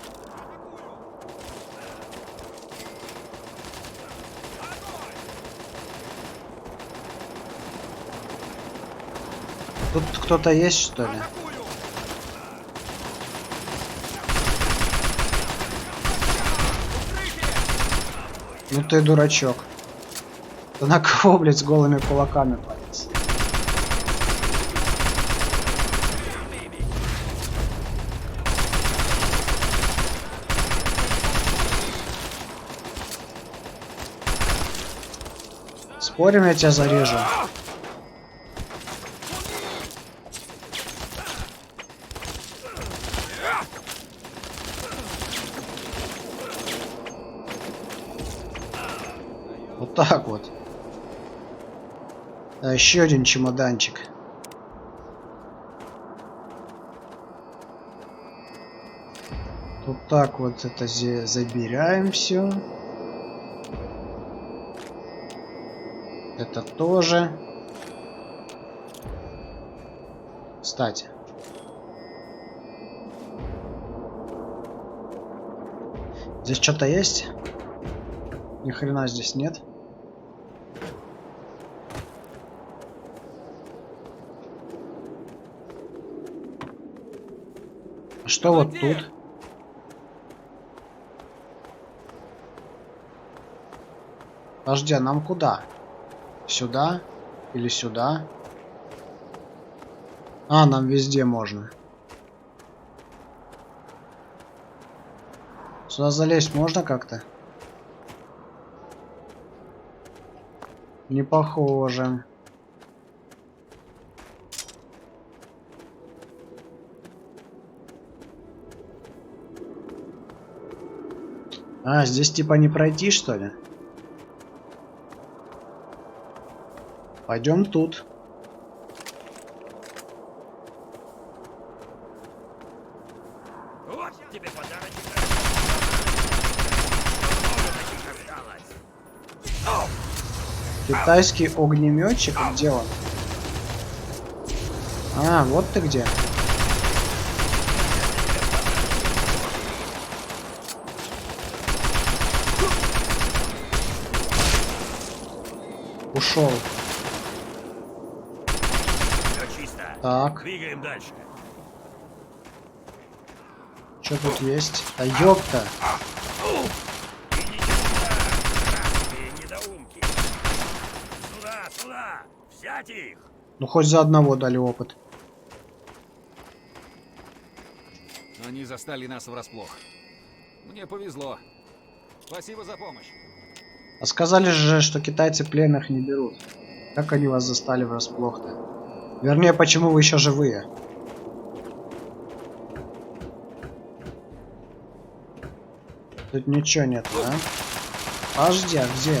Тут кто-то есть, что ли? Ну ты дурачок. Да на кого, блядь, с голыми кулаками полез? Спорим, я тебя зарежу. Вот так вот. А еще один чемоданчик. Вот так вот это забираем все. Это тоже. Кстати. Здесь что-то есть? Ни хрена здесь нет. Что вот тут? Подожди, а нам куда? Сюда? Или сюда? А, нам везде можно. Сюда залезть можно как-то? Не похоже. А, здесь типа не пройти, что ли? Пойдем тут. Вот тебе подарочек. Китайский огнеметчик, где он? А, вот ты где. Ушел. Все чисто. Так, Двигаем дальше. что тут есть? Да ёпта. Идите сюда, красные недоумки. Сюда, сюда. Взять их. Ну хоть за одного дали опыт. Они застали нас врасплох. Мне повезло. Спасибо за помощь. А сказали же, что китайцы пленных не берут. Как они вас застали врасплох-то? Вернее, почему вы еще живые? Тут ничего нет, да? Подожди, а где?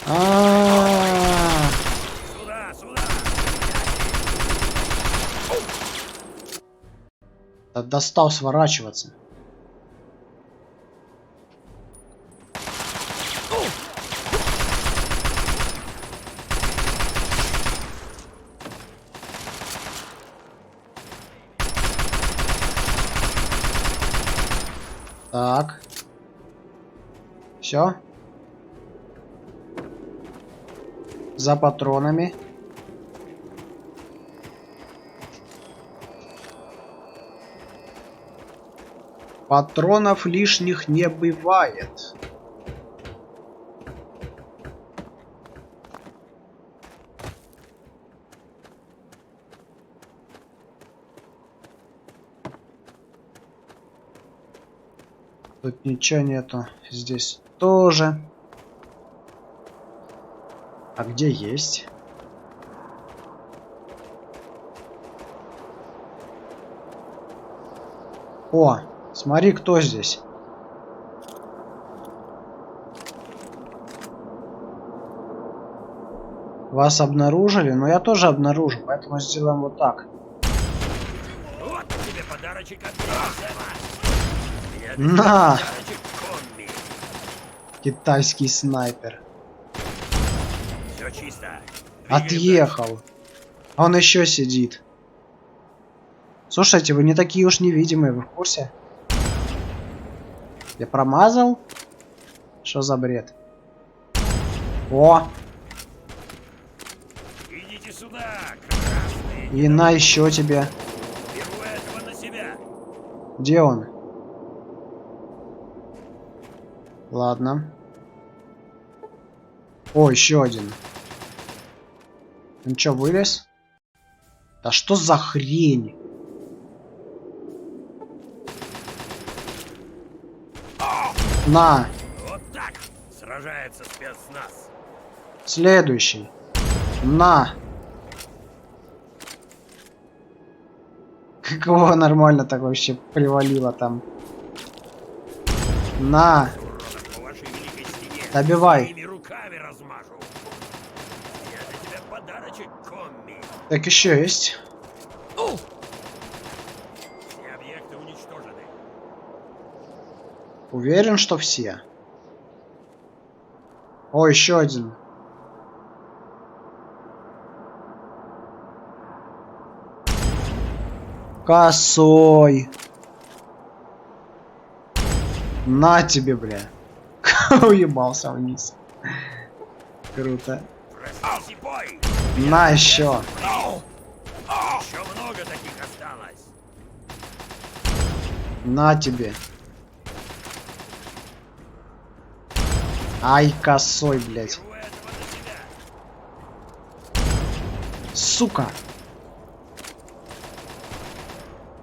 А-а-а! Сюда, сюда. Да достал сворачиваться. Так. Все. За патронами. Патронов лишних не бывает. Тут ничего нету. Здесь тоже. А где есть? О, смотри, кто здесь. Вас обнаружили, но я тоже обнаружу, поэтому сделаем вот так. Вот тебе подарочек от меня. На! Подарочек комби. Китайский снайпер. Все чисто. Отъехал. А он еще сидит. Слушайте, вы не такие уж невидимые, вы в курсе? Я промазал? Что за бред? О! Идите сюда, красные. И на еще тебе. Беру этого на себя. Где он? Ладно. О, еще один. Он что, вылез? Да что за хрень? На! Вот так сражается спецназ. Следующий. На! Какого нормально так вообще привалило там? На! По вашей великой стене. Добивай. Своими руками размажу. Я для тебя подарочек комби. Так еще есть. Все объекты уничтожены. Уверен, что все. О, еще один. Косой. На тебе, бля. Уебался вниз. Круто. Простите, бой. На еще. Еще много таких осталось. На тебе. Ай, косой, блядь. Беру этого на себя. сука!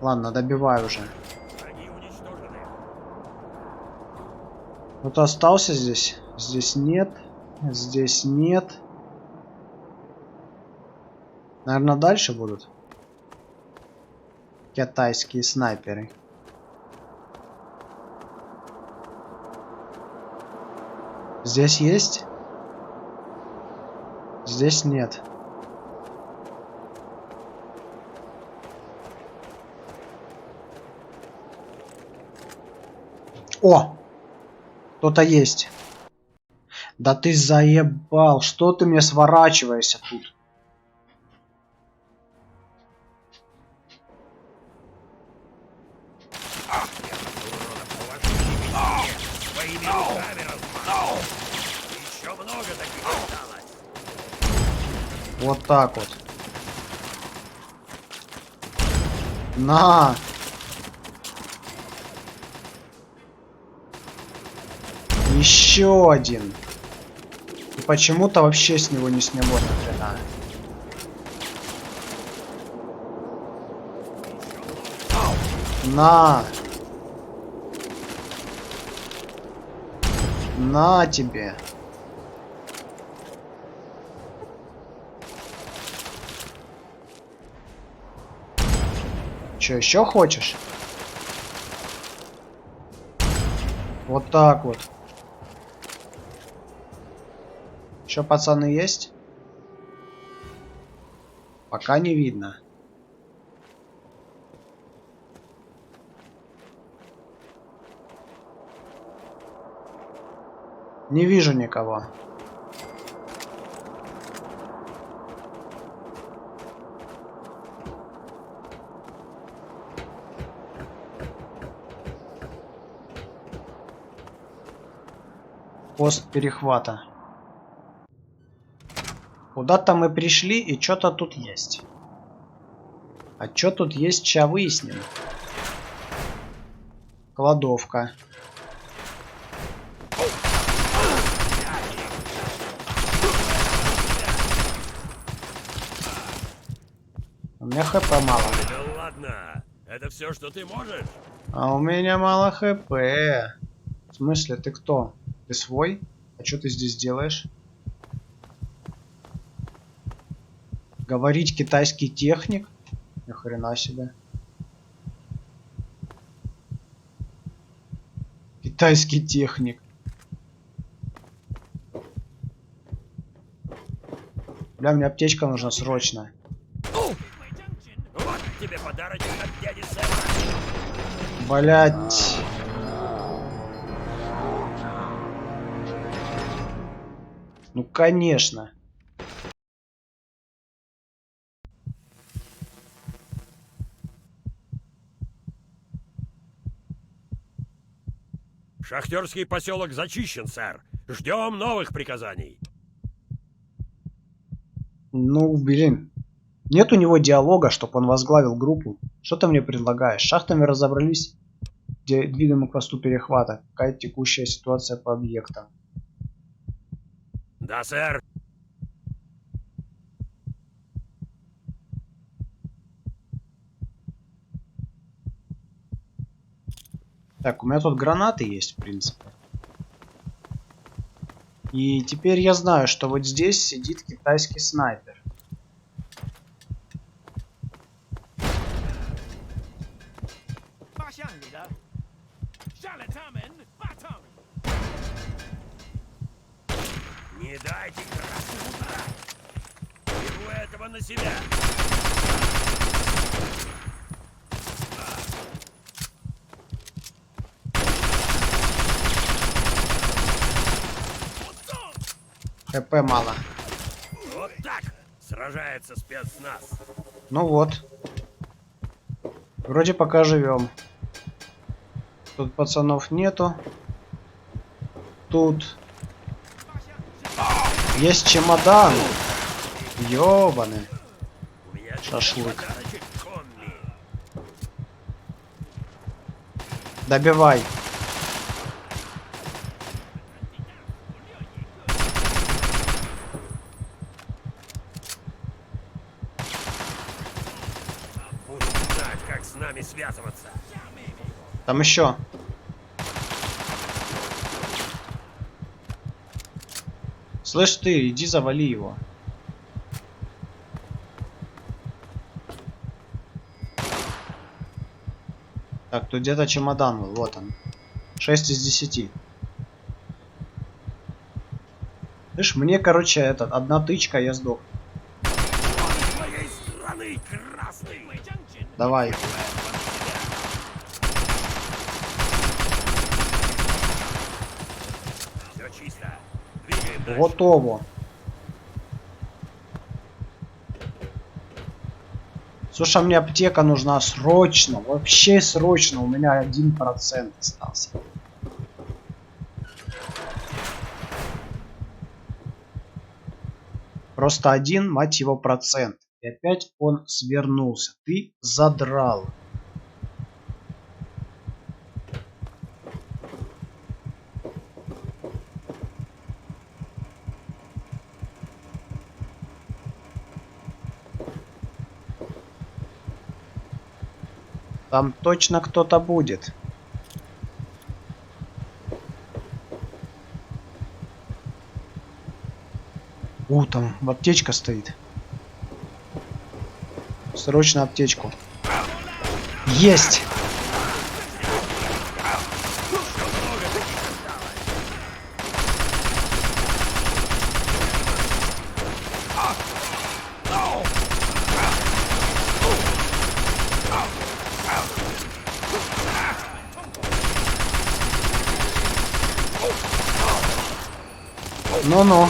Ладно, добивай уже. Враги уничтожены. Кто-то остался здесь? Здесь нет. Здесь нет. Наверное, дальше будут китайские снайперы. Здесь есть? Здесь нет. О! Кто-то есть. Да ты заебал. Что ты мне сворачиваешься тут? Своими руками размахнул. Еще много таких осталось. Вот так вот. На! Еще один. И почему-то вообще с него не сняло ни хрена. На! На тебе! Че, еще хочешь? Вот так вот. Еще пацаны есть? Пока не видно. Не вижу никого. Пост перехвата. Куда-то мы пришли, и что-то тут есть. А что тут есть, сейчас выясним. Кладовка. У меня хп мало. Да ладно, это все, что ты можешь? А у меня мало хп. В смысле, ты кто? Ты свой? А что ты здесь делаешь? Говорить китайский техник? Ни хрена себе. Китайский техник. Бля, мне аптечка нужна срочно. Вот тебе подарочек от дяди Сэма. Блять. Ну конечно. Шахтерский поселок зачищен, сэр. Ждем новых приказаний. Ну, блин. Нет у него диалога, чтобы он возглавил группу. Что ты мне предлагаешь? С шахтами разобрались. Двигаем к посту перехвата. Какая текущая ситуация по объектам? Да, сэр. Так, у меня тут гранаты есть, в принципе. И теперь я знаю, что вот здесь сидит китайский снайпер. Не дайте красным удрать. Беру этого на себя. ХП мало. Вот так сражается спецназ. Ну вот. Вроде пока живем. Тут пацанов нету. Тут есть чемодан. Ёбаный. Шашлык. Добивай. с нами связываться. Там еще. Слышь ты, иди завали его. Так, тут где-то чемодан был, вот он. 6 из 10. Слышь, мне, короче, одна тычка, я сдох. Своей страны, красный! Давай. Все чисто. Двигаем дальше. Готово. Слушай, мне аптека нужна срочно. Вообще срочно. У меня 1% остался. Просто один, мать его, процент. И опять он свернулся. Ты задрал. Там точно кто-то будет. Там аптечка стоит. Срочно аптечку. Есть! Ну-ну.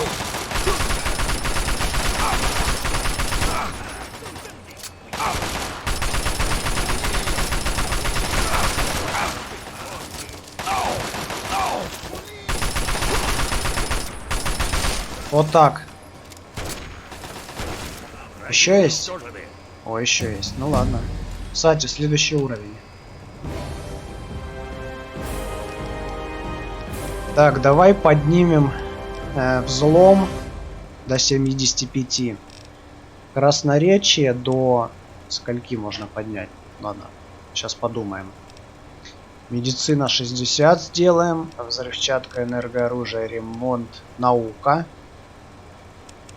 Вот так. Еще есть? О, еще есть. Ну ладно. Кстати, следующий уровень. Так, давай поднимем взлом до 75. Красноречие до... Скольки можно поднять? Ладно, сейчас подумаем. Медицина 60 сделаем. Взрывчатка, энергооружие, ремонт, наука.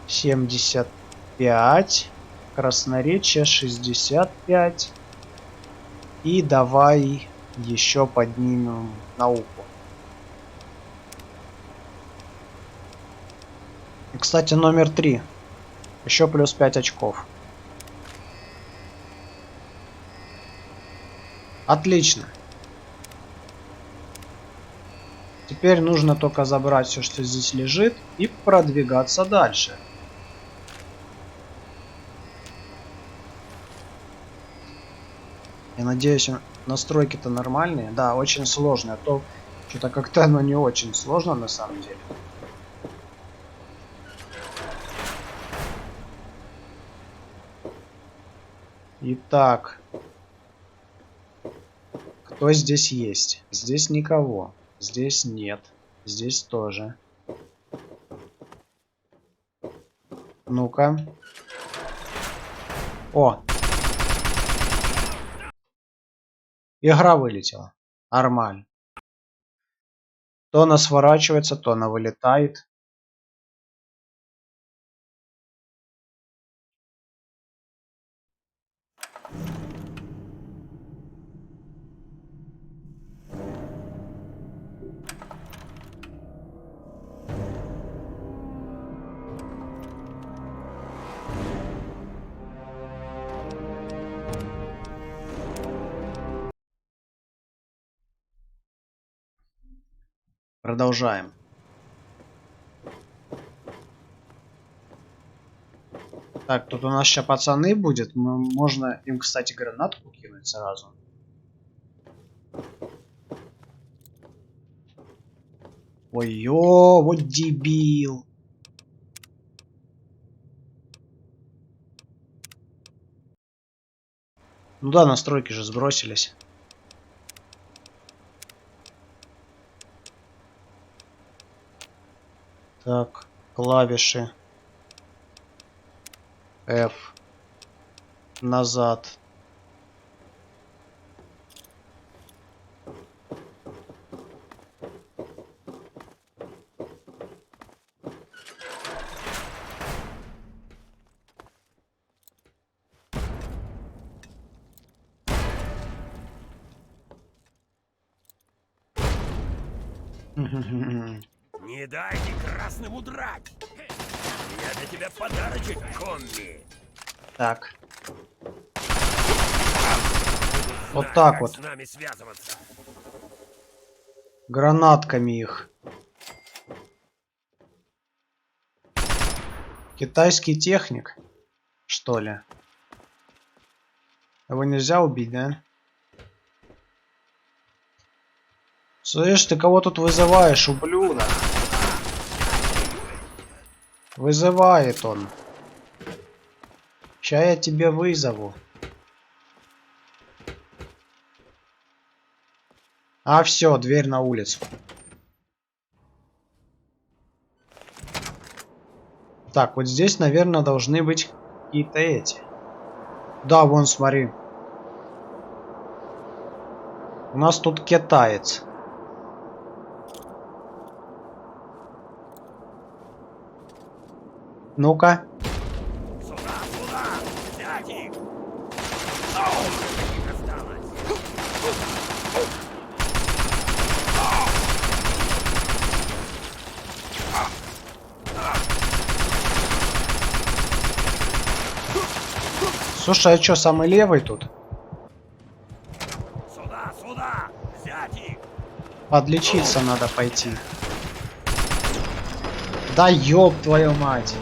75. Красноречие 65. И давай еще поднимем науку. И, кстати, номер 3. Еще плюс 5 очков. Отлично. Теперь нужно только забрать все, что здесь лежит, и продвигаться дальше. Я надеюсь, настройки-то нормальные. Да, очень сложные. А то что-то как-то оно не очень сложно на самом деле. Итак. Кто здесь есть? Здесь никого. Здесь нет. Здесь тоже. Ну-ка. О! Игра вылетела. Нормально. То она сворачивается, то она вылетает. Продолжаем. Так, тут у нас сейчас пацаны будет. Можно им, кстати, гранатку кинуть сразу. Ой-ё, вот дебил. Ну да, настройки же сбросились. Так, клавиши. F. Назад. Не дайте красным удрать! У меня для тебя подарочек, Комми! Так. Вот так Как вот. с нами связываться? Гранатками их. Китайский техник, что ли? Его нельзя убить, да? Слышь, ты кого тут вызываешь, ублюдок? Вызывает он. Ща я тебе вызову. А все, дверь на улицу. Так, вот здесь, наверное, должны быть какие-то эти. Да, вон, смотри. У нас тут китаец. Ну-ка. Сюда! Взять их! Их осталось! Слушай, а чё, самый левый тут? Сюда! Взять их! Подлечиться надо пойти. Да ёб твою мать.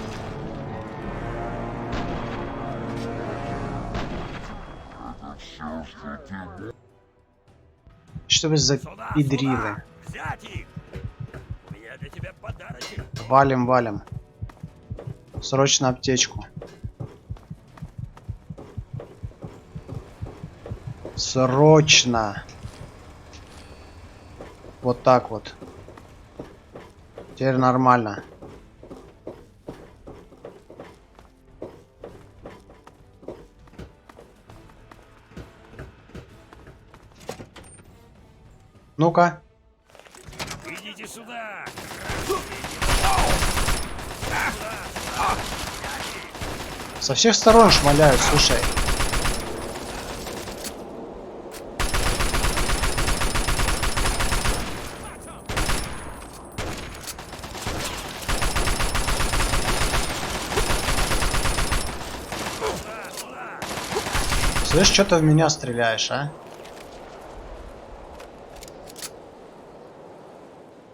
Что вы за пидрилы? Взять их! У меня для тебя подарочек! Валим, валим. Срочно аптечку. Срочно. Вот так вот. Теперь нормально. Ну-ка. Идите сюда! Со всех сторон шмаляют, слушай. Слышь, что ты в меня стреляешь, а?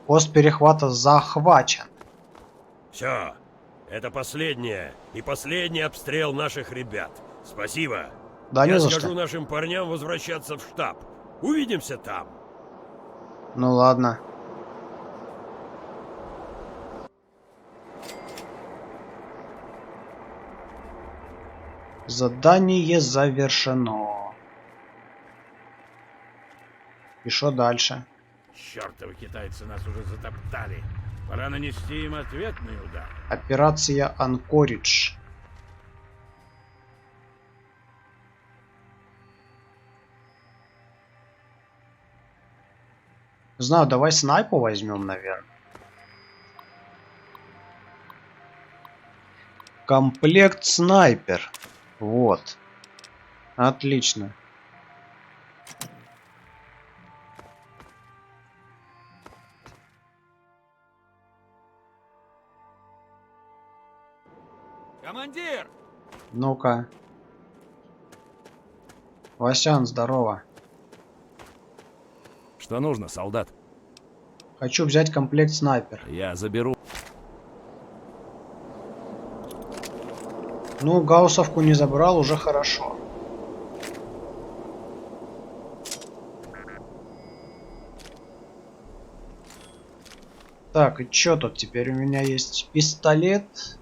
Пост перехвата захвачен. Все, это последний обстрел наших ребят. Спасибо. Да не Я за скажу что. нашим парням возвращаться в штаб. Увидимся там. Ну ладно. Задание завершено. И что дальше? Чёртовы китайцы нас уже затоптали. Пора нанести им ответный удар. Операция Анкоридж. Знаю, давай снайпу возьмем, наверное. Комплект снайпер. Вот. Отлично. Командир! Ну-ка. Васян, здорово. Что нужно, солдат? Хочу взять комплект снайпер. Я заберу. Ну, гауссовку не забрал, уже хорошо. Так, и чё тут теперь? У меня есть пистолет.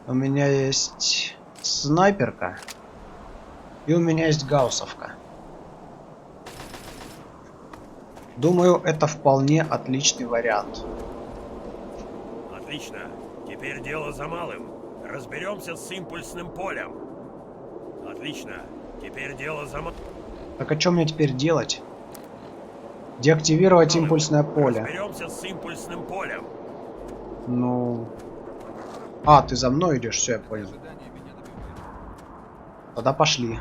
У меня есть снайперка. И у меня есть гауссовка. Думаю, это вполне отличный вариант. Отлично. Теперь дело за малым. Разберемся с импульсным полем. Отлично. Теперь дело за малым. Так а что мне теперь делать? Деактивировать импульсное поле. Разберемся с импульсным полем. Ну... А, ты за мной идешь, все, я понял. Тогда пошли.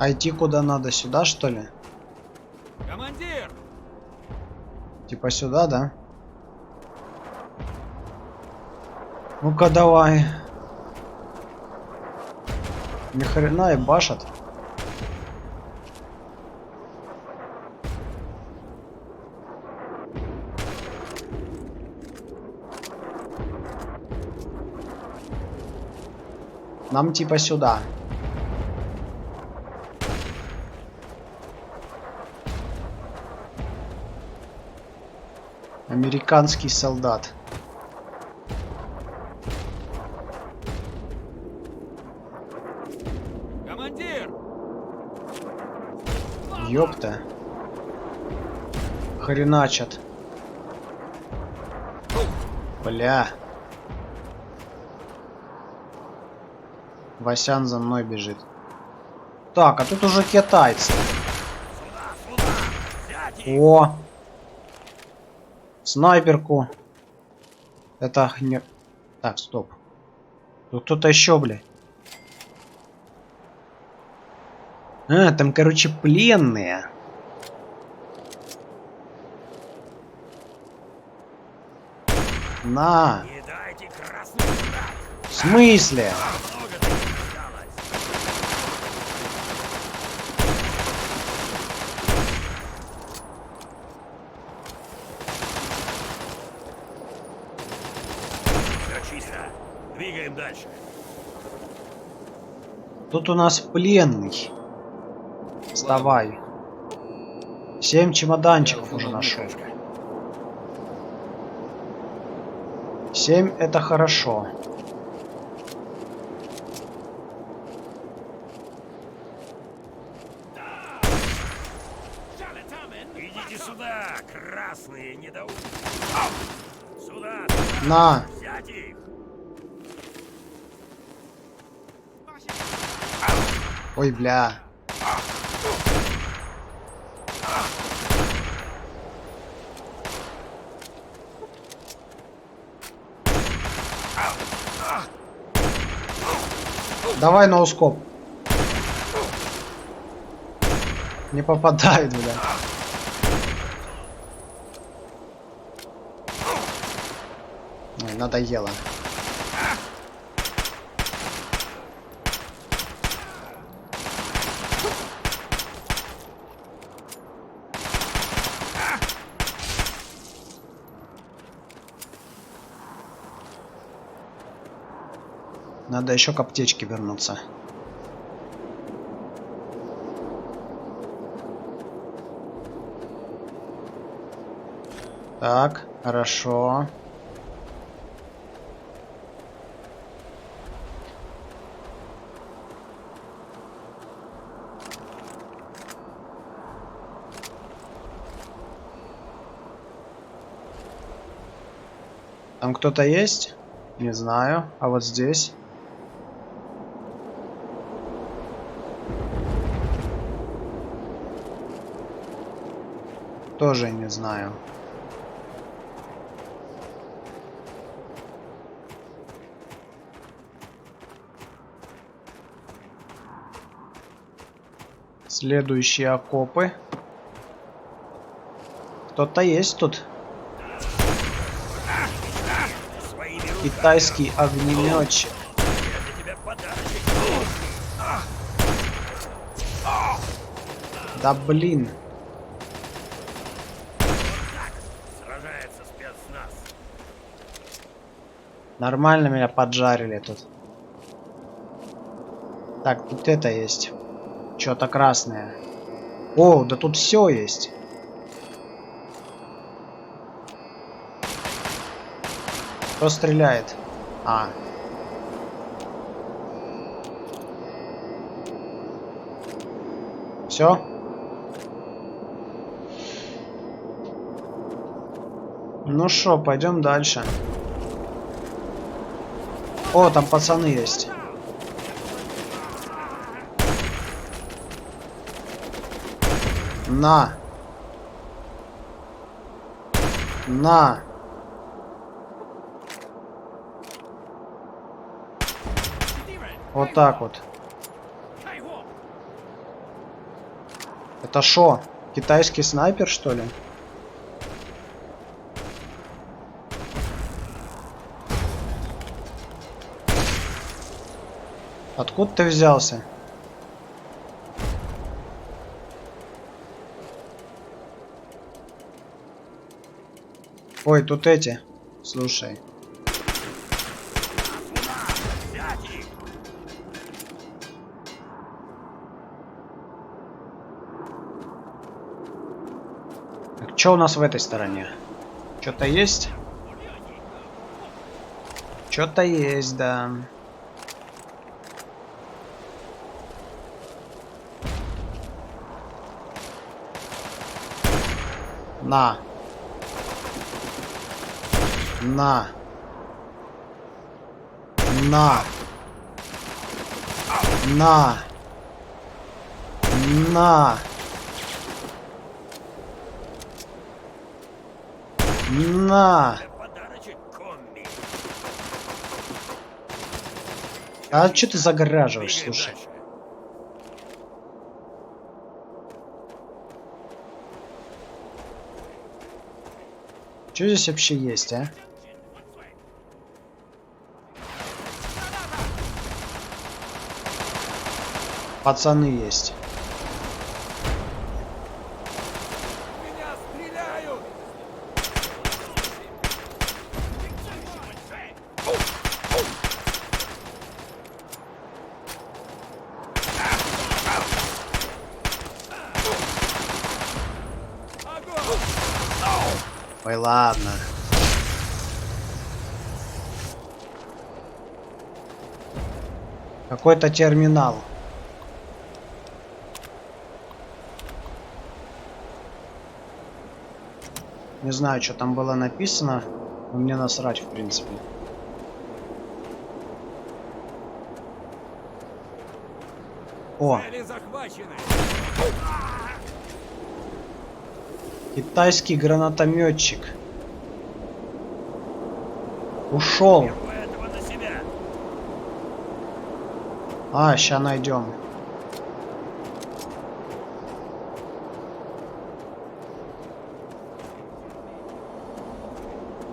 А идти куда надо? Сюда, что ли? Командир! Типа сюда, да? Ну-ка, давай. Ни хрена и башат. Нам типа сюда. Американский солдат. Командир! Ёпта. Хреначат. Бля. Васян за мной бежит. Так, а тут уже китайцы. О! Снайперку. Это не... Так, стоп. Тут кто-то еще, блядь. А, там, короче, пленные. На. В смысле? Все чисто. Двигаем дальше. Тут у нас пленный. Вставай. 7 чемоданчиков уже нашел. 7 это хорошо. Идите сюда, красные недоумки. Сюда. На. Взять их. Ой, бля. Давай ноускоп. Не попадает, бля. Ой, надоело. Надо еще к аптечке вернуться. Так, хорошо. Там кто-то есть? Не знаю. А вот здесь? Тоже не знаю. Следующие окопы. Кто-то есть тут? Китайский огнеметчик. Да блин. Сражается спецназ. Нормально меня поджарили тут. Так, тут это есть. Что-то красное. О, да тут все есть. Кто стреляет? А. Все? Ну шо, пойдем дальше. О, там пацаны есть. На. На. Вот так вот. Это шо? Китайский снайпер, что ли? Откуда ты взялся? Ой, тут эти. Слушай. Так, что у нас в этой стороне? Что-то есть? Что-то есть, да. На. На. На. На. На. На. А что ты загораживаешь, слушай? Что здесь вообще есть, а? Пацаны есть. Ой, ладно. Какой-то терминал. Не знаю, что там было написано, но мне насрать, в принципе. О! Китайский гранатометчик. Ушел. А, ща найдем.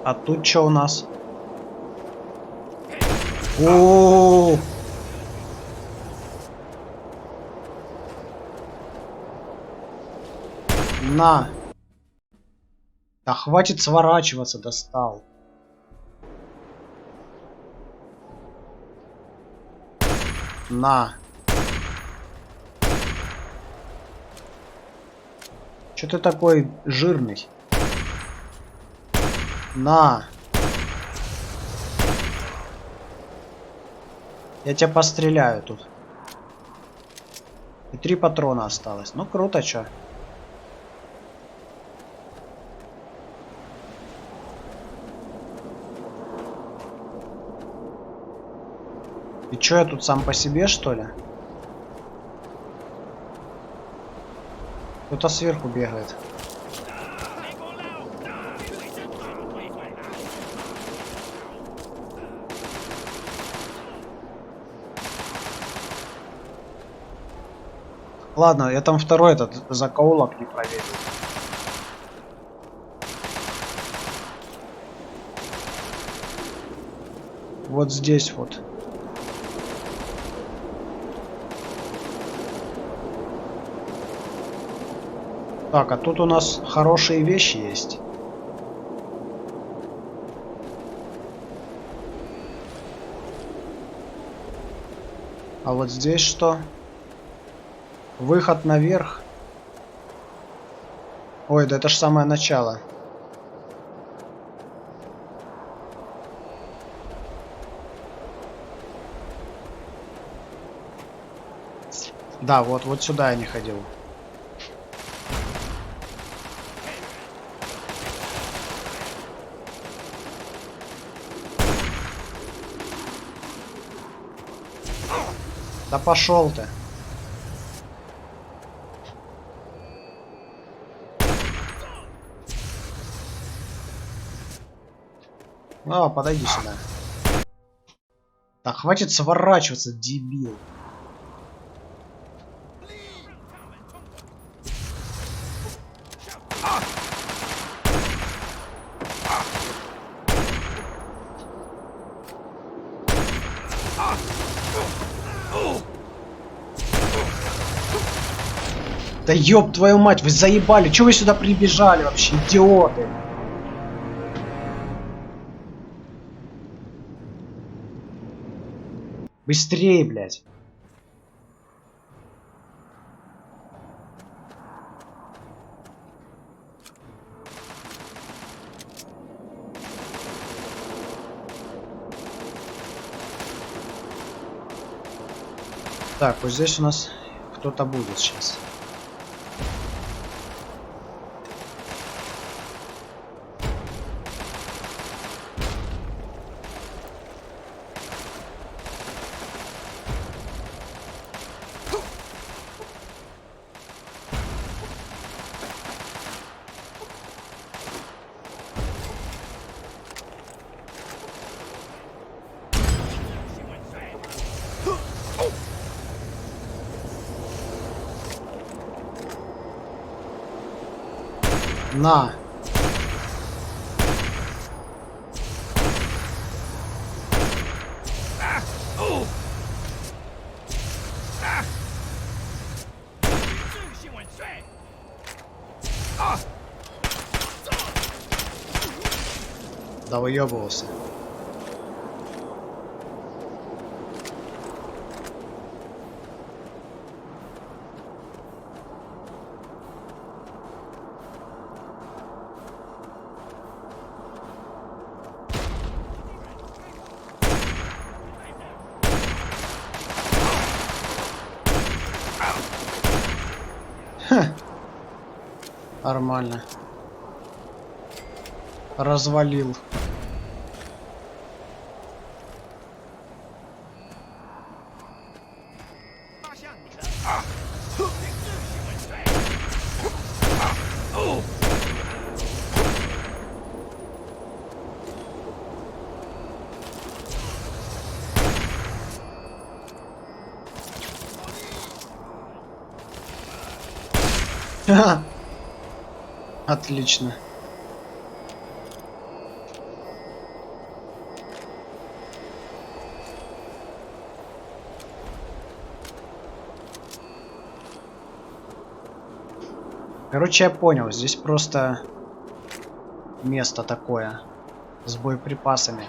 А тут что у нас? О-о-о! На. Да хватит сворачиваться, достал. На. Че ты такой жирный? На. Я тебя постреляю тут. И 3 патрона осталось. Ну круто, чё. И чё, я тут сам по себе, что ли? Кто-то сверху бегает. Ладно, я там второй этот закоулок не проверил. Вот здесь вот. Так, а тут у нас хорошие вещи есть. А вот здесь что? Выход наверх. Ой, да это ж самое начало. Да, вот сюда я не ходил. Да пошел ты. А, подойди сюда. Да хватит сворачиваться, дебил. Да ёб твою мать, вы заебали! Чего вы сюда прибежали вообще, идиоты? Быстрее, блядь! Так, вот здесь у нас кто-то будет сейчас. На. Да выебывался. Нормально. Развалил. Ха-ха. Отлично. Короче, я понял, здесь просто место такое с боеприпасами.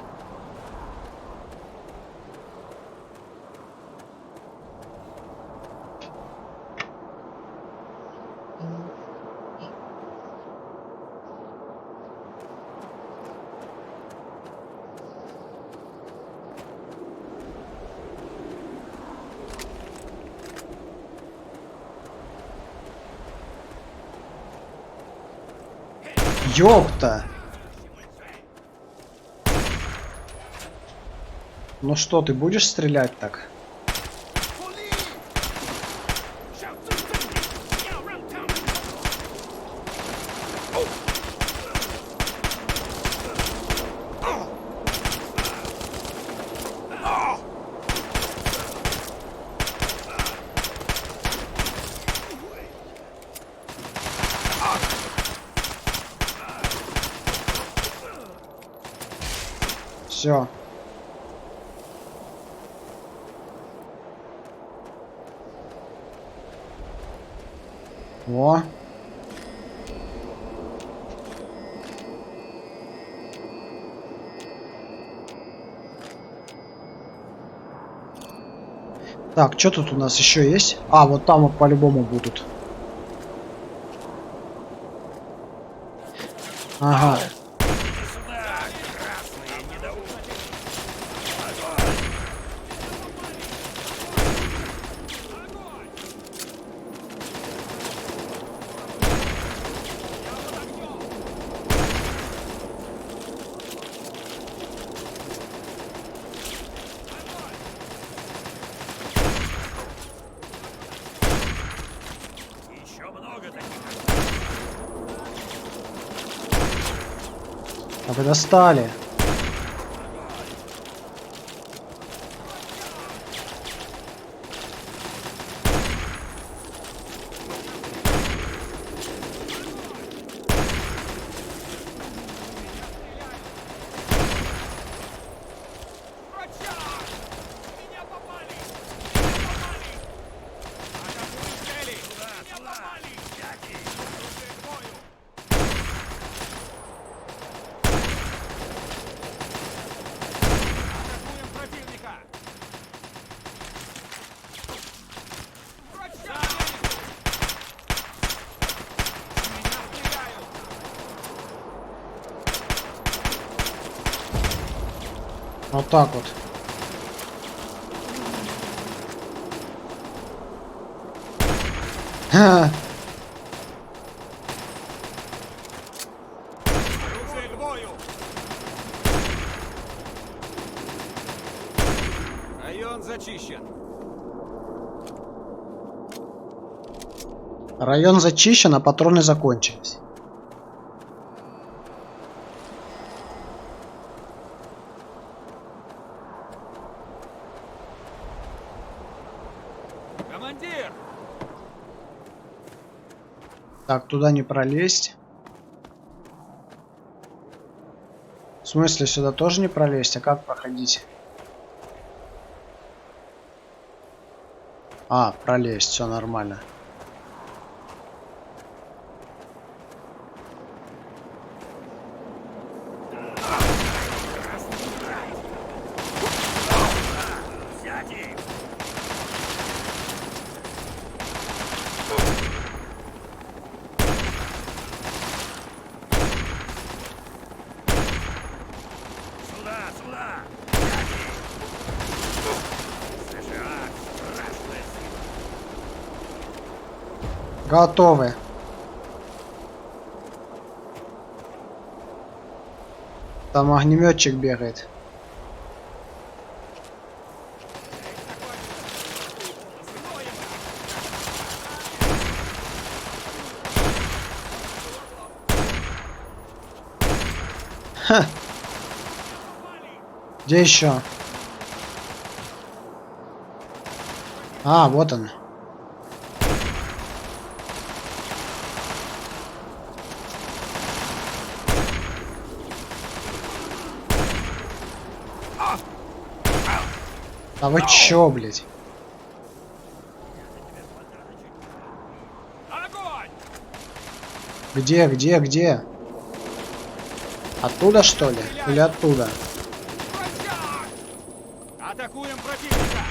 Ёпта! Ну что, ты будешь стрелять так? Все. Во. Так, что тут у нас еще есть? А, вот там вот по-любому будут. Ага. А вы достали. Вот так вот. Ха. Район зачищен. Район зачищен, а патроны закончились. Командир! Так, туда не пролезть. В смысле, сюда тоже не пролезть? А как проходить? А, пролезть, все нормально. Готовы. Там огнеметчик бегает. Ха. Где еще? А, вот он. А вы чё, блядь? Где? Оттуда, что ли? Или оттуда? Атакуем противника!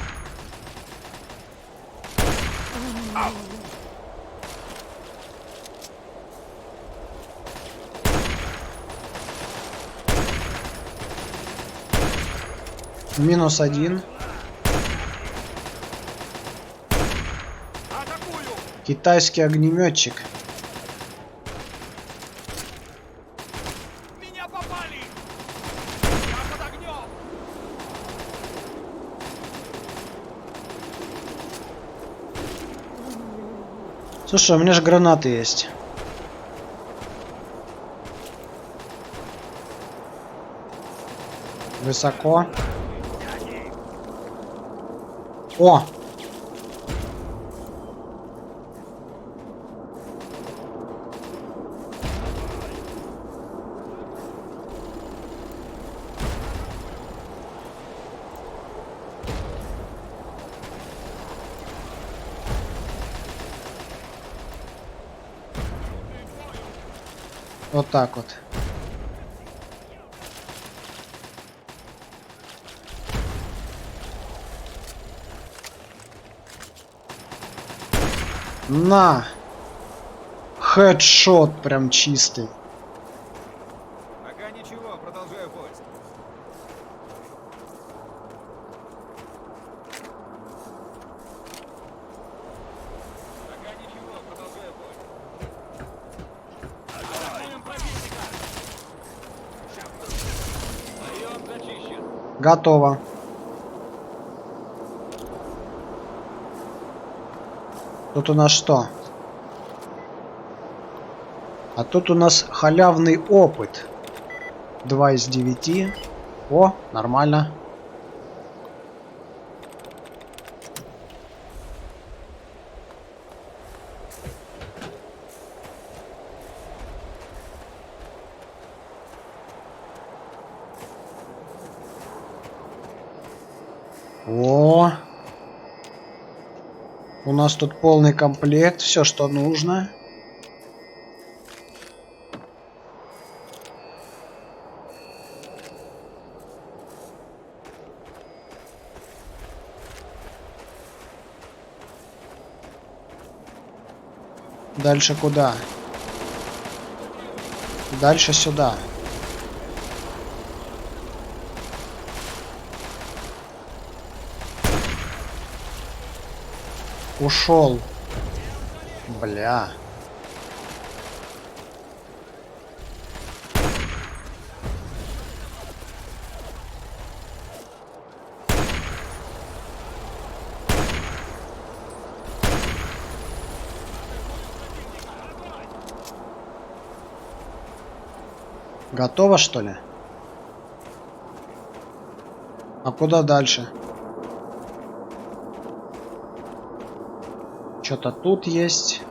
-1. Китайский огнеметчик. Меня попали! Я под огнем! Слушай, у меня же гранаты есть. Высоко. О! Вот так вот. На! Хедшот прям чистый. Пока ничего, продолжаю поиск. Пока ничего, продолжаю поиск. Атакуем противника! Район зачищен. Готово. Тут у нас что? А тут у нас халявный опыт. 2 из 9. О, нормально. О! У нас тут полный комплект, все, что нужно. Дальше куда? Дальше сюда. Ушел. Бля. Готово, что ли? А куда дальше? Что-то тут есть.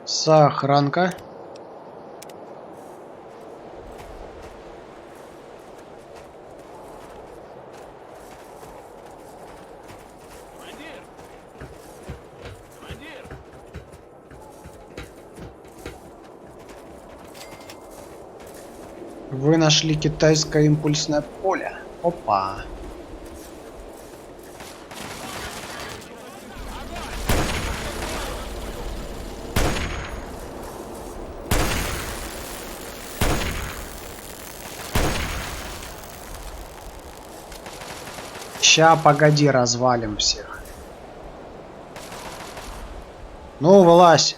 Сохранка. Вы нашли китайское импульсное поле. Опа. Ща, погоди, развалим всех. Ну, вылазь.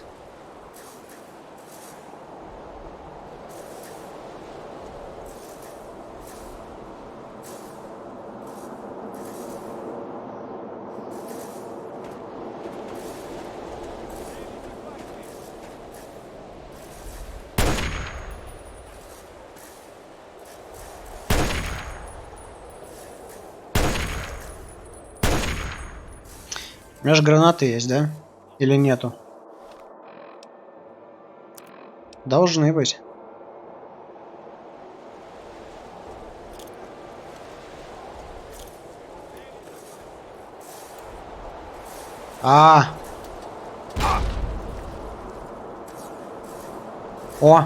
У меня же гранаты есть, да? Или нету? Должны быть. А. О.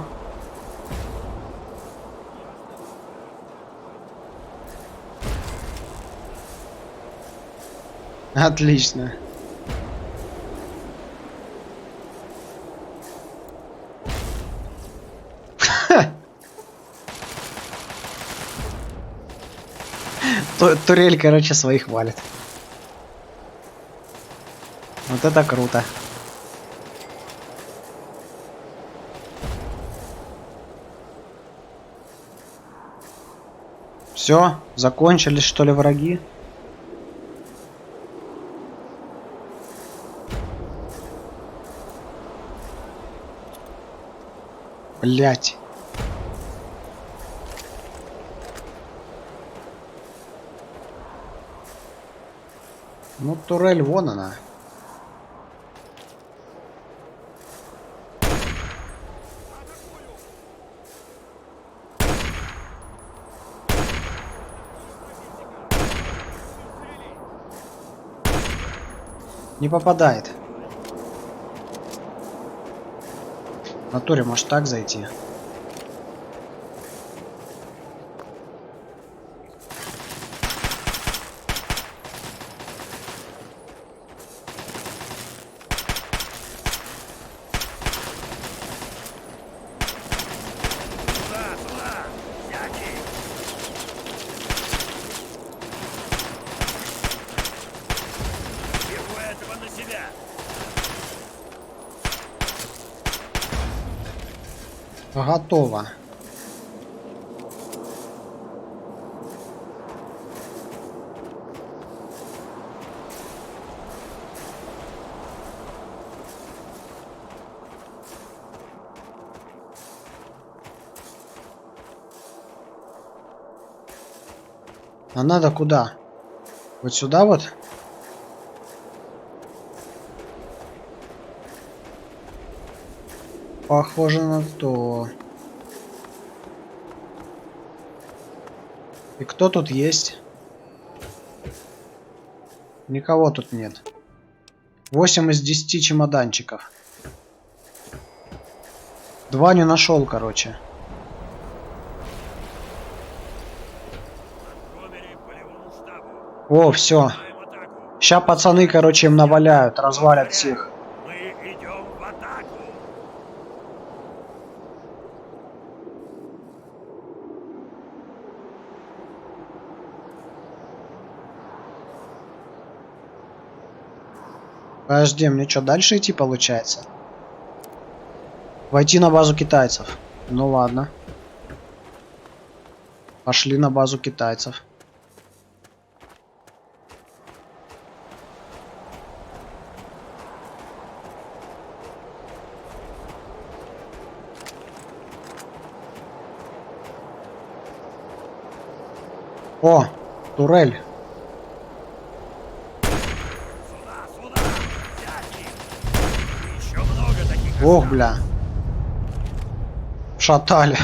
Отлично. Турель, короче, своих валит. Вот это круто. Все, закончились, что ли, враги? Блять. Ну, турель, вон она. Не попадает. В натуре, может так зайти? Готово. А надо куда? Вот сюда вот? Похоже на то. И кто тут есть? Никого тут нет. 8 из 10 чемоданчиков. 2 не нашел, короче. О, все. Ща пацаны, короче, им наваляют, развалят всех. Подожди, мне что, дальше идти получается? Войти на базу китайцев. Ну ладно. Пошли на базу китайцев. О, турель. Ох, бля. Шатали.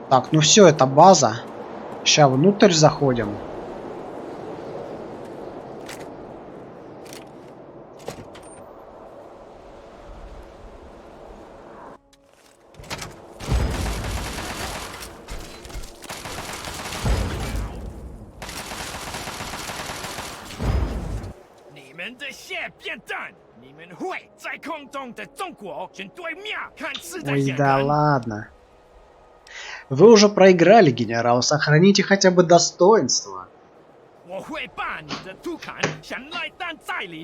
Так, ну все, это база. Сейчас внутрь заходим. Ой, да ладно. Вы уже проиграли, генерал. Сохраните хотя бы достоинство.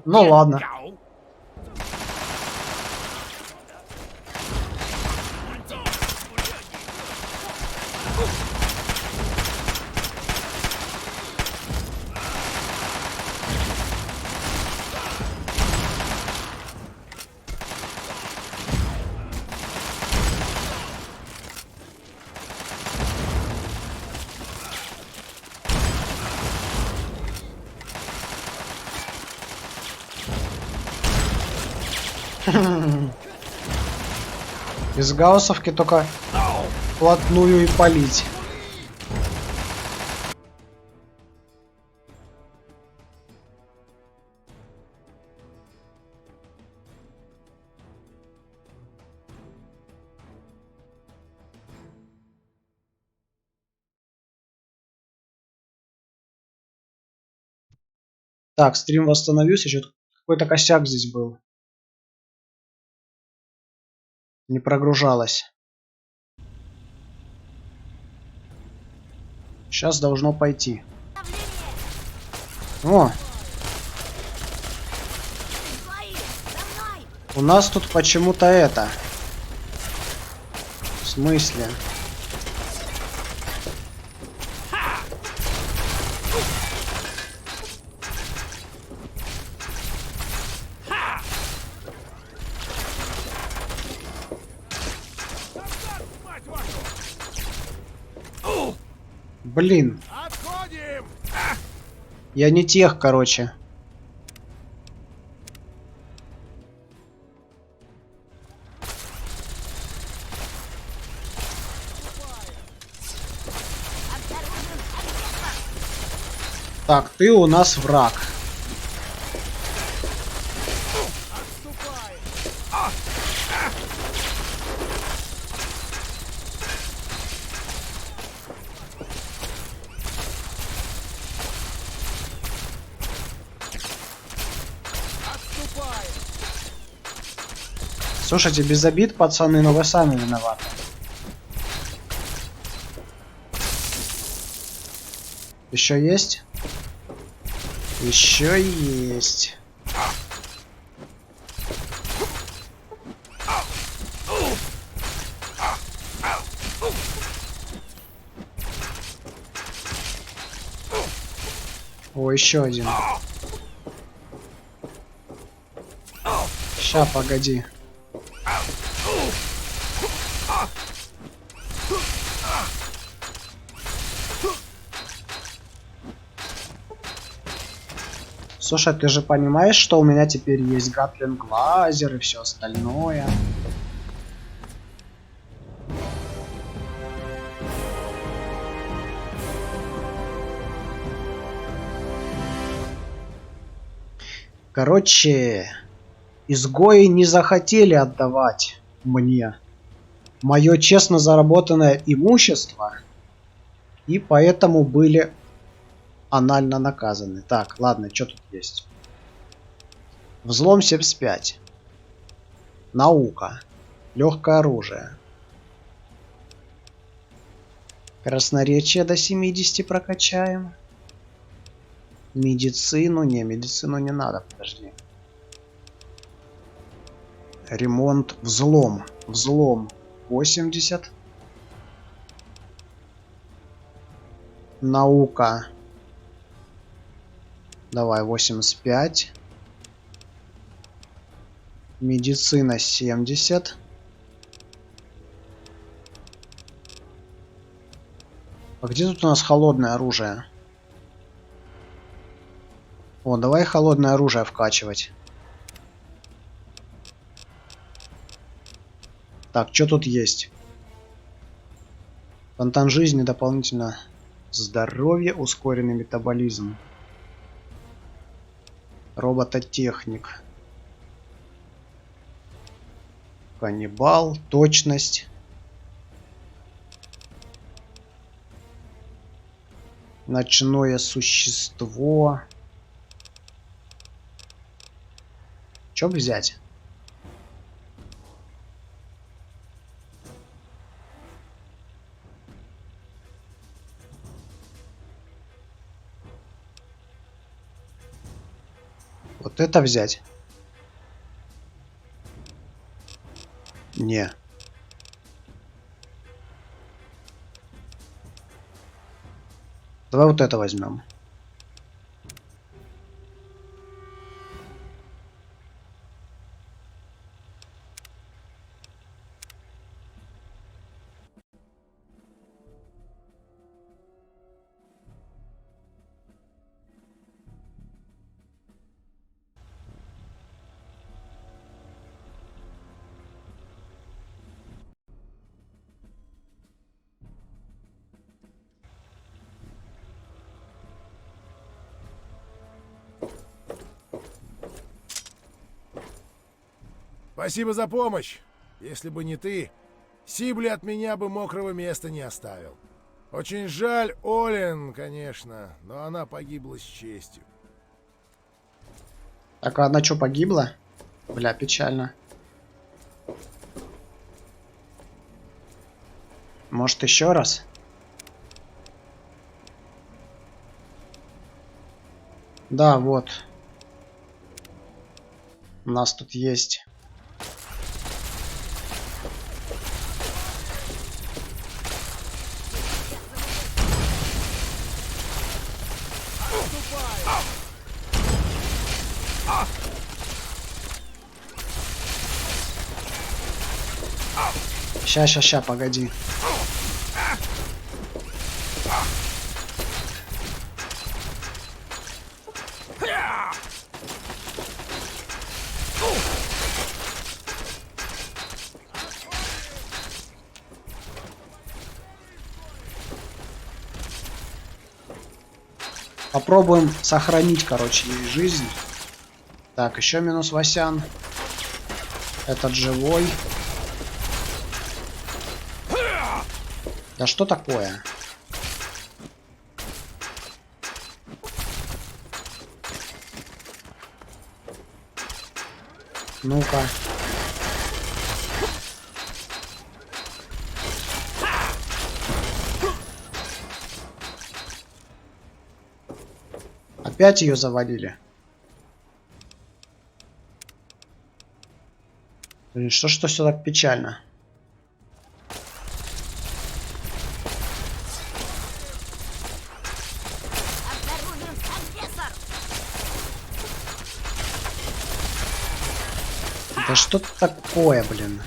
Ну ладно. Из гауссовки только вплотную и палить. Так, стрим восстановился, что-то какой-то косяк здесь был. Не прогружалось. Сейчас должно пойти. О! У нас тут почему-то это. В смысле? Блин. Я не тех, короче. Так, ты у нас враг. Слушайте, без обид, пацаны, но вы сами виноваты. Еще есть? Еще есть. О, еще один. Ща, погоди. Слушай, ты же понимаешь, что у меня теперь есть гатлинг лазер и все остальное? Короче, изгои не захотели отдавать мне мое честно заработанное имущество, и поэтому были анально наказаны. Так, ладно, что тут есть? Взлом 75. Наука. Легкое оружие. Красноречие до 70 прокачаем. Медицину. Не, медицину не надо, подожди. Ремонт. Взлом. Взлом 80. Наука. Давай 85. Медицина 70. А где тут у нас холодное оружие? О, давай холодное оружие вкачивать. Так, что тут есть? Фонтан жизни, дополнительно здоровье, ускоренный метаболизм. Робототехник. Каннибал, точность. Ночное существо. Чё взять? Вот это взять? Не. Давай вот это возьмем. Спасибо за помощь. Если бы не ты, Сибли от меня бы мокрого места не оставил. Очень жаль Олен, конечно, но она погибла с честью. Так, а она что, погибла? Бля, печально. Может, еще раз? Да, вот. У нас тут есть. Ща, погоди. Попробуем сохранить, короче, ей жизнь. Так, еще минус Васян. Этот живой. Да что такое? Ну-ка. Опять ее завалили. Блин, что все так печально? Да что такое, блин?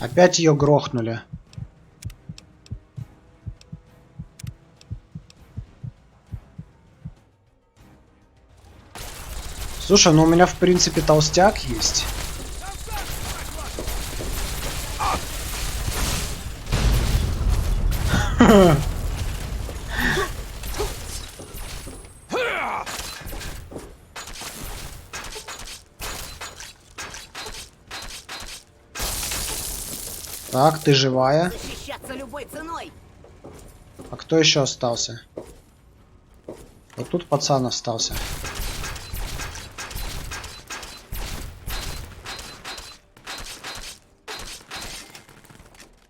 Опять ее грохнули. Слушай, ну у меня в принципе толстяк есть. Так, ты живая. Защищаться любой ценой. А кто еще остался? Вот тут пацан остался.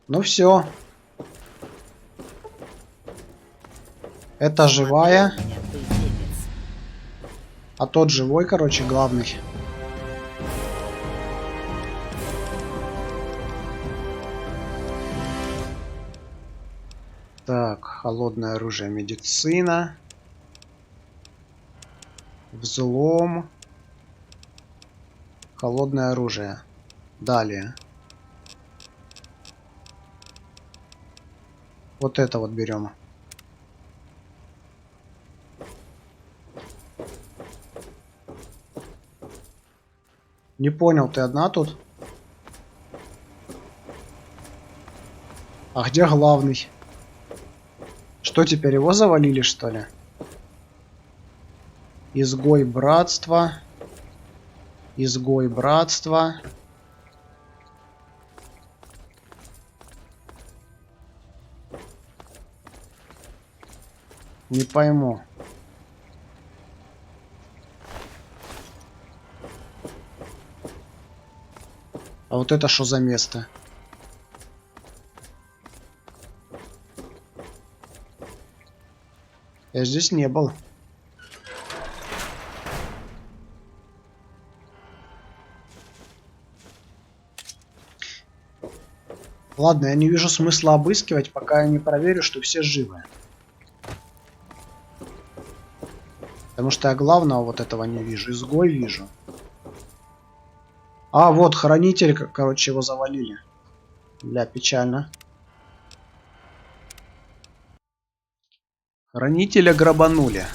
Ну все. Это живая. А тот живой, короче, главный. Так, холодное оружие, медицина. Взлом. Холодное оружие. Далее. Вот это вот берем. Не понял, ты одна тут? А где главный? Что, теперь его завалили, что ли? Изгой братства. Изгой братства. Не пойму. А вот это что за место? Я здесь не был. Ладно, я не вижу смысла обыскивать, пока я не проверю, что все живы. Потому что я главного вот этого не вижу. Изгой вижу. А, вот, хранитель, короче, его завалили. Бля, печально. Хранителя грабанули.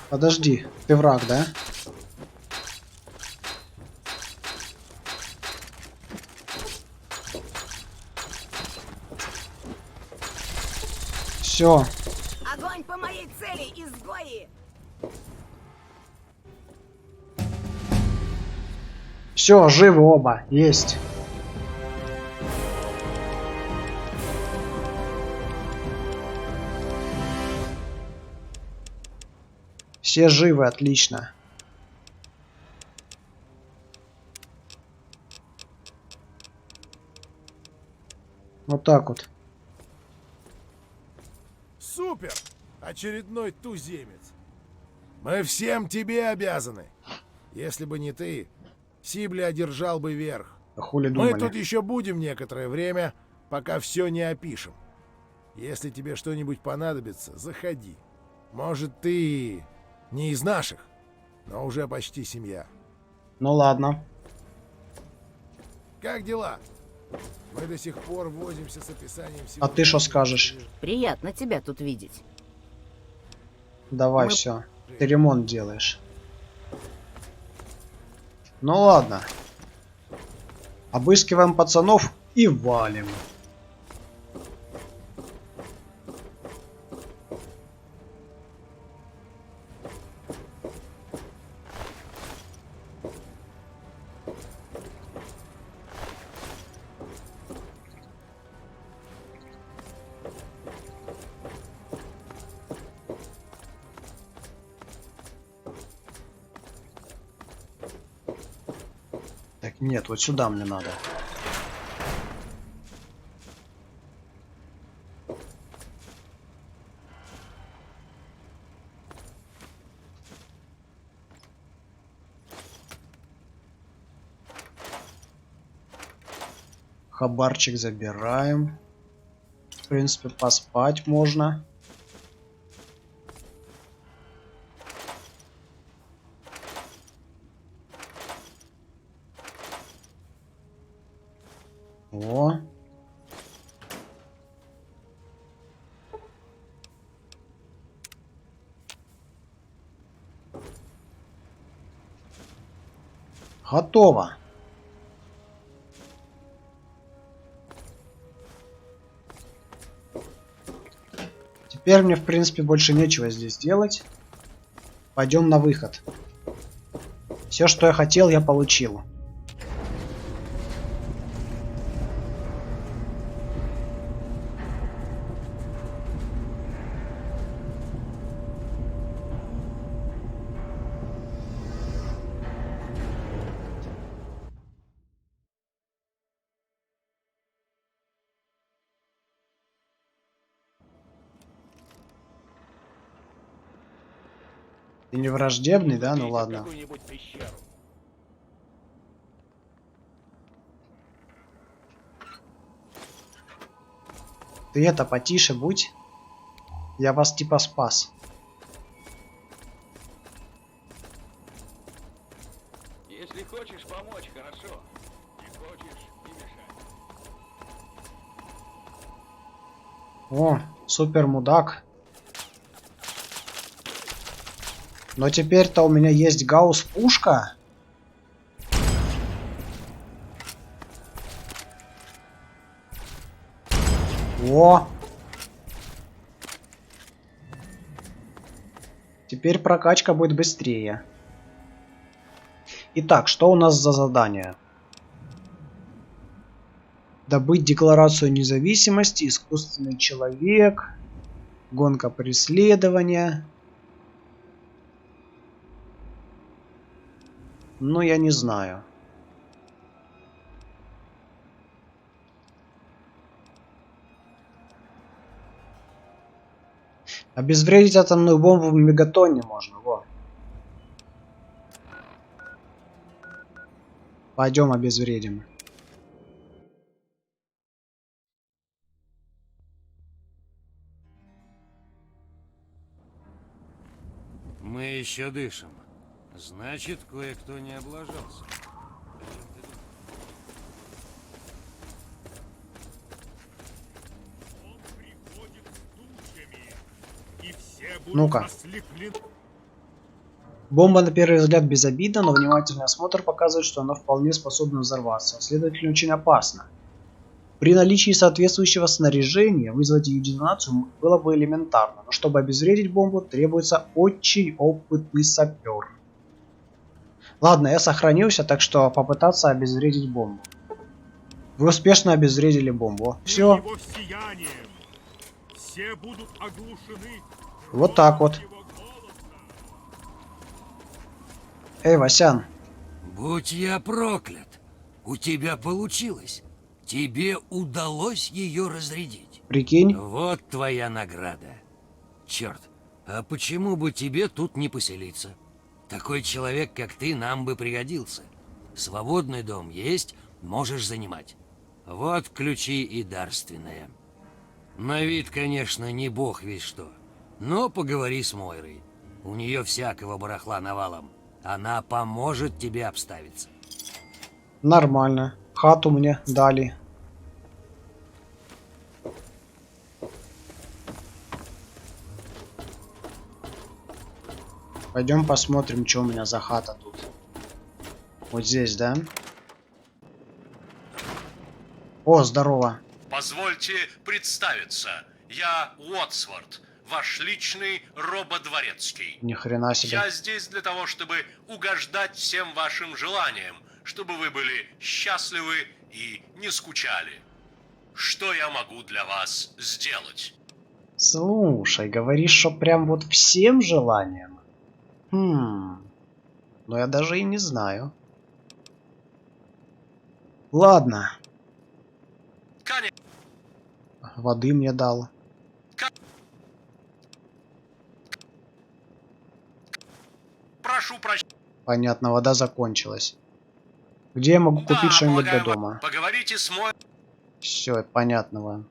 Подожди, ты враг, да? Все. Огонь по моей цели, изгои! Все, живы оба, есть. Все живы, отлично. Вот так вот. Супер! Очередной туземец. Мы всем тебе обязаны. Если бы не ты, Сибли одержал бы верх. А хули думали? Мы тут еще будем некоторое время, пока все не опишем. Если тебе что-нибудь понадобится, заходи. Может, ты не из наших, но уже почти семья. Ну ладно. Как дела? Мы до сих пор возимся с описанием всего. А ты что скажешь? Приятно тебя тут видеть. Давай, все. Ты ремонт делаешь. Ну ладно. Обыскиваем пацанов и валим. Так, нет, вот сюда мне надо. Хабарчик забираем. В принципе, поспать можно. О. Готово. Теперь мне, в принципе, больше нечего здесь делать. Пойдем на выход. Все, что я хотел, я получил. Ты не враждебный, да? Ну ладно. Ты это, потише будь. Я вас типа спас. Если хочешь помочь, хорошо. Не хочешь, не мешай. О, супер мудак. Но теперь-то у меня есть гаусс-пушка. О! Теперь прокачка будет быстрее. Итак, что у нас за задание? Добыть декларацию независимости, искусственный человек, гонка преследования. Ну, я не знаю. Обезвредить атомную бомбу в мегатонне можно, во. Пойдем обезвредим. Мы еще дышим. Значит, кое-кто не облажался. Ну-ка. Бомба на первый взгляд безобидна, но внимательный осмотр показывает, что она вполне способна взорваться, следовательно, очень опасна. При наличии соответствующего снаряжения вызвать ее детонацию было бы элементарно, но чтобы обезвредить бомбу, требуется очень опытный сапер. Ладно, я сохранился, так что попытаться обезвредить бомбу. Вы успешно обезвредили бомбу. Все. Все будут оглушены. Вот так вот. Эй, Васян. Будь я проклят. У тебя получилось. Тебе удалось ее разрядить. Прикинь. Вот твоя награда. Черт, а почему бы тебе тут не поселиться? Такой человек, как ты, нам бы пригодился. Свободный дом есть, можешь занимать. Вот ключи и дарственное. На вид, конечно, не бог весь что. Но поговори с Мойрой. У нее всякого барахла навалом. Она поможет тебе обставиться. Нормально. Хату мне дали. Пойдем посмотрим, что у меня за хата тут. Вот здесь, да? О, здорово. Позвольте представиться. Я Уотсворт, ваш личный рободворецкий. Ни хрена себе. Я здесь для того, чтобы угождать всем вашим желаниям, чтобы вы были счастливы и не скучали. Что я могу для вас сделать? Слушай, говоришь, что прям вот всем желаниям? Ну я даже и не знаю. Ладно. Воды мне дал. Прошу прощения. Понятно, вода закончилась. Где я могу купить что-нибудь для дома? Поговорите с мой... Все, понятного.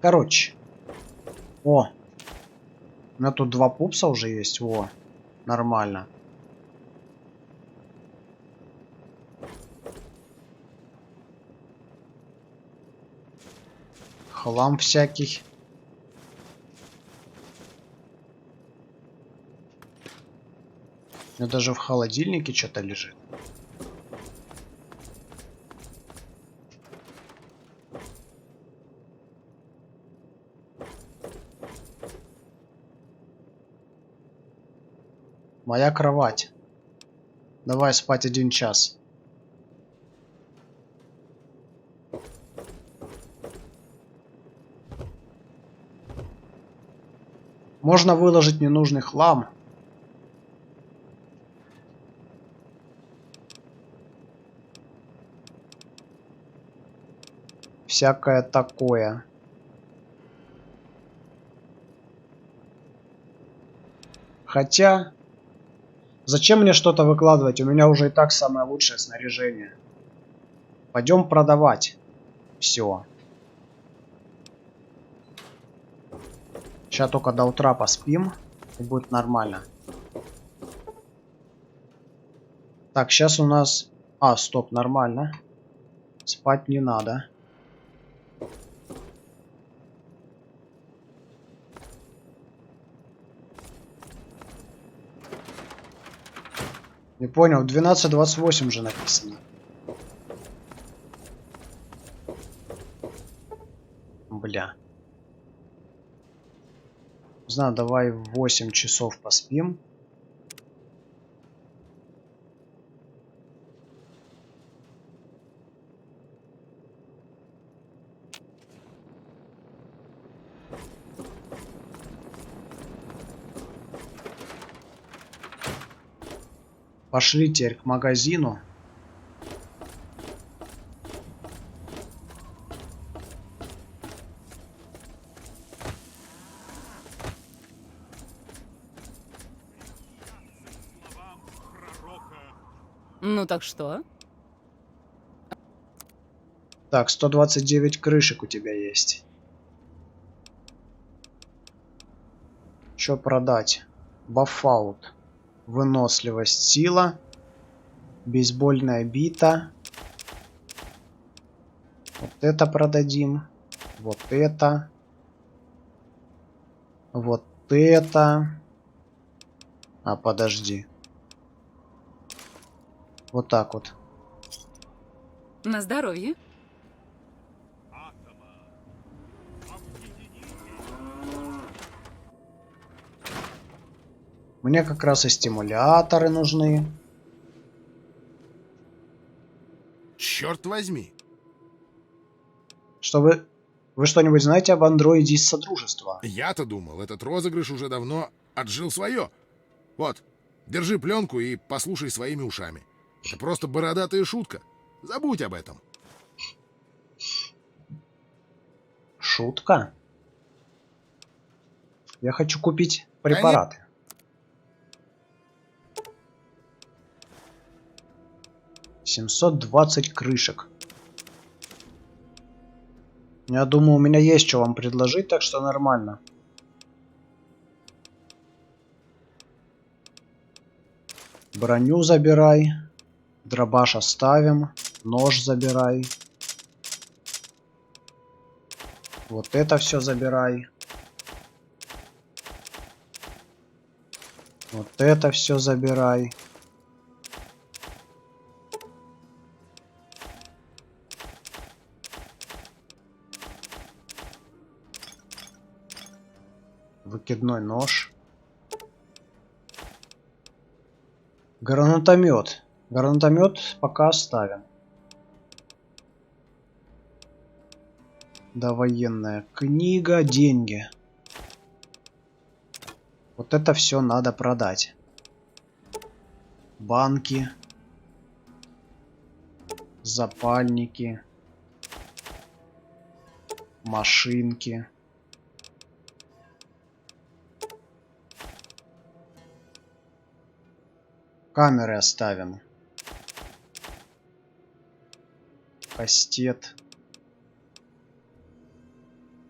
Короче. О. У меня тут 2 пупса уже есть. Во. Нормально. Хлам всякий. У меня даже в холодильнике что-то лежит. Моя кровать. Давай спать 1 час. Можно выложить ненужный хлам. Всякое такое. Хотя, зачем мне что-то выкладывать? У меня уже и так самое лучшее снаряжение. Пойдем продавать. Все. Сейчас только до утра поспим, и будет нормально. Так, сейчас у нас... А, стоп, нормально. Спать не надо. Не понял, 12:28 же написано. Бля. Не знаю, давай в 8 часов поспим. Пошли теперь к магазину. Ну так что? Так, 129 крышек у тебя есть. Что продать? Бафаут. Выносливость, сила. Бейсбольная бита. Вот это продадим. Вот это. Вот это. А, подожди. Вот так вот. На здоровье. Мне как раз и стимуляторы нужны. Черт возьми. Что вы что-нибудь знаете об андроиде из Содружества? Я-то думал, этот розыгрыш уже давно отжил свое. Вот, держи пленку и послушай своими ушами. Это просто бородатая шутка. Забудь об этом. Шутка? Я хочу купить препараты. 720 крышек. Я думаю, у меня есть что вам предложить, так что нормально. Броню забирай. Дробаш оставим. Нож забирай. Вот это все забирай. Вот это все забирай. Выкидной нож. Гранатомет. Гранатомет пока оставим. Да, военная книга, деньги. Вот это все надо продать. Банки. Запальники. Машинки. Камеры оставим. Кастет.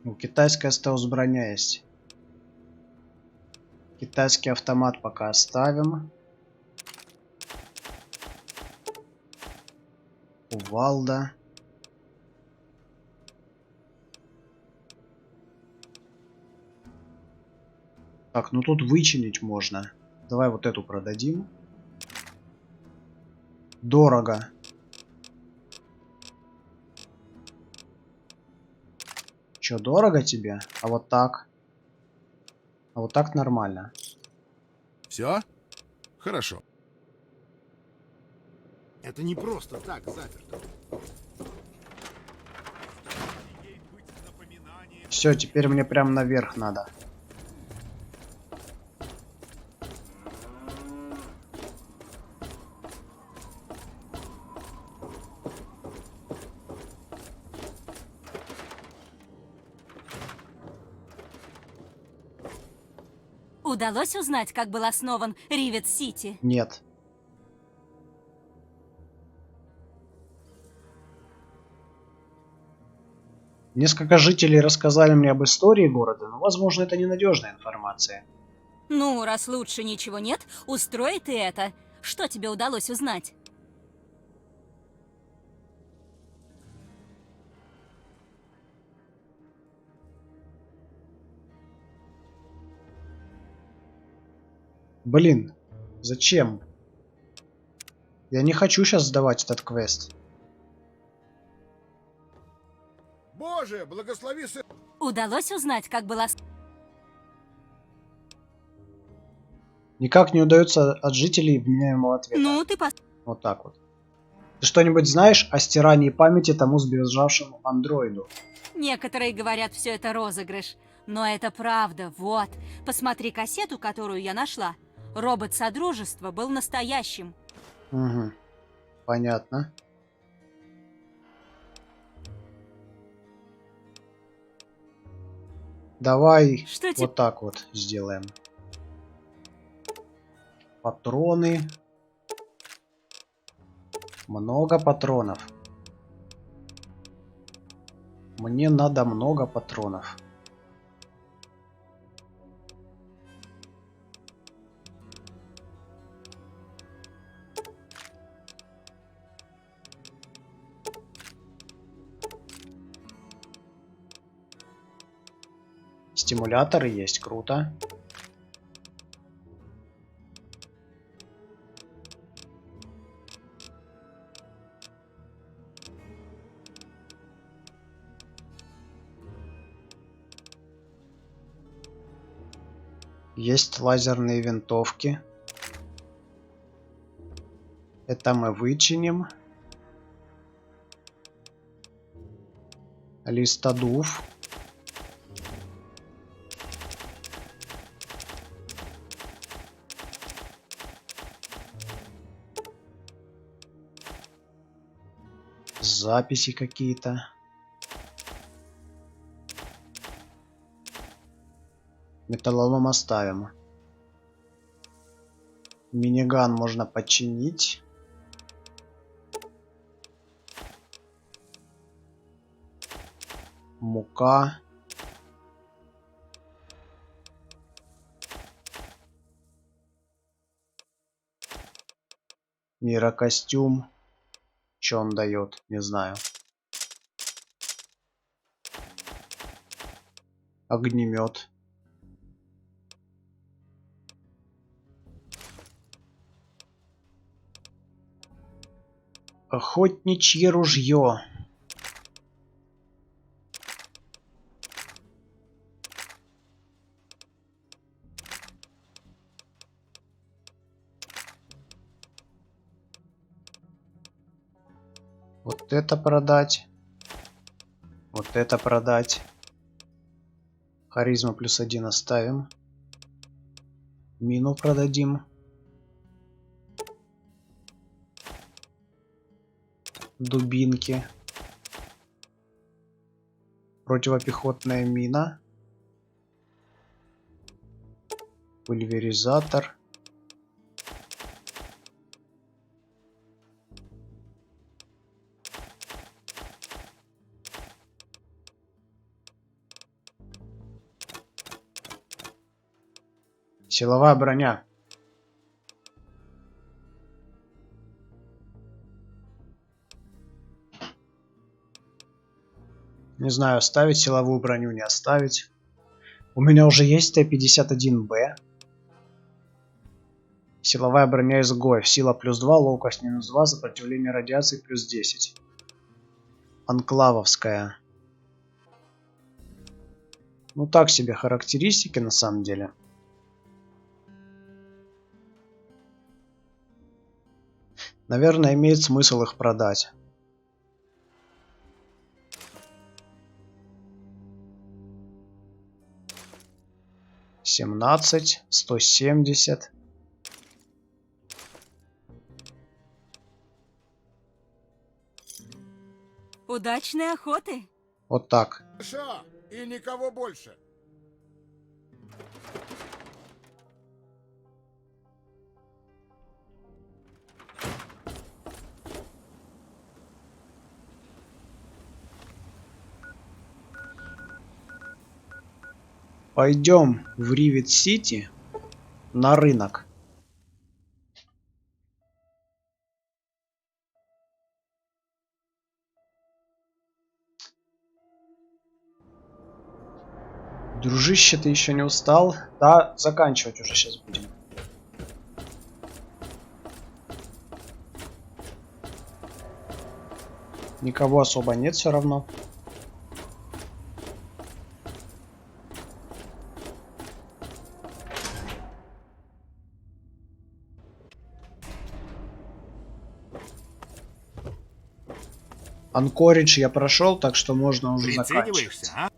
Ну, китайская стелс броня есть. Китайский автомат пока оставим. Кувалда. Так, ну тут вычинить можно. Давай вот эту продадим. Дорого. Чё, дорого тебе? А вот так? А вот так нормально. Все? Хорошо. Это не просто так заперто. Все, теперь мне прям наверх надо. Удалось узнать, как был основан Ривет-Сити? Нет. Несколько жителей рассказали мне об истории города, но, возможно, это ненадежная информация. Ну, раз лучше ничего нет, устрой ты это. Что тебе удалось узнать? Блин, зачем? Я не хочу сейчас сдавать этот квест. Боже, благослови Удалось узнать, как была... Никак не удается от жителей вменяемого ответа. Ну, ты Вот так вот. Ты что-нибудь знаешь о стирании памяти тому сбежавшему андроиду? Некоторые говорят, все это розыгрыш. Но это правда, вот. Посмотри кассету, которую я нашла. Робот Содружества был настоящим. Угу. Понятно. Давай вот так вот сделаем. Патроны. Много патронов. Мне надо много патронов. Стимуляторы есть, круто. Есть лазерные винтовки. Это мы вычиним. Листодув. Записи какие-то. Металлолом оставим. Миниган можно починить. Мука. Нейрокостюм. Что он дает? Не знаю. Огнемет. Охотничье ружье. Вот это продать. Вот это продать. Харизма +1 оставим. Мину продадим. Дубинки. Противопехотная мина. Пульверизатор. Силовая броня. Не знаю, оставить силовую броню, не оставить. У меня уже есть Т-51Б. Силовая броня изгоев. Сила +2, ловкость -2, сопротивление радиации +10. Анклавовская. Ну так себе характеристики на самом деле. Наверное, имеет смысл их продать. $17, 170. Удачной охоты! Вот так. Хорошо, и никого больше. Пойдем в Ривет-Сити на рынок. Дружище, ты еще не устал? Да, заканчивать уже сейчас будем. Никого особо нет все равно. Анкоридж я прошел, так что можно уже заканчивать. А?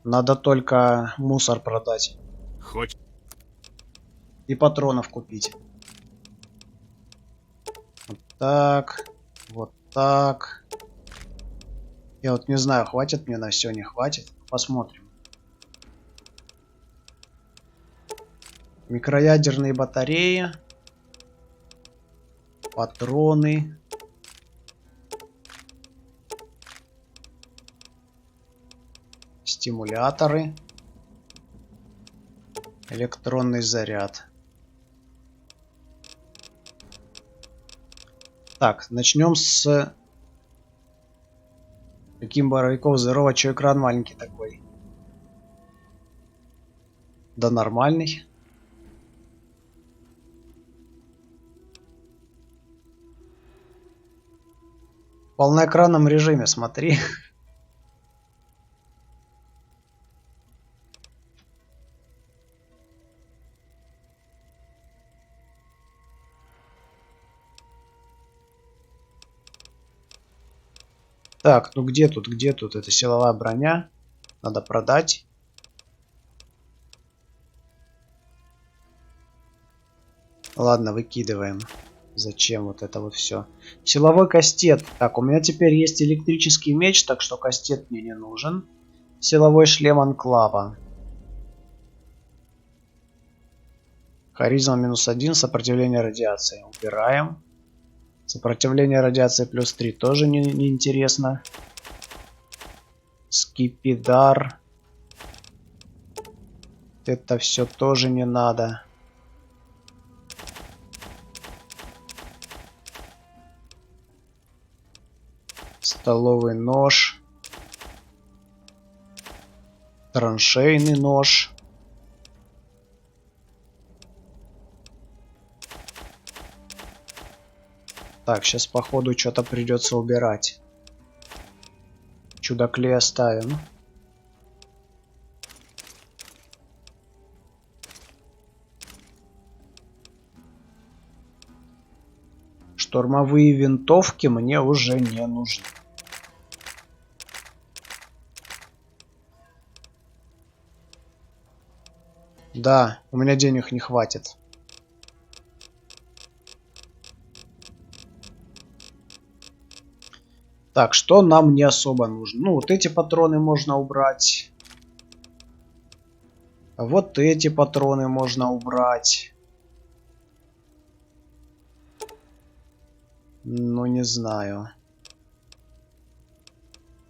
Надо только мусор продать. Хоть. И патронов купить. Вот так. Вот так. Я вот не знаю, хватит мне на все, не хватит. Посмотрим. Микроядерные батареи. Патроны. Стимуляторы. Электронный заряд. Так, начнем с... Каким Боровиков, здорово, чё экран маленький такой? Да нормальный. В полноэкранном режиме, смотри. Так, ну где тут? Это силовая броня. Надо продать. Ладно, выкидываем. Зачем вот это вот все? Силовой кастет. Так, у меня теперь есть электрический меч, так что кастет мне не нужен. Силовой шлем анклава. Харизма -1, сопротивление радиации. Убираем. Сопротивление радиации +3 тоже не интересно. Скипидар. Это все тоже не надо. Столовый нож. Траншейный нож. Так, сейчас походу что-то придется убирать. Чудо-клей оставим. Штурмовые винтовки мне уже не нужны. Да, у меня денег не хватит. Так, что нам не особо нужно? Ну, вот эти патроны можно убрать. Вот эти патроны можно убрать. Ну, не знаю.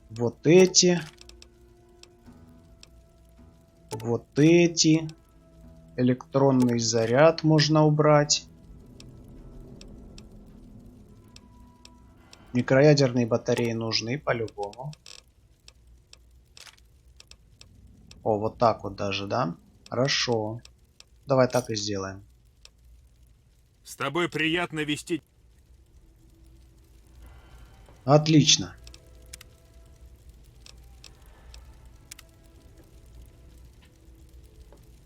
Вот эти. Вот эти. Электронный заряд можно убрать. Микроядерные батареи нужны по-любому. О, вот так вот даже, да? Хорошо. Давай так и сделаем. С тобой приятно вести... Отлично.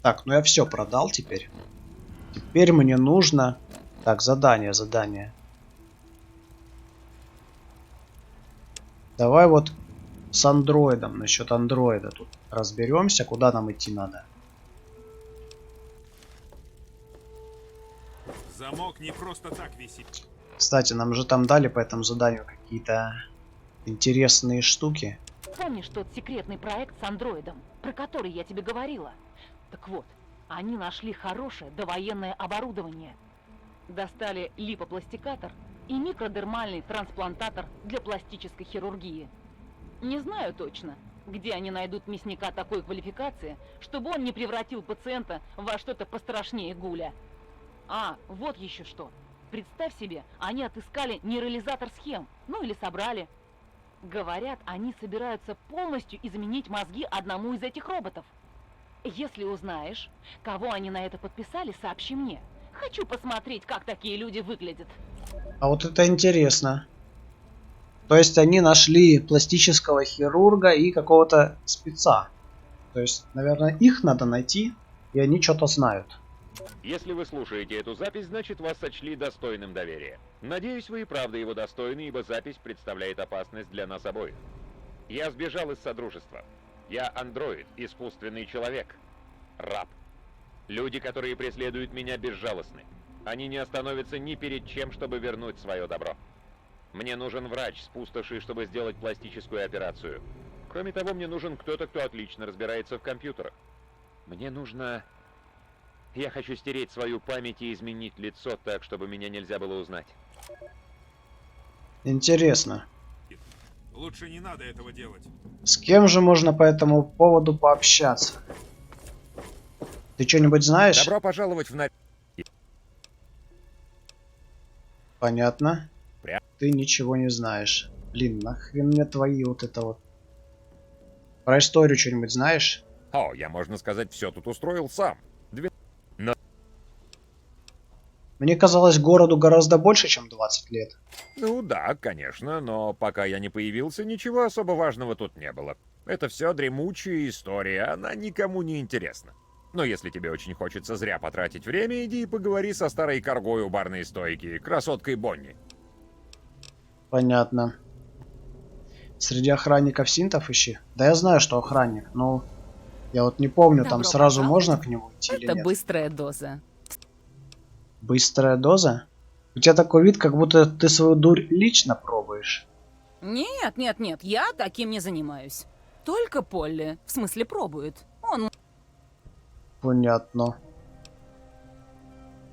Так, ну я все продал теперь. Теперь мне нужно Так, задание. Давай вот с андроидом, насчет андроида тут разберемся, куда нам идти надо. Замок не просто так висит. Кстати, нам же там дали по этому заданию какие-то интересные штуки. Помнишь тот секретный проект с андроидом, про который я тебе говорила? Так вот, они нашли хорошее довоенное оборудование. Достали липопластикатор и микродермальный трансплантатор для пластической хирургии. Не знаю точно, где они найдут мясника такой квалификации, чтобы он не превратил пациента во что-то пострашнее гуля. А, вот еще что. Представь себе, они отыскали нейрализатор схем, ну или собрали. Говорят, они собираются полностью изменить мозги одному из этих роботов. Если узнаешь, кого они на это подписали, сообщи мне. Хочу посмотреть, как такие люди выглядят. А вот это интересно. То есть они нашли пластического хирурга и какого-то спеца. То есть, наверное, их надо найти, и они что-то знают. Если вы слушаете эту запись, значит вас сочли достойным доверия. Надеюсь, вы и правда его достойны, ибо запись представляет опасность для нас обоих. Я сбежал из Содружества. Я андроид, искусственный человек. Раб. Люди, которые преследуют меня, безжалостны. Они не остановятся ни перед чем, чтобы вернуть свое добро. Мне нужен врач с пустоши, чтобы сделать пластическую операцию. Кроме того, мне нужен кто-то, кто отлично разбирается в компьютерах. Мне нужно... Я хочу стереть свою память и изменить лицо так, чтобы меня нельзя было узнать. Интересно. Лучше не надо этого делать. С кем же можно по этому поводу пообщаться? Ты что-нибудь знаешь? Добро пожаловать в... Понятно. Ты ничего не знаешь. Блин, нахрен мне твои вот это вот. Про историю что-нибудь знаешь? О, я, можно сказать, все тут устроил сам. Но... Мне казалось, городу гораздо больше, чем 20 лет. Ну да, конечно, но пока я не появился, ничего особо важного тут не было. Это все дремучая история, она никому не интересна. Но если тебе очень хочется зря потратить время, иди и поговори со старой коргой у барной стойки, красоткой Бонни. Понятно. Среди охранников синтов ищи? Да я знаю, что охранник, но я вот не помню, там сразу можно к нему идти или Это нет? быстрая доза. Быстрая доза? У тебя такой вид, как будто ты свою дурь лично пробуешь. Нет, я таким не занимаюсь. Только Полли, в смысле пробует. Он... Понятно.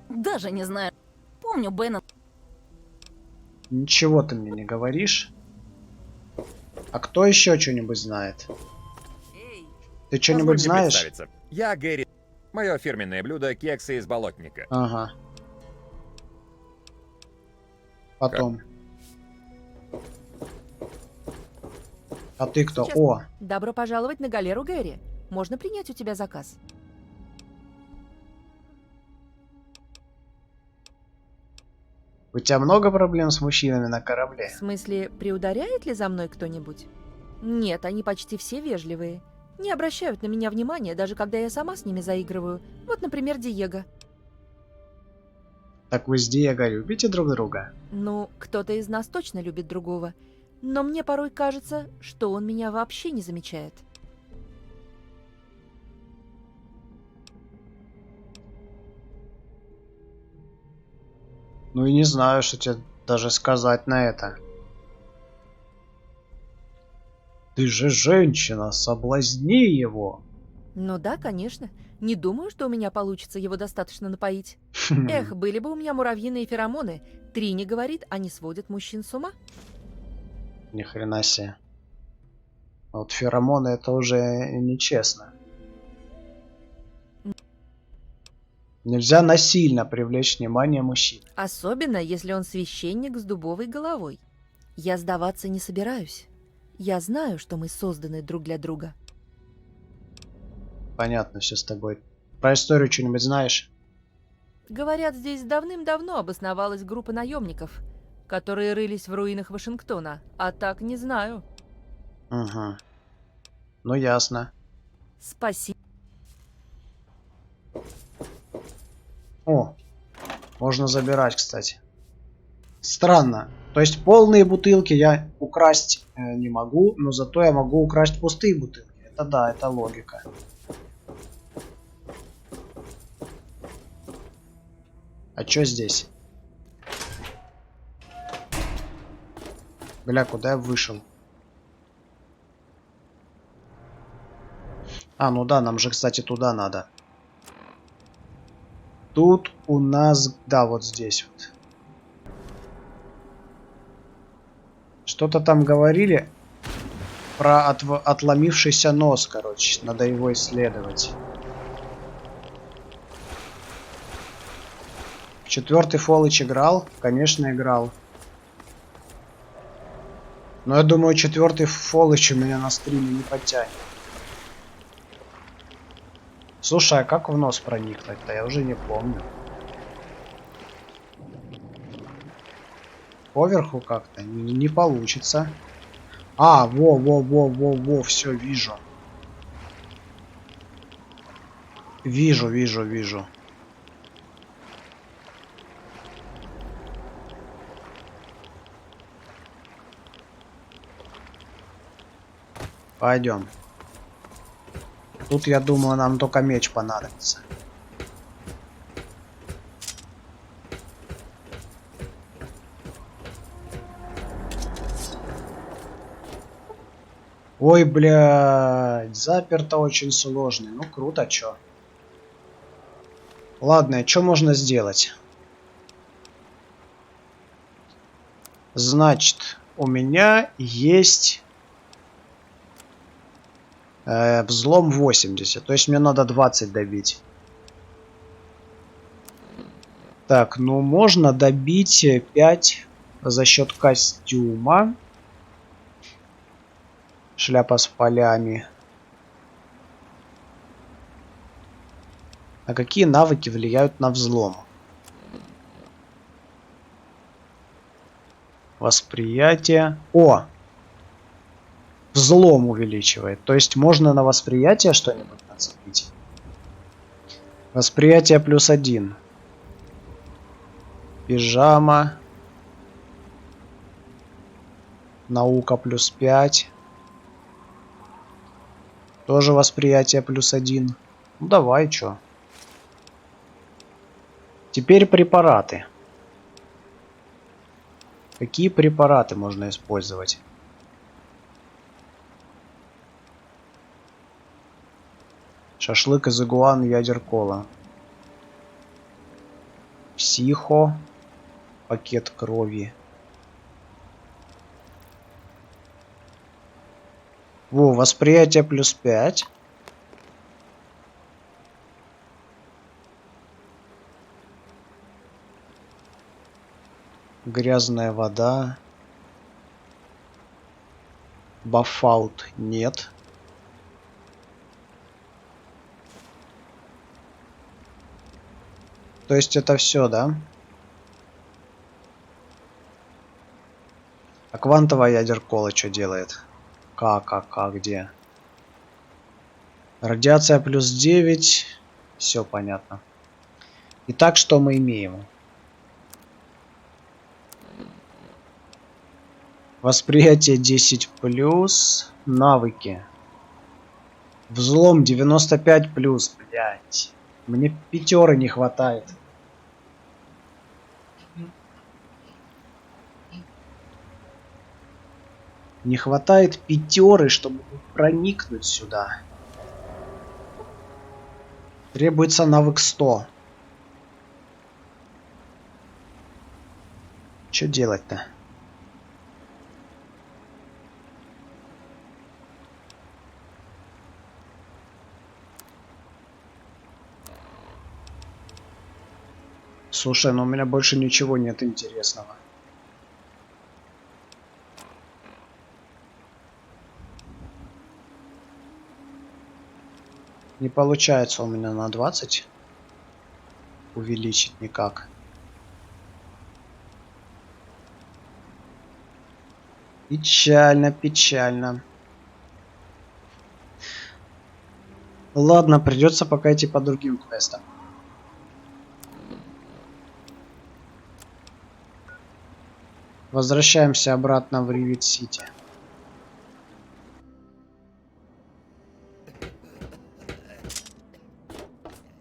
Даже не знаю. Помню Бена... Ничего ты мне не говоришь. А кто еще что-нибудь знает? Ты что-нибудь знаешь? Я Гэри. Мое фирменное блюдо — кексы из болотника. Ага. Потом. А ты кто? Сейчас. О! Добро пожаловать на галеру, Гэри. Можно принять у тебя заказ? У тебя много проблем с мужчинами на корабле? В смысле, приударяет ли за мной кто-нибудь? Нет, они почти все вежливые. Не обращают на меня внимания, даже когда я сама с ними заигрываю. Вот, например, Диего. Так вы с Диего любите друг друга? Ну, кто-то из нас точно любит другого. Но мне порой кажется, что он меня вообще не замечает. Ну и не знаю, что тебе даже сказать на это. Ты же женщина, соблазни его. Ну да, конечно. Не думаю, что у меня получится его достаточно напоить. Эх, были бы у меня муравьиные феромоны. Трини говорит, они сводят мужчин с ума. Ни хрена себе. Вот феромоны это уже нечестно. Нельзя насильно привлечь внимание мужчин. Особенно, если он священник с дубовой головой. Я сдаваться не собираюсь. Я знаю, что мы созданы друг для друга. Понятно все с тобой. Про историю что-нибудь знаешь? Говорят, здесь давным-давно обосновалась группа наемников, которые рылись в руинах Вашингтона. А так не знаю. Угу. Ну ясно. Спасибо. О, Можно забирать, кстати. Странно. То есть полные бутылки я украсть не могу, но зато я могу украсть пустые бутылки. Это да, это логика. А чё здесь? Бля, куда я вышел? А, ну да, нам же, кстати, туда надо. Тут у нас... Да, вот здесь вот. Что-то там говорили про отломившийся нос, короче. Надо его исследовать. В 4-й Fallout играл? Конечно, играл. Но я думаю, 4-й Fallout у меня на стриме не потянет. Слушай, а как в нос проникнуть-то? Я уже не помню. Поверху как-то не получится. А, во, все, вижу. Вижу. Пойдем. Тут, я думаю, нам только меч понадобится. Ой, блядь, заперто очень сложно. Ну, круто, чё. Ладно, что можно сделать? Значит, у меня есть... взлом 80. То есть мне надо 20 добить. Так, ну можно добить 5 за счет костюма. Шляпа с полями. А какие навыки влияют на взлом? Восприятие. О! Взлом увеличивает. То есть можно на восприятие что-нибудь нацепить. Восприятие +1. Пижама. Наука +5. Тоже восприятие +1. Ну давай, чё. Теперь препараты. Какие препараты можно использовать? Шашлык из игуан, ядер кола. Психо. Пакет крови. Во, восприятие +5. Грязная вода. Бафаут нет. То есть это все, да? А квантовая ядеркола что делает? Где? Радиация +9. Все понятно. Итак, что мы имеем? Восприятие 10+. Навыки. Взлом 95+. Блять. Мне 5 не хватает. Не хватает 5, чтобы проникнуть сюда. Требуется навык 100. Что делать-то? Слушай, ну у меня больше ничего нет интересного. Не получается у меня на 20 увеличить никак. Печально, печально. Ладно, придется пока идти по другим квестам. Возвращаемся обратно в Ривит-Сити.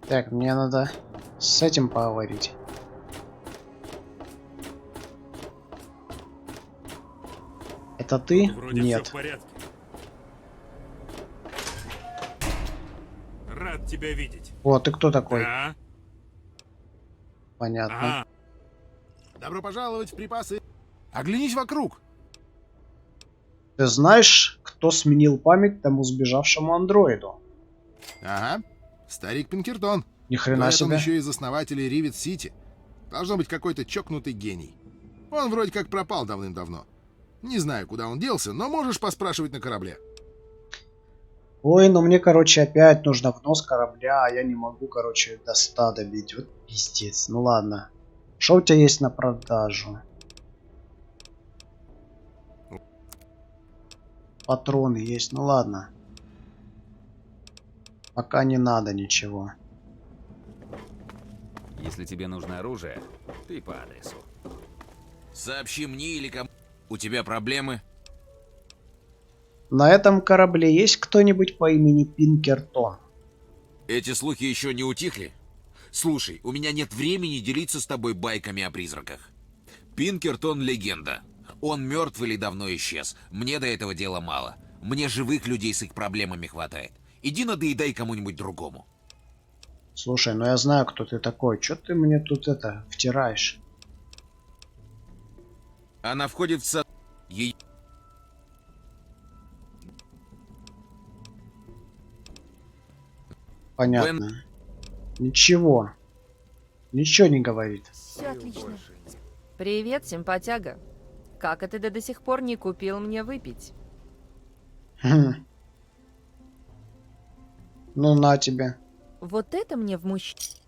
Так, мне надо с этим поговорить. Это ты? Вроде Нет. все в порядке. Рад тебя видеть. О, ты кто такой? Да. Понятно. Добро пожаловать в припасы. Оглянись вокруг. Ты знаешь, кто сменил память тому сбежавшему андроиду? Ага. Старик Пинкертон. Ни хрена Говорят, он себе. еще из основателей Ривит-Сити. Должно быть какой-то чокнутый гений. Он вроде как пропал давным-давно. Не знаю, куда он делся, но можешь поспрашивать на корабле. Ой, ну мне, короче, опять нужно в нос корабля, а я не могу, короче, до 100 добить. Вот пиздец. Ну ладно. Что у тебя есть на продажу? Патроны есть, ну ладно. Пока не надо ничего. Если тебе нужно оружие, ты по адресу. Сообщи мне или кому. У тебя проблемы? На этом корабле есть кто-нибудь по имени Пинкертон? Эти слухи еще не утихли? Слушай, у меня нет времени делиться с тобой байками о призраках. Пинкертон — легенда. Он мертв или давно исчез. Мне до этого дела мало. Мне живых людей с их проблемами хватает. Иди надоедай кому-нибудь другому. Слушай, ну я знаю, кто ты такой. Чё ты мне тут это втираешь? Она входит в сад... Ей... Понятно. Ничего. Ничего не говорит. Все отлично. Привет, симпатяга. Как это ты до сих пор не купил мне выпить? Хм. Ну на тебе. Вот это мне в мужчине.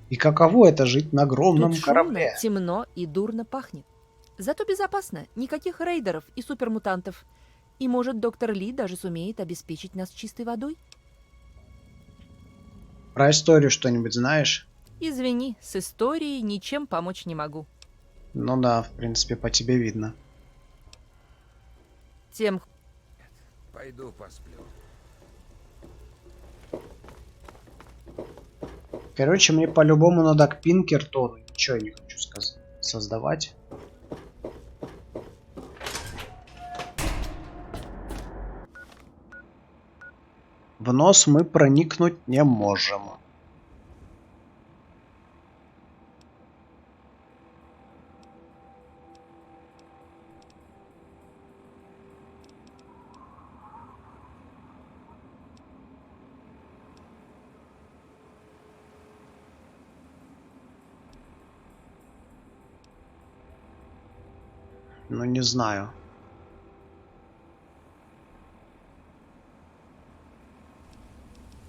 И каково это жить на огромном Тут корабле? шумно, темно и дурно пахнет. Зато безопасно. Никаких рейдеров и супермутантов. И может доктор Ли даже сумеет обеспечить нас чистой водой? Про историю что-нибудь знаешь? Извини, с историей ничем помочь не могу. Ну да, в принципе, по тебе видно. Тем... Пойду посплю. Короче, мне по-любому надо к Пинкертону. Ничего я не хочу сказать. Создавать. В нос мы проникнуть не можем. Ну, не знаю.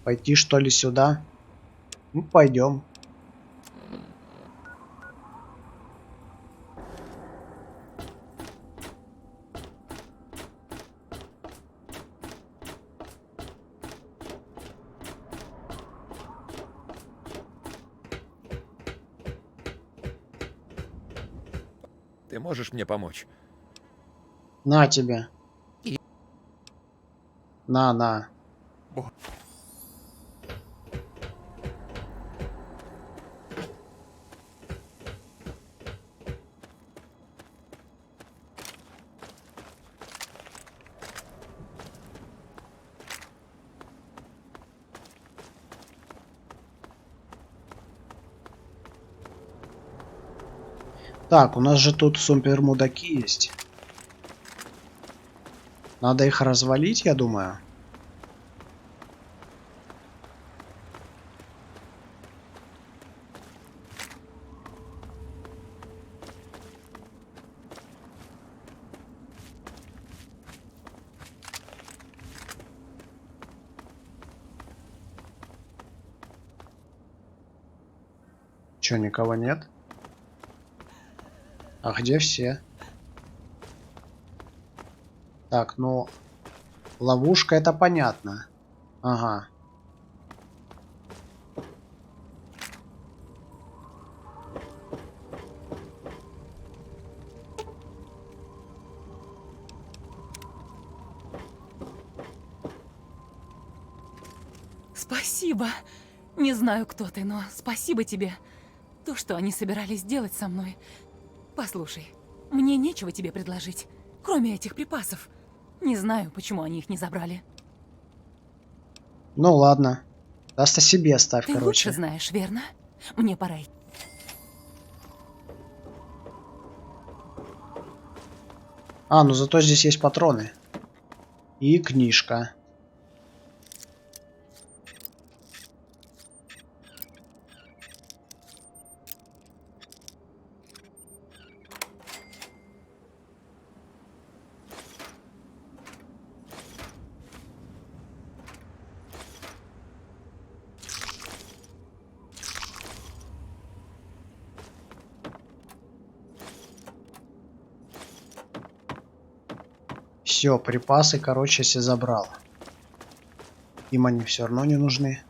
Пойти, что ли, сюда? Ну, пойдем. Ты можешь мне помочь? На тебе. На. Так, у нас же тут супер мудаки есть. Надо их развалить, я думаю. Чё, никого нет? А где все? Так, ну... Ловушка, это понятно. Ага. Спасибо. Не знаю, кто ты, но спасибо тебе. То, что они собирались делать со мной. Послушай, мне нечего тебе предложить, кроме этих припасов. Не знаю, почему они их не забрали. Ну ладно. Даст себе оставь, Ты короче. лучше знаешь, верно? Мне пора идти. А, ну зато здесь есть патроны. И книжка. Все, припасы, короче, все забрал. Им они все равно не нужны.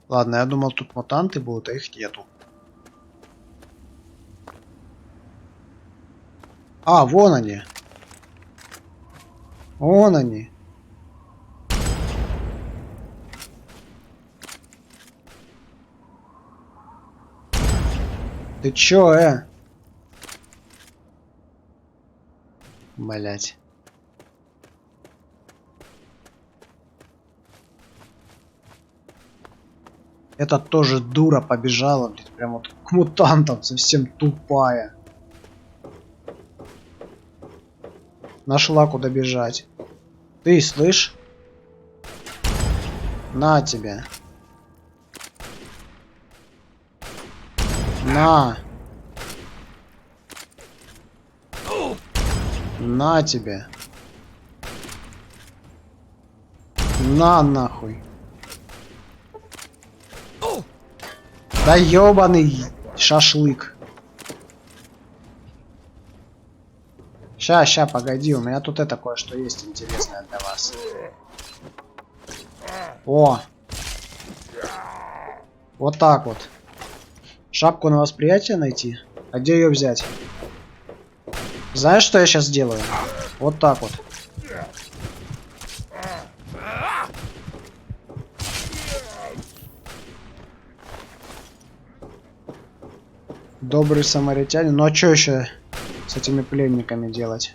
Ладно, я думал, тут мутанты будут, а их нету. А, вон они. Вон они. Ты чё, Блять. Эта тоже дура побежала, блядь, прям вот к мутантам, совсем тупая. Нашла куда бежать. Ты слышь? На тебя. На. На тебе. На нахуй. Да ёбаный шашлык. Ща, погоди, у меня тут это кое-что есть интересное для вас. О! Вот так вот. Шапку на восприятие найти? А где ее взять? Знаешь, что я сейчас делаю? Вот так вот. Добрый самаритянин. Ну а что еще с этими пленниками делать?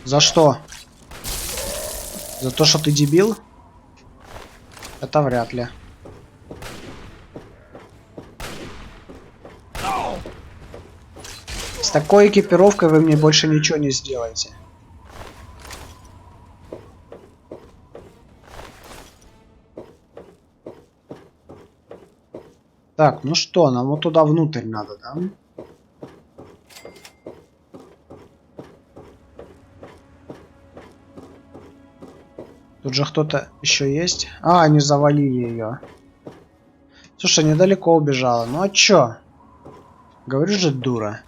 За что? За то, что ты дебил? Это вряд ли. С такой экипировкой вы мне больше ничего не сделаете. Так, ну что, нам вот туда внутрь надо, да? Тут же кто-то еще есть. А, они завалили ее. Слушай, недалеко убежала. Ну а чё? Говорю же, дура.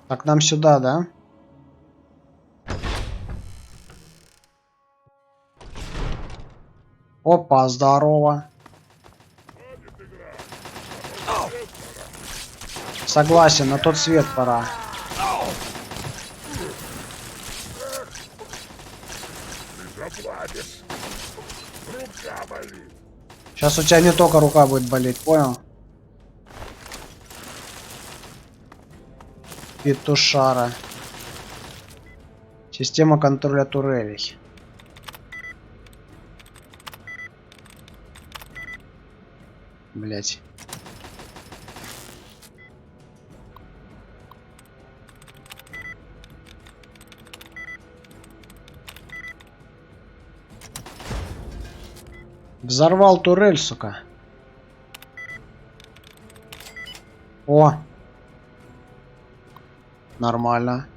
Так, нам сюда, да? Опа, здорово. Согласен, на тот свет пора. Сейчас у тебя не только рука будет болеть, понял? Петушара. Система контроля турелей. Блять. Взорвал турель, сука. О. Нормально.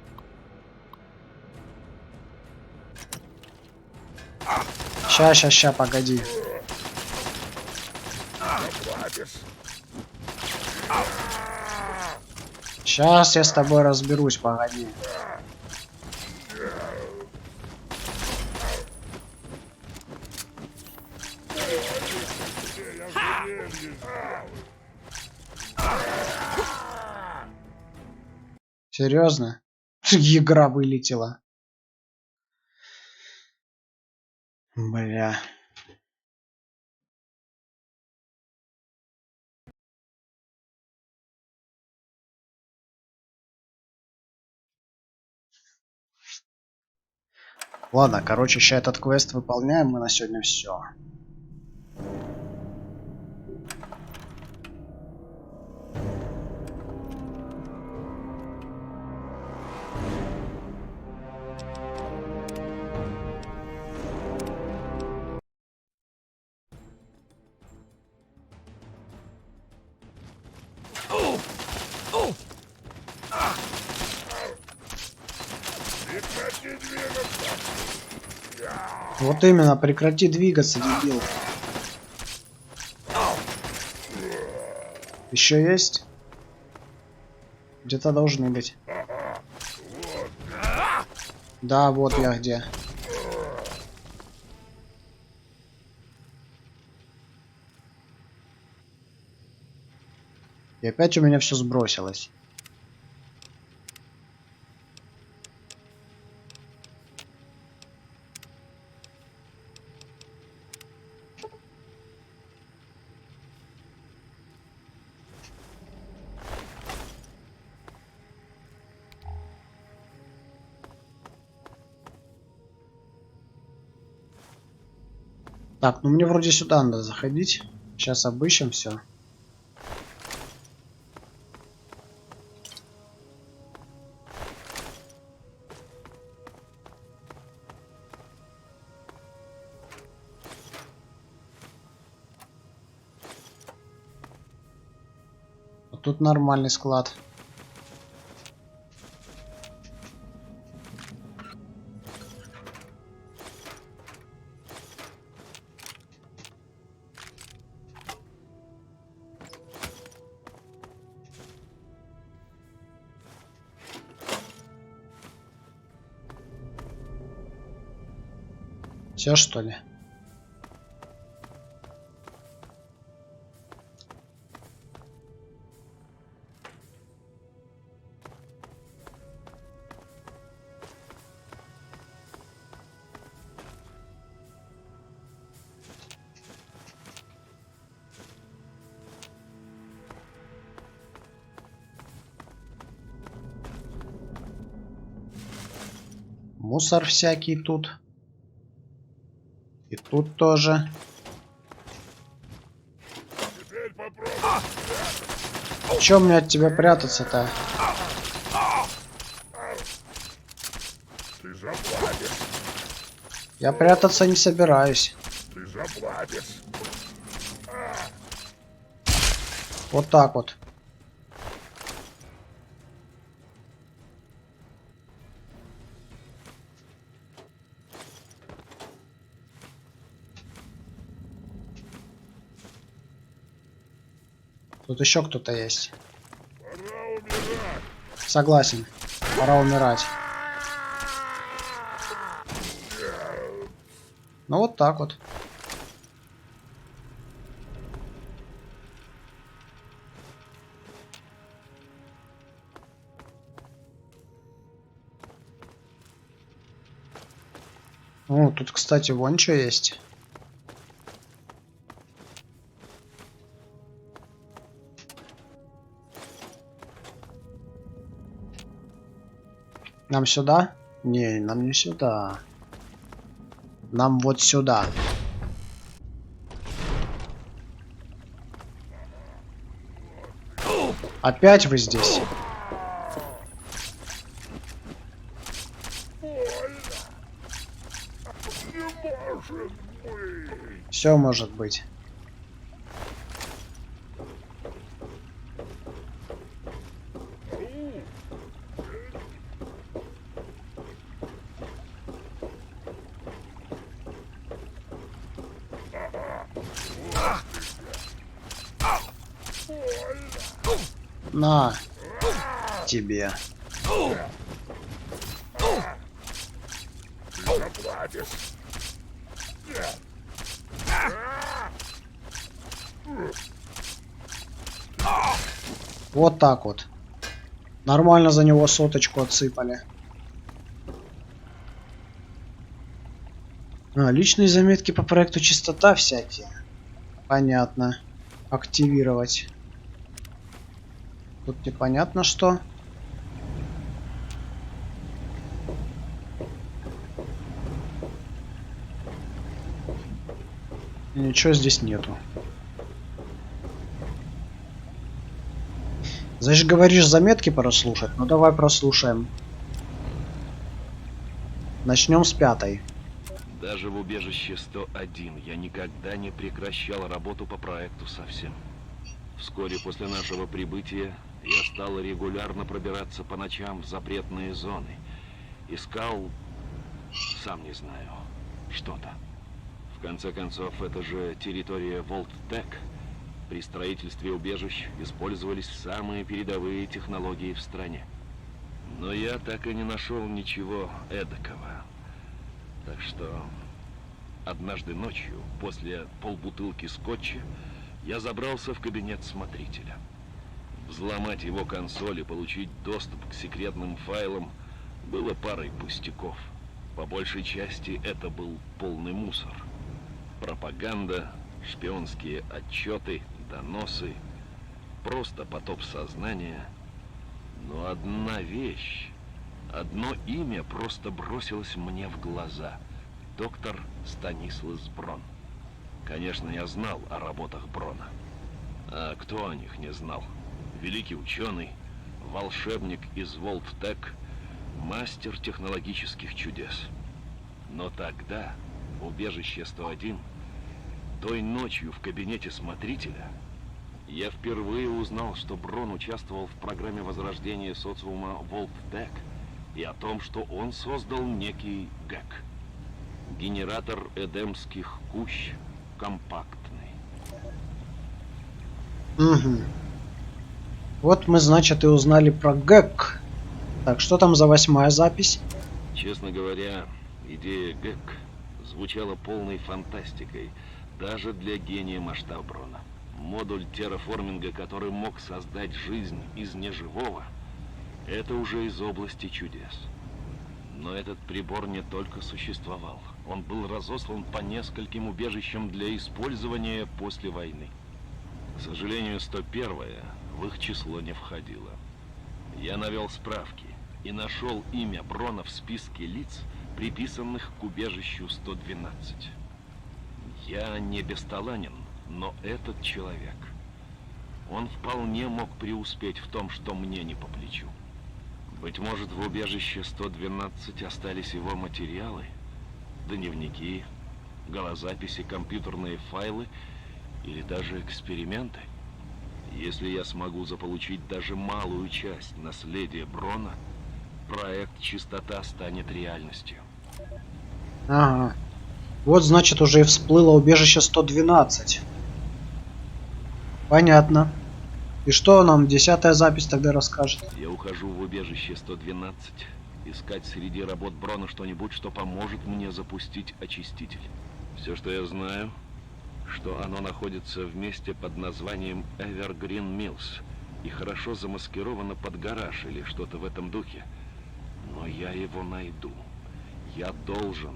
Ща, погоди. Сейчас я с тобой разберусь, погоди. Серьезно? Игра вылетела. Бля. Ладно, короче, сейчас этот квест выполняем. Мы на сегодня все. Вот именно, прекрати двигаться, дебил. Еще есть? Где-то должны быть. Да, вот я где. И опять у меня все сбросилось. Так, ну мне вроде сюда надо заходить. Сейчас обыщем все. Вот тут нормальный склад. Все, что ли? Мусор всякий тут. И тут тоже. Чё мне от тебя прятаться-то? Ты заплатишь. Я прятаться не собираюсь. Ты заплатишь. Вот так вот. Тут еще кто-то есть. Согласен. Пора умирать. Ну вот так вот. О, тут, кстати, вон что есть. Нам сюда? Не, нам не сюда. Нам вот сюда. Опять вы здесь? Все может быть. На тебе. Ты заплатишь. Вот так вот. Нормально за него соточку отсыпали. Личные заметки по проекту «Чистота» всякие. Понятно. Активировать. Тут непонятно что. Ничего здесь нету. Значит, говоришь, заметки прослушать? Ну давай прослушаем. Начнем с 5-й. Даже в убежище 101 я никогда не прекращал работу по проекту совсем. Вскоре после нашего прибытия я стал регулярно пробираться по ночам в запретные зоны. Искал, сам не знаю, что-то. В конце концов, это же территория Волттек. При строительстве убежищ использовались самые передовые технологии в стране. Но я так и не нашел ничего эдакого. Так что однажды ночью, после полбутылки скотча, я забрался в кабинет смотрителя. Взломать его консоль и получить доступ к секретным файлам было парой пустяков. По большей части это был полный мусор. Пропаганда, шпионские отчеты, доносы, просто потоп сознания. Но одна вещь, одно имя просто бросилось мне в глаза. Доктор Станислас Брон. Конечно, я знал о работах Брона. А кто о них не знал? Великий ученый, волшебник из Волттек, мастер технологических чудес. Но тогда, в убежище 101, той ночью в кабинете смотрителя, я впервые узнал, что Брон участвовал в программе возрождения социума Волттек и о том, что он создал некий ГЭК. Генератор эдемских кущ компактный. Угу. Вот мы, значит, и узнали про ГЭК. Так, что там за 8-я запись? Честно говоря, идея ГЭК звучала полной фантастикой, даже для гения масштаба Брона. Модуль терраформинга, который мог создать жизнь из неживого, это уже из области чудес. Но этот прибор не только существовал, он был разослан по нескольким убежищам для использования после войны. К сожалению, 101-я в их число не входила. Я навел справки и нашел имя Брона в списке лиц, приписанных к убежищу 112. Я не бесталанен, но этот человек, он вполне мог преуспеть в том, что мне не по плечу. Быть может, в убежище 112 остались его материалы, дневники, голозаписи, компьютерные файлы или даже эксперименты. Если я смогу заполучить даже малую часть наследия Брона, проект «Чистота» станет реальностью. Ага. Вот, значит, уже и всплыло убежище 112. Понятно. И что нам 10-я запись тогда расскажет? Я ухожу в убежище 112, искать среди работ Брона что-нибудь, что поможет мне запустить очиститель. Все, что я знаю, что оно находится в месте под названием Evergreen Mills и хорошо замаскировано под гараж или что-то в этом духе. Но я его найду. Я должен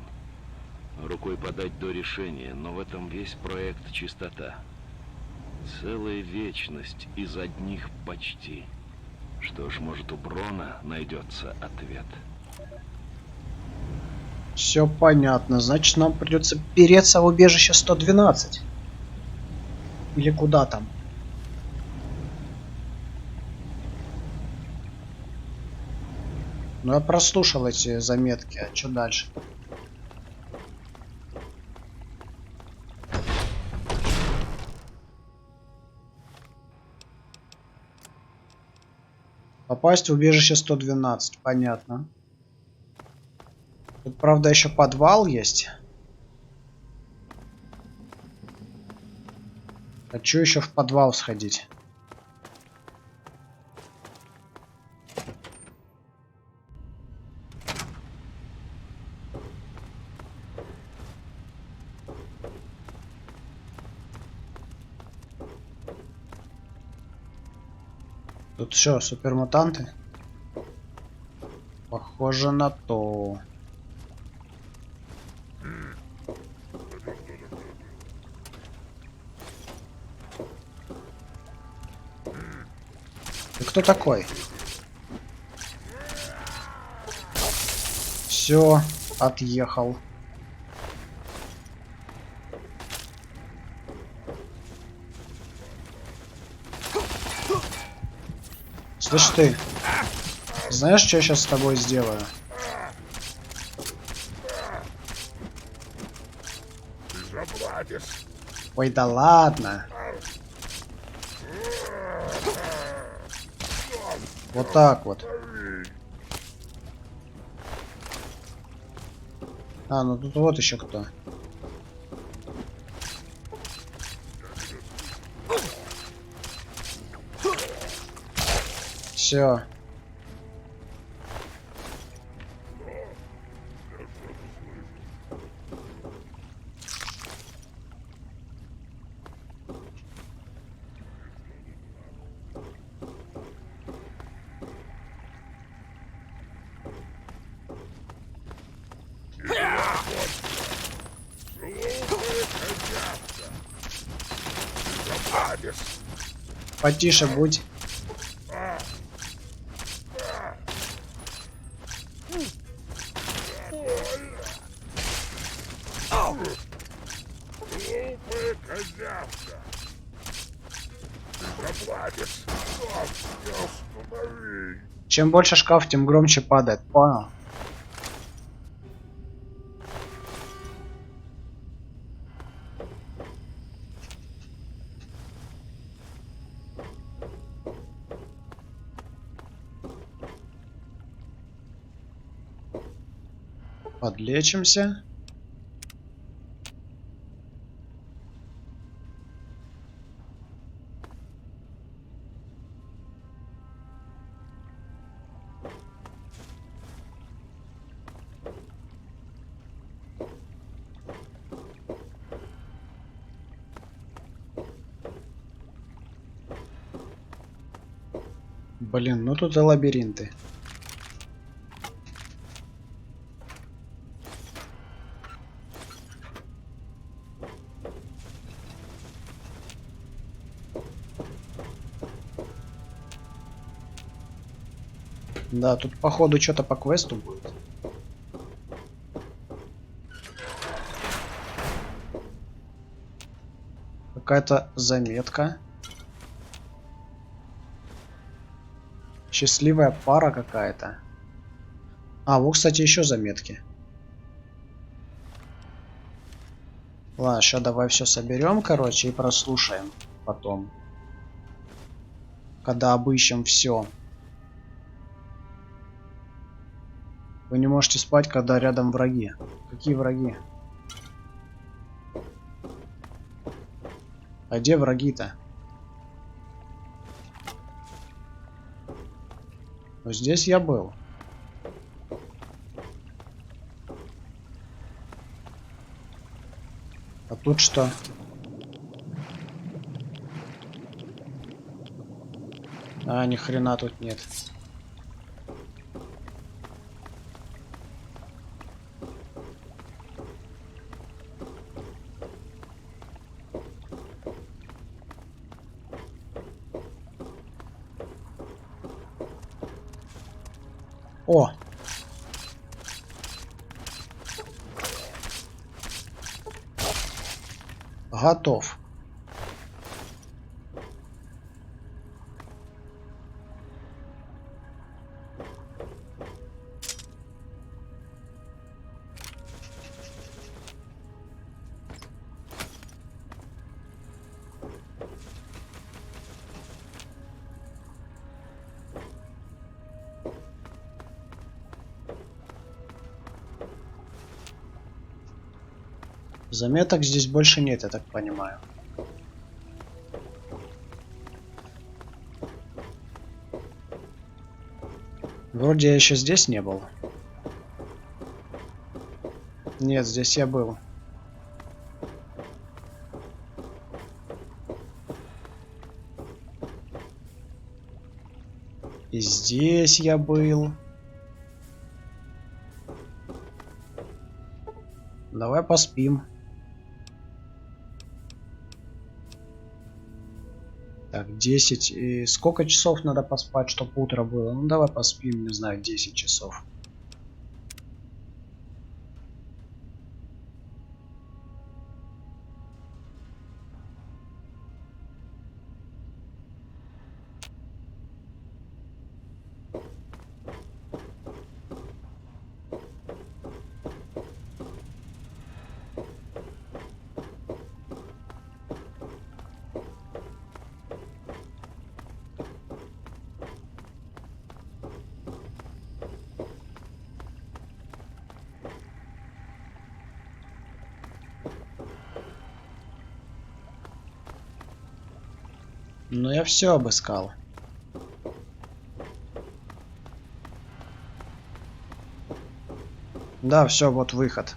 рукой подать до решения, но в этом весь проект «Чистота». Целая вечность из одних почти. Что ж, может, у Брона найдется ответ. Все понятно. Значит, нам придется переться в убежище 112. Или куда там? Ну, я прослушал эти заметки. А что дальше? Попасть в убежище 112. Понятно. Тут, правда, еще подвал есть. Хочу еще в подвал сходить. Тут что, супермутанты? Похоже на то. Ты кто такой? Все, отъехал. Слышь ты, знаешь, что я сейчас с тобой сделаю? Ты заплатишь. Ой, да ладно. Вот так вот. А, ну тут вот еще кто. Все. Потише будь. Глупая козявка. Ты заплатишь. Останови. Чем больше шкаф, тем громче падает. Понял? Подлечимся. Блин, ну тут и лабиринты. Да, тут походу что-то по квесту будет. Какая-то заметка. Счастливая пара какая-то. А, вот, кстати, еще заметки. Ладно, сейчас давай все соберем, короче, и прослушаем потом. Когда обыщем все. Вы не можете спать, когда рядом враги. Какие враги? А где враги-то? Ну, здесь я был. А тут что? А, ни хрена тут нет. О! Готов. Заметок здесь больше нет, я так понимаю. Вроде я еще здесь не был. Нет, здесь я был. И здесь я был. Давай поспим. Так, 10. И сколько часов надо поспать, чтобы утро было? Ну, давай поспим, не знаю, 10 часов. Но я все обыскал. Да, все, вот выход.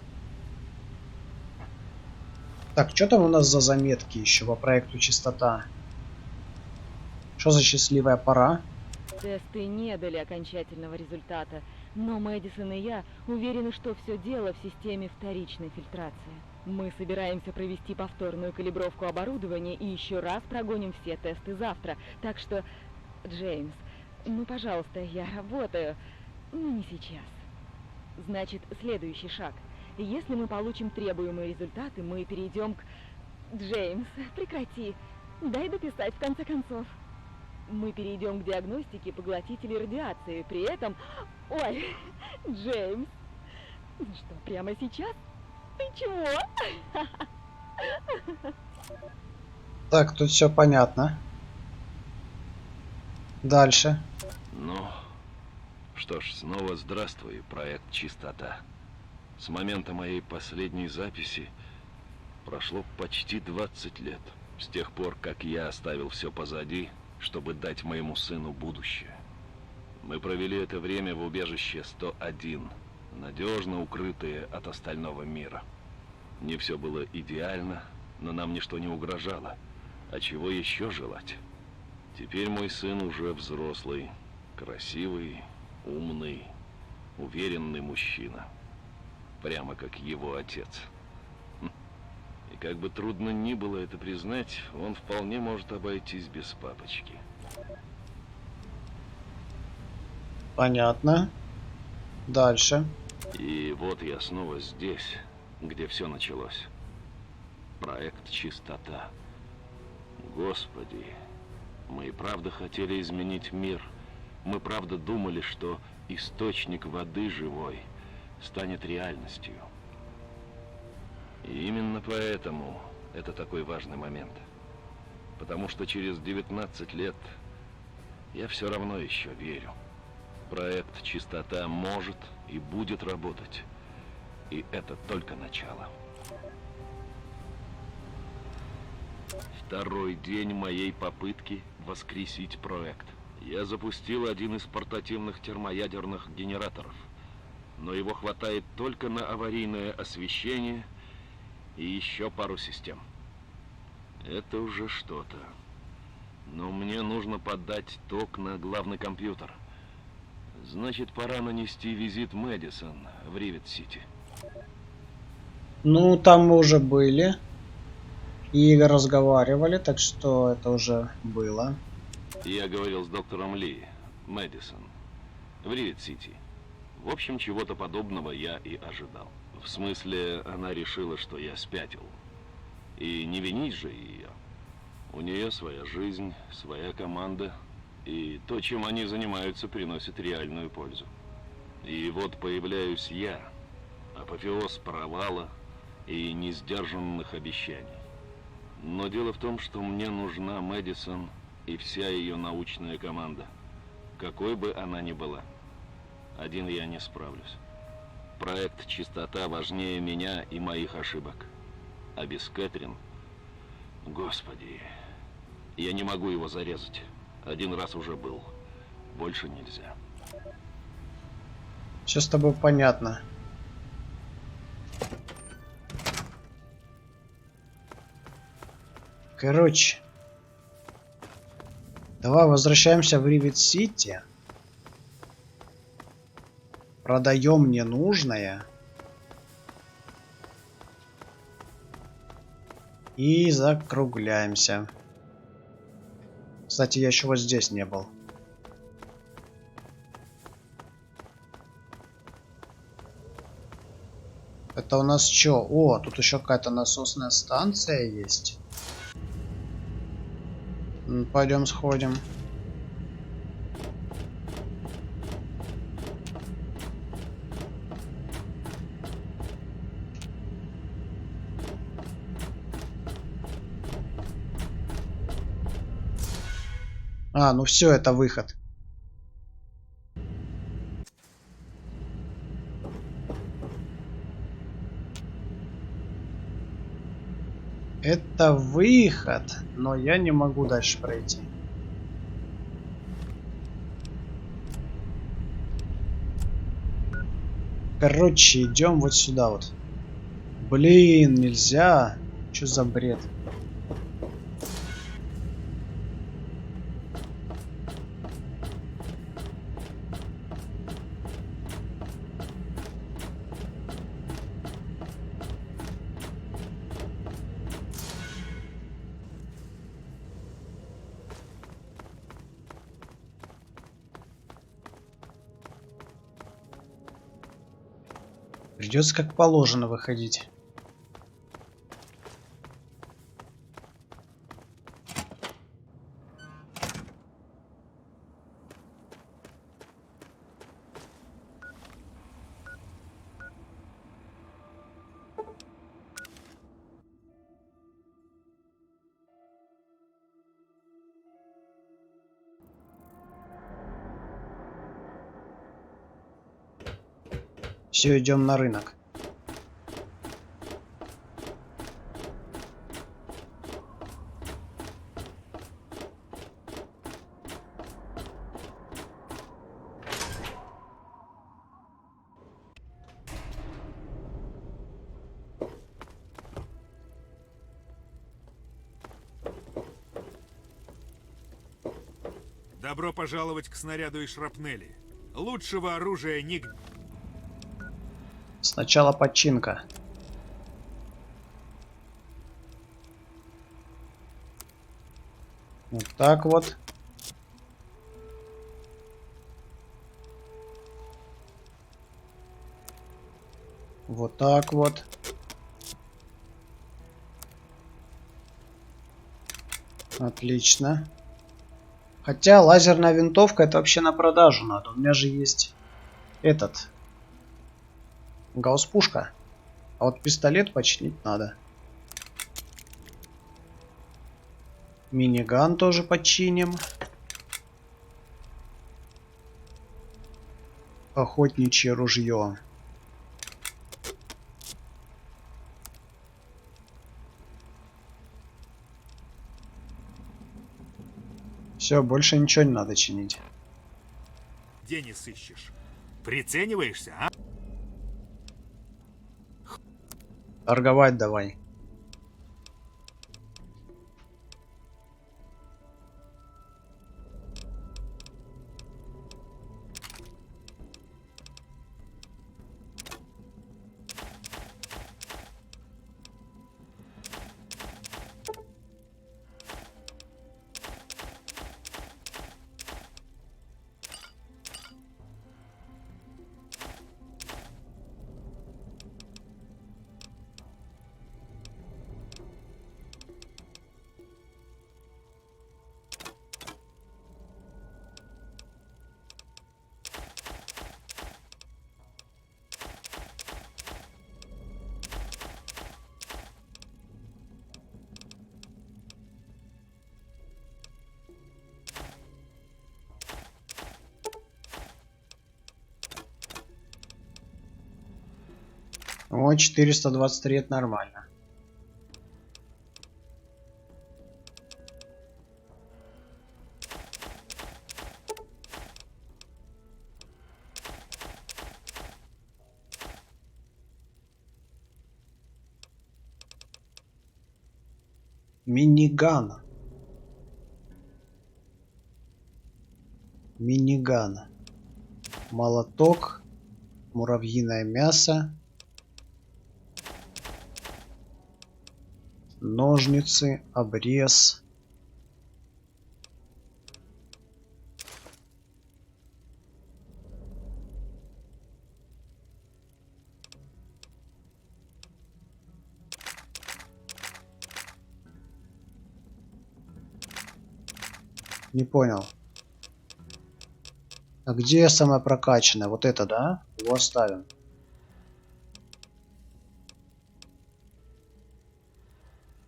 Так, что там у нас за заметки еще по проекту «Чистота»? Что за счастливая пора? Тесты не дали окончательного результата, но Мэдисон и я уверены, что все дело в системе вторичной фильтрации. Мы собираемся провести повторную калибровку оборудования и еще раз прогоним все тесты завтра. Так что, Джеймс, ну, пожалуйста, я работаю, но не сейчас. Значит, следующий шаг. Если мы получим требуемые результаты, мы перейдем к... Джеймс, прекрати. Дай дописать в конце концов. Мы перейдем к диагностике поглотителей радиации. При этом... Ой, Джеймс. Что, прямо сейчас? Ты чего? Так, тут все понятно. Дальше. Ну, что ж, снова здравствуй, проект «Чистота». С момента моей последней записи прошло почти 20 лет. С тех пор, как я оставил все позади, чтобы дать моему сыну будущее. Мы провели это время в убежище 101, надежно укрытые от остального мира. Не все было идеально, но нам ничто не угрожало. А чего еще желать? Теперь мой сын уже взрослый, красивый, умный, уверенный мужчина. Прямо как его отец. И как бы трудно ни было это признать, он вполне может обойтись без папочки. Понятно. Дальше. И вот я снова здесь, где все началось. Проект «Чистота». Господи, мы и правда хотели изменить мир. Мы правда думали, что источник воды живой станет реальностью. И именно поэтому это такой важный момент. Потому что через 19 лет я все равно еще верю. Проект «Чистота» может и будет работать. И это только начало. Второй день моей попытки воскресить проект. Я запустил один из портативных термоядерных генераторов. Но его хватает только на аварийное освещение и еще пару систем. Это уже что-то. Но мне нужно подать ток на главный компьютер. Значит, пора нанести визит Мэдисон в Ривет-Сити. Ну, там мы уже были. И разговаривали, так что это уже было. Я говорил с доктором Ли, Мэдисон, в Ривет-Сити. В общем, чего-то подобного я и ожидал. В смысле, она решила, что я спятил. И не винить же ее. У нее своя жизнь, своя команда. И то, чем они занимаются, приносит реальную пользу. И вот появляюсь я, апофеоз провала и несдержанных обещаний. Но дело в том, что мне нужна Мэдисон и вся ее научная команда, какой бы она ни была. Один я не справлюсь. Проект «Чистота» важнее меня и моих ошибок. А без Кэтрин... Господи, я не могу его зарезать. Один раз уже был. Больше нельзя. Все с тобой понятно. Короче. Давай возвращаемся в Ривет-Сити. Продаем ненужное. И закругляемся. Кстати, я еще вот здесь не был. Это у нас что? О, тут еще какая-то насосная станция есть. Пойдем сходим. А, ну все, это выход. Это выход, но я не могу дальше пройти. Короче, идем вот сюда вот. Блин, нельзя. Что за бред? Придется как положено выходить. Все, идем на рынок. Добро пожаловать к снаряду и шрапнели. Лучшего оружия нигде. Сначала починка. Вот так вот. Вот так вот. Отлично. Хотя лазерная винтовка это вообще на продажу надо. У меня же есть этот гаусс-пушка. А вот пистолет починить надо. Миниган тоже починим. Охотничье ружье. Все, больше ничего не надо чинить. Где не сыщешь? Прицениваешься, а? Торговать давай. О, 423 это нормально. Миниган. Миниган. Молоток. Муравьиное мясо. Ножницы, обрез. Не понял. А где самая прокачанная? Вот это, да? Его оставим.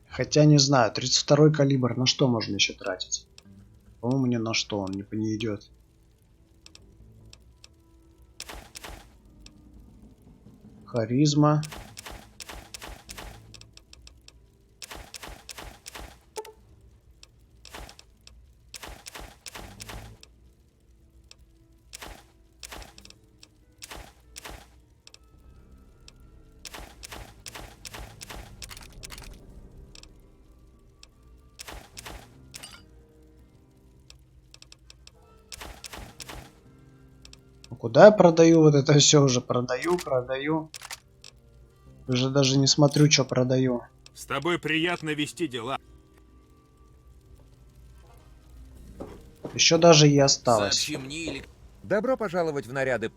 Хотя не знаю, 32-й калибр на что можно еще тратить? По-моему, ни на что он не идет. Харизма. Куда я продаю вот это все уже? Продаю. Уже даже не смотрю, что продаю. С тобой приятно вести дела. Еще даже и осталось. Сообщи мне или... Добро пожаловать в наряды.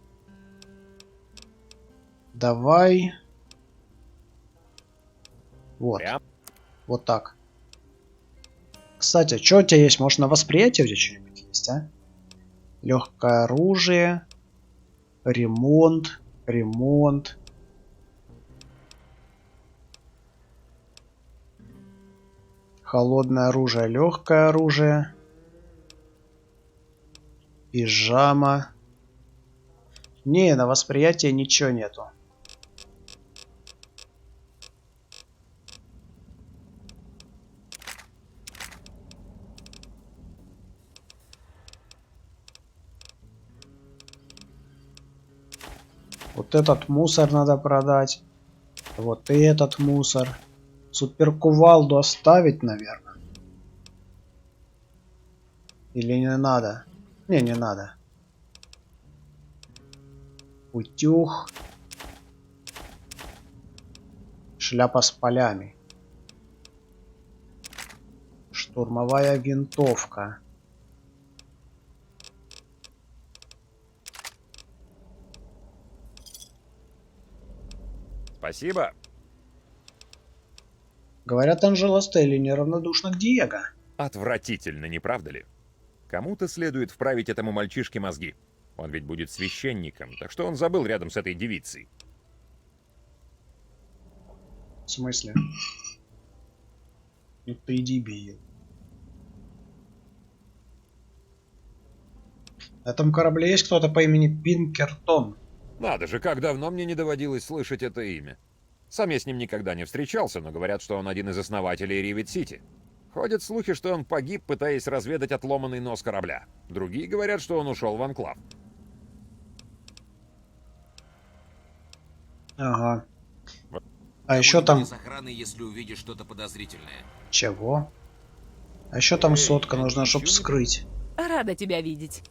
Давай. Вот. Вот так. Кстати, что у тебя есть? Может, на восприятие у тебя что-нибудь есть, а? Легкое оружие. Ремонт. Холодное оружие, легкое оружие. Пижама. Не, на восприятие ничего нету. Вот этот мусор надо продать. Вот и этот мусор. Суперкувалду оставить, наверное. Или не надо? Не надо. Утюг. Шляпа с полями. Штурмовая винтовка. Спасибо. Говорят, Анжела Стелли неравнодушна к Диего. Отвратительно, не правда ли? Кому-то следует вправить этому мальчишке мозги. Он ведь будет священником, так что он забыл рядом с этой девицей. В смысле? Ну ты дебил. На этом корабле есть кто-то по имени Пинкертон. Надо же, как давно мне не доводилось слышать это имя. Сам я с ним никогда не встречался, но говорят, что он один из основателей Ривет-Сити. Ходят слухи, что он погиб, пытаясь разведать отломанный нос корабля. Другие говорят, что он ушел в анклав. Ага. А еще там... С охраной, если увидишь что-то подозрительное. Чего? А еще там сотка нужна, чтобы скрыть. Рада тебя видеть.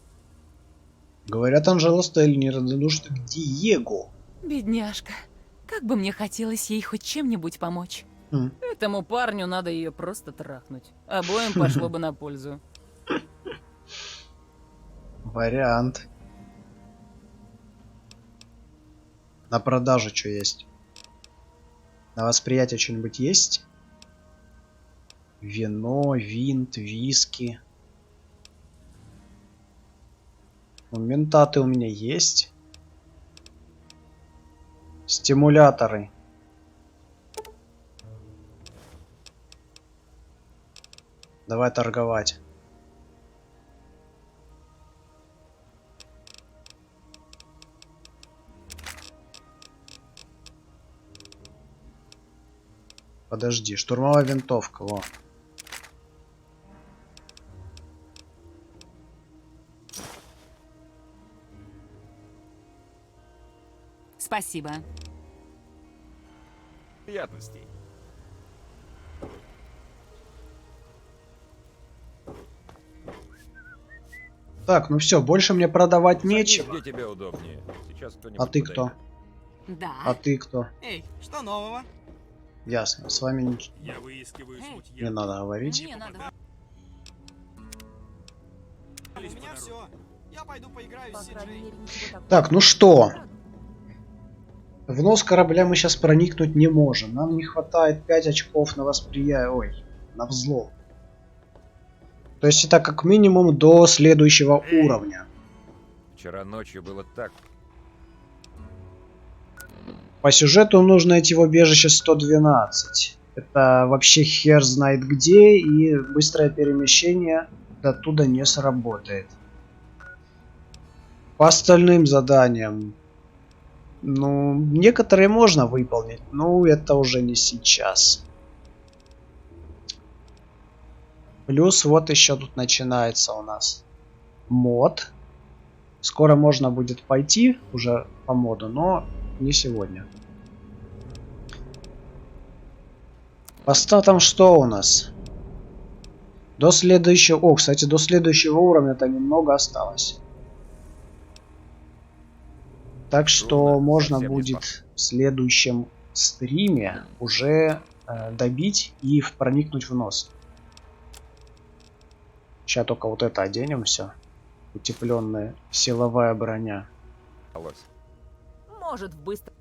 Говорят, Анжела Стелли неравнодушна к Диего. Бедняжка. Как бы мне хотелось ей хоть чем-нибудь помочь. Этому парню надо ее просто трахнуть. Обоим пошло бы на пользу. Вариант. На продажу что есть? На восприятие что-нибудь есть? Вино, винт, виски. Ментаты у меня есть. Стимуляторы. Давай торговать. Подожди, штурмовая винтовка, во. Спасибо. Приятностей. Так, ну все, больше мне продавать нечего. Где тебе удобнее? Сейчас кто-нибудь А ты подойдет. кто? Да. А ты кто? Эй, что нового? Ясно. С вами Я выискиваю смутье. не надо говорить. Мне надо. У меня все. Я пойду поиграю с Сиджей. Так, ну что? В нос корабля мы сейчас проникнуть не можем. Нам не хватает 5 очков на восприятие. Ой, на взлом. То есть это как минимум до следующего уровня. Вчера ночью было так. По сюжету нужно идти в убежище 112. Это вообще хер знает где, и быстрое перемещение до туда не сработает. По остальным заданиям, ну, некоторые можно выполнить, но это уже не сейчас. Плюс вот еще тут начинается у нас мод. Скоро можно будет пойти уже по моду, но не сегодня. По статам что у нас? До следующего... О, кстати, до следующего уровня-то немного осталось. Так что можно будет в следующем стриме уже добить и проникнуть в нос. Сейчас только вот это оденем все. Утепленная силовая броня. Может, в быстрой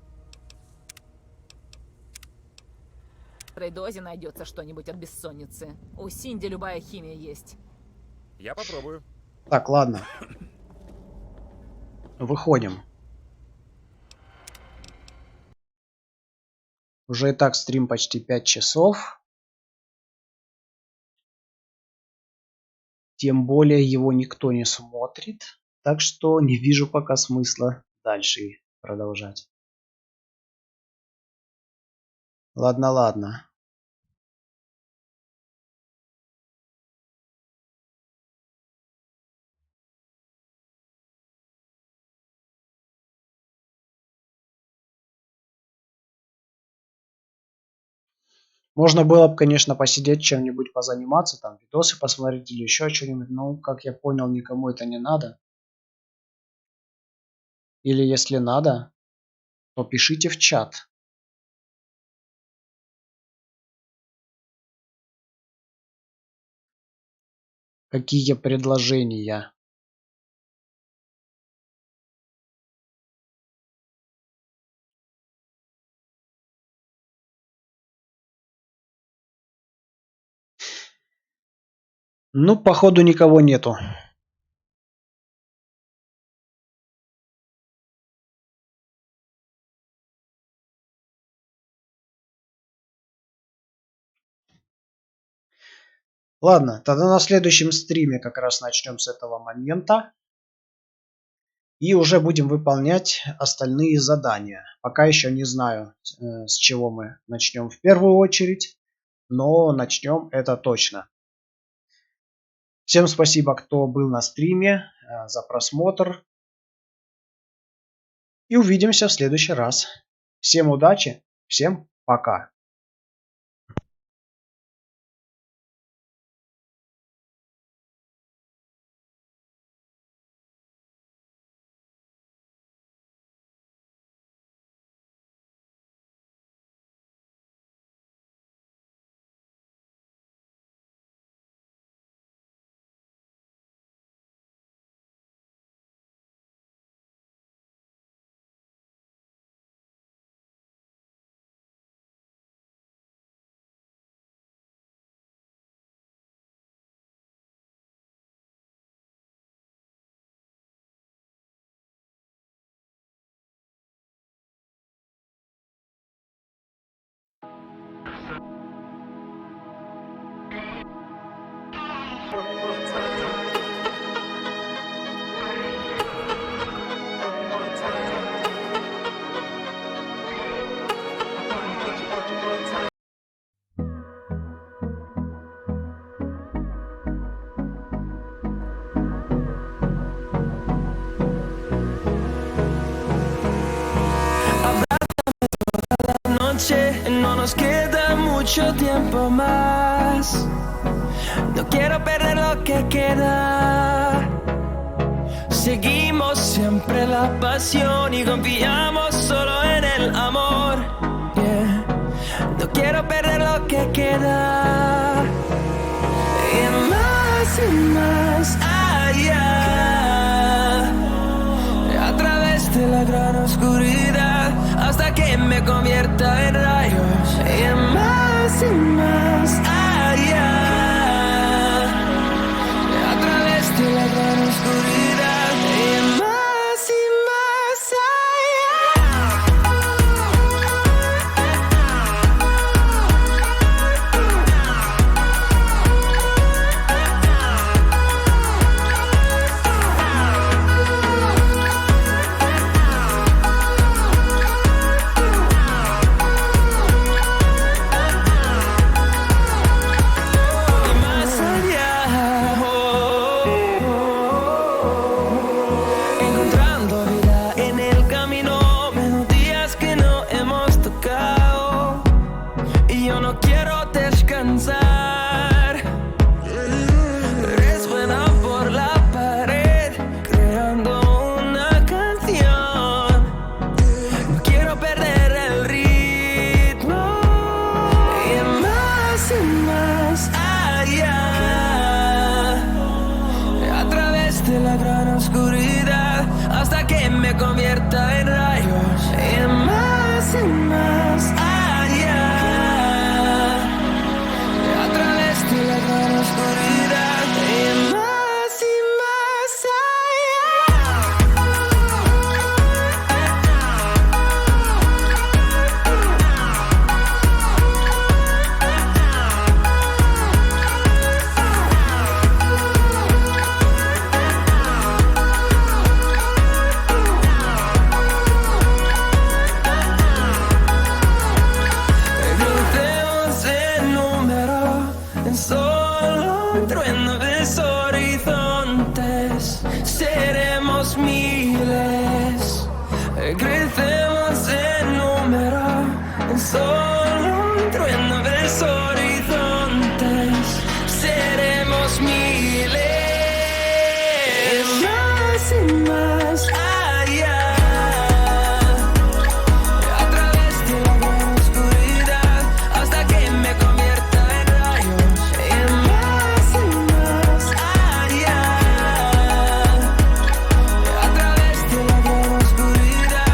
дозе найдется что-нибудь от бессонницы. У Синди любая химия есть. Я попробую. Так, ладно. Выходим. Уже и так стрим почти 5 часов. Тем более его никто не смотрит. Так что не вижу пока смысла дальше продолжать. Ладно, ладно. Можно было бы, конечно, посидеть чем-нибудь, позаниматься, там, видосы посмотреть или еще что-нибудь, но, как я понял, никому это не надо. Или если надо, то пишите в чат. Какие предложения? Ну, походу, никого нету. Ладно, тогда на следующем стриме как раз начнем с этого момента. И уже будем выполнять остальные задания. Пока еще не знаю, с чего мы начнем в первую очередь. Но начнем это точно. Всем спасибо, кто был на стриме, за просмотр. И увидимся в следующий раз. Всем удачи, всем пока. No nos queda mucho tiempo más. No quiero perder lo que queda. Seguimos siempre la pasión y confiamos solo en el amor. Yeah. No quiero quiero perder lo que queda. Y más allá, a través de la gran oscuridad, hasta que me convierta en rayos. Y más allá, a través de la gran oscuridad. Y más convierta en rayos. Y más allá, a través de la gran oscuridad. Y más crecemos en número, en solo un trueno de horizontes, seremos miles. Y más allá, a través de la gran oscuridad, hasta que me convierta en rayos. Y más allá, a través de la gran oscuridad.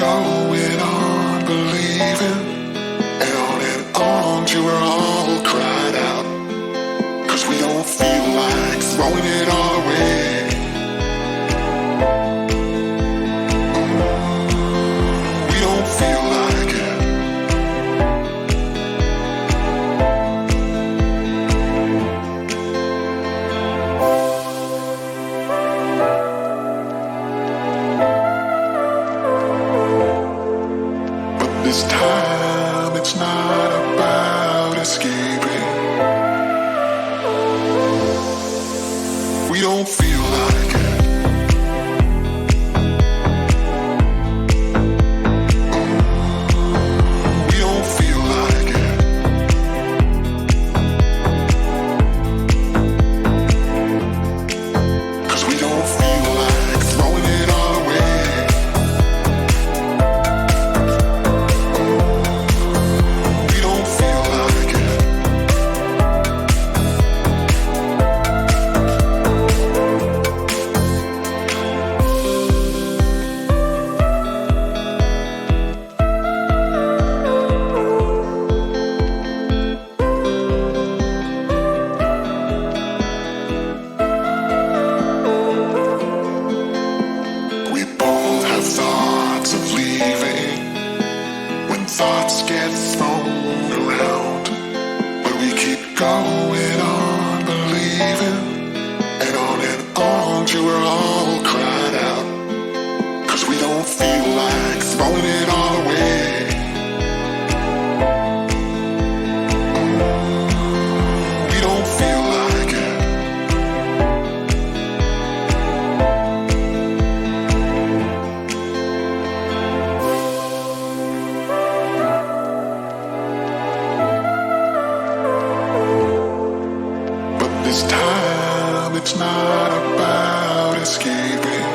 going on believing, and on till we're all cried out. 'Cause we don't feel like throwing it all away. We don't feel like it. But this time it's not about escaping. We don't feel like it. We don't feel like it. 'Cause we don't feel like throwing it all away. We don't feel like it. We both have thoughts of leaving when thoughts get thrown around. But we keep going on believing, and on till we're all cried out. 'Cause we don't feel like throwing it all away. We don't feel like it. But this time it's not about escaping.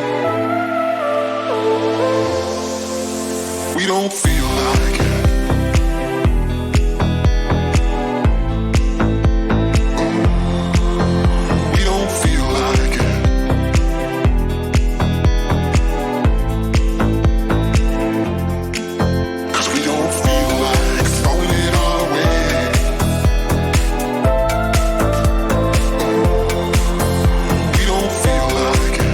We don't feel like it. We don't feel like it. 'Cause we don't feel like throwing it all away. We don't feel like it.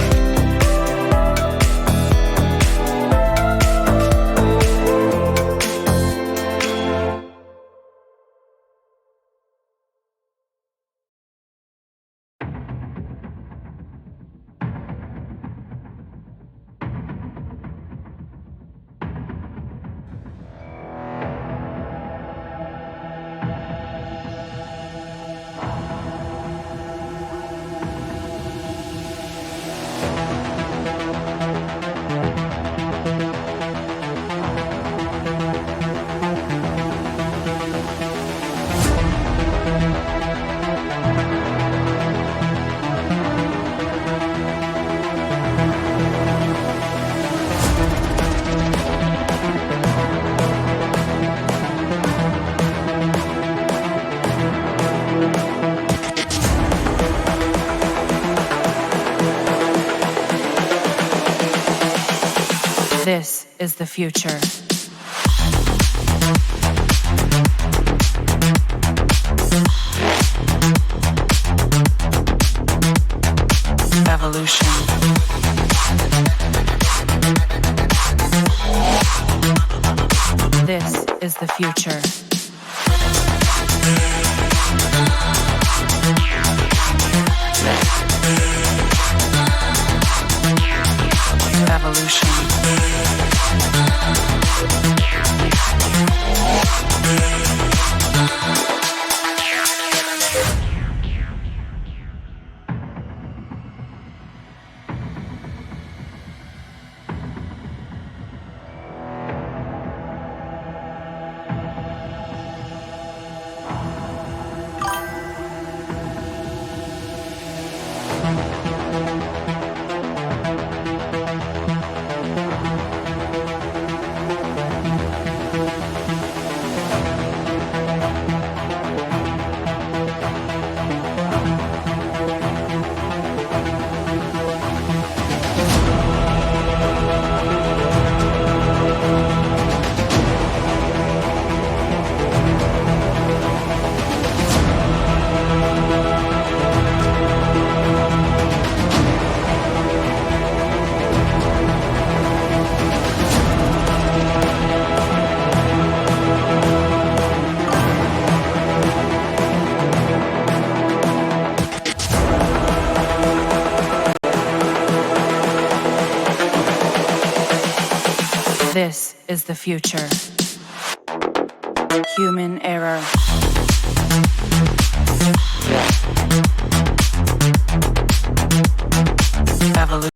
This is the future. Evolution. This is the future. Evolution. This is the future. Human error. Evolution.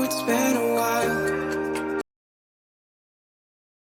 It's better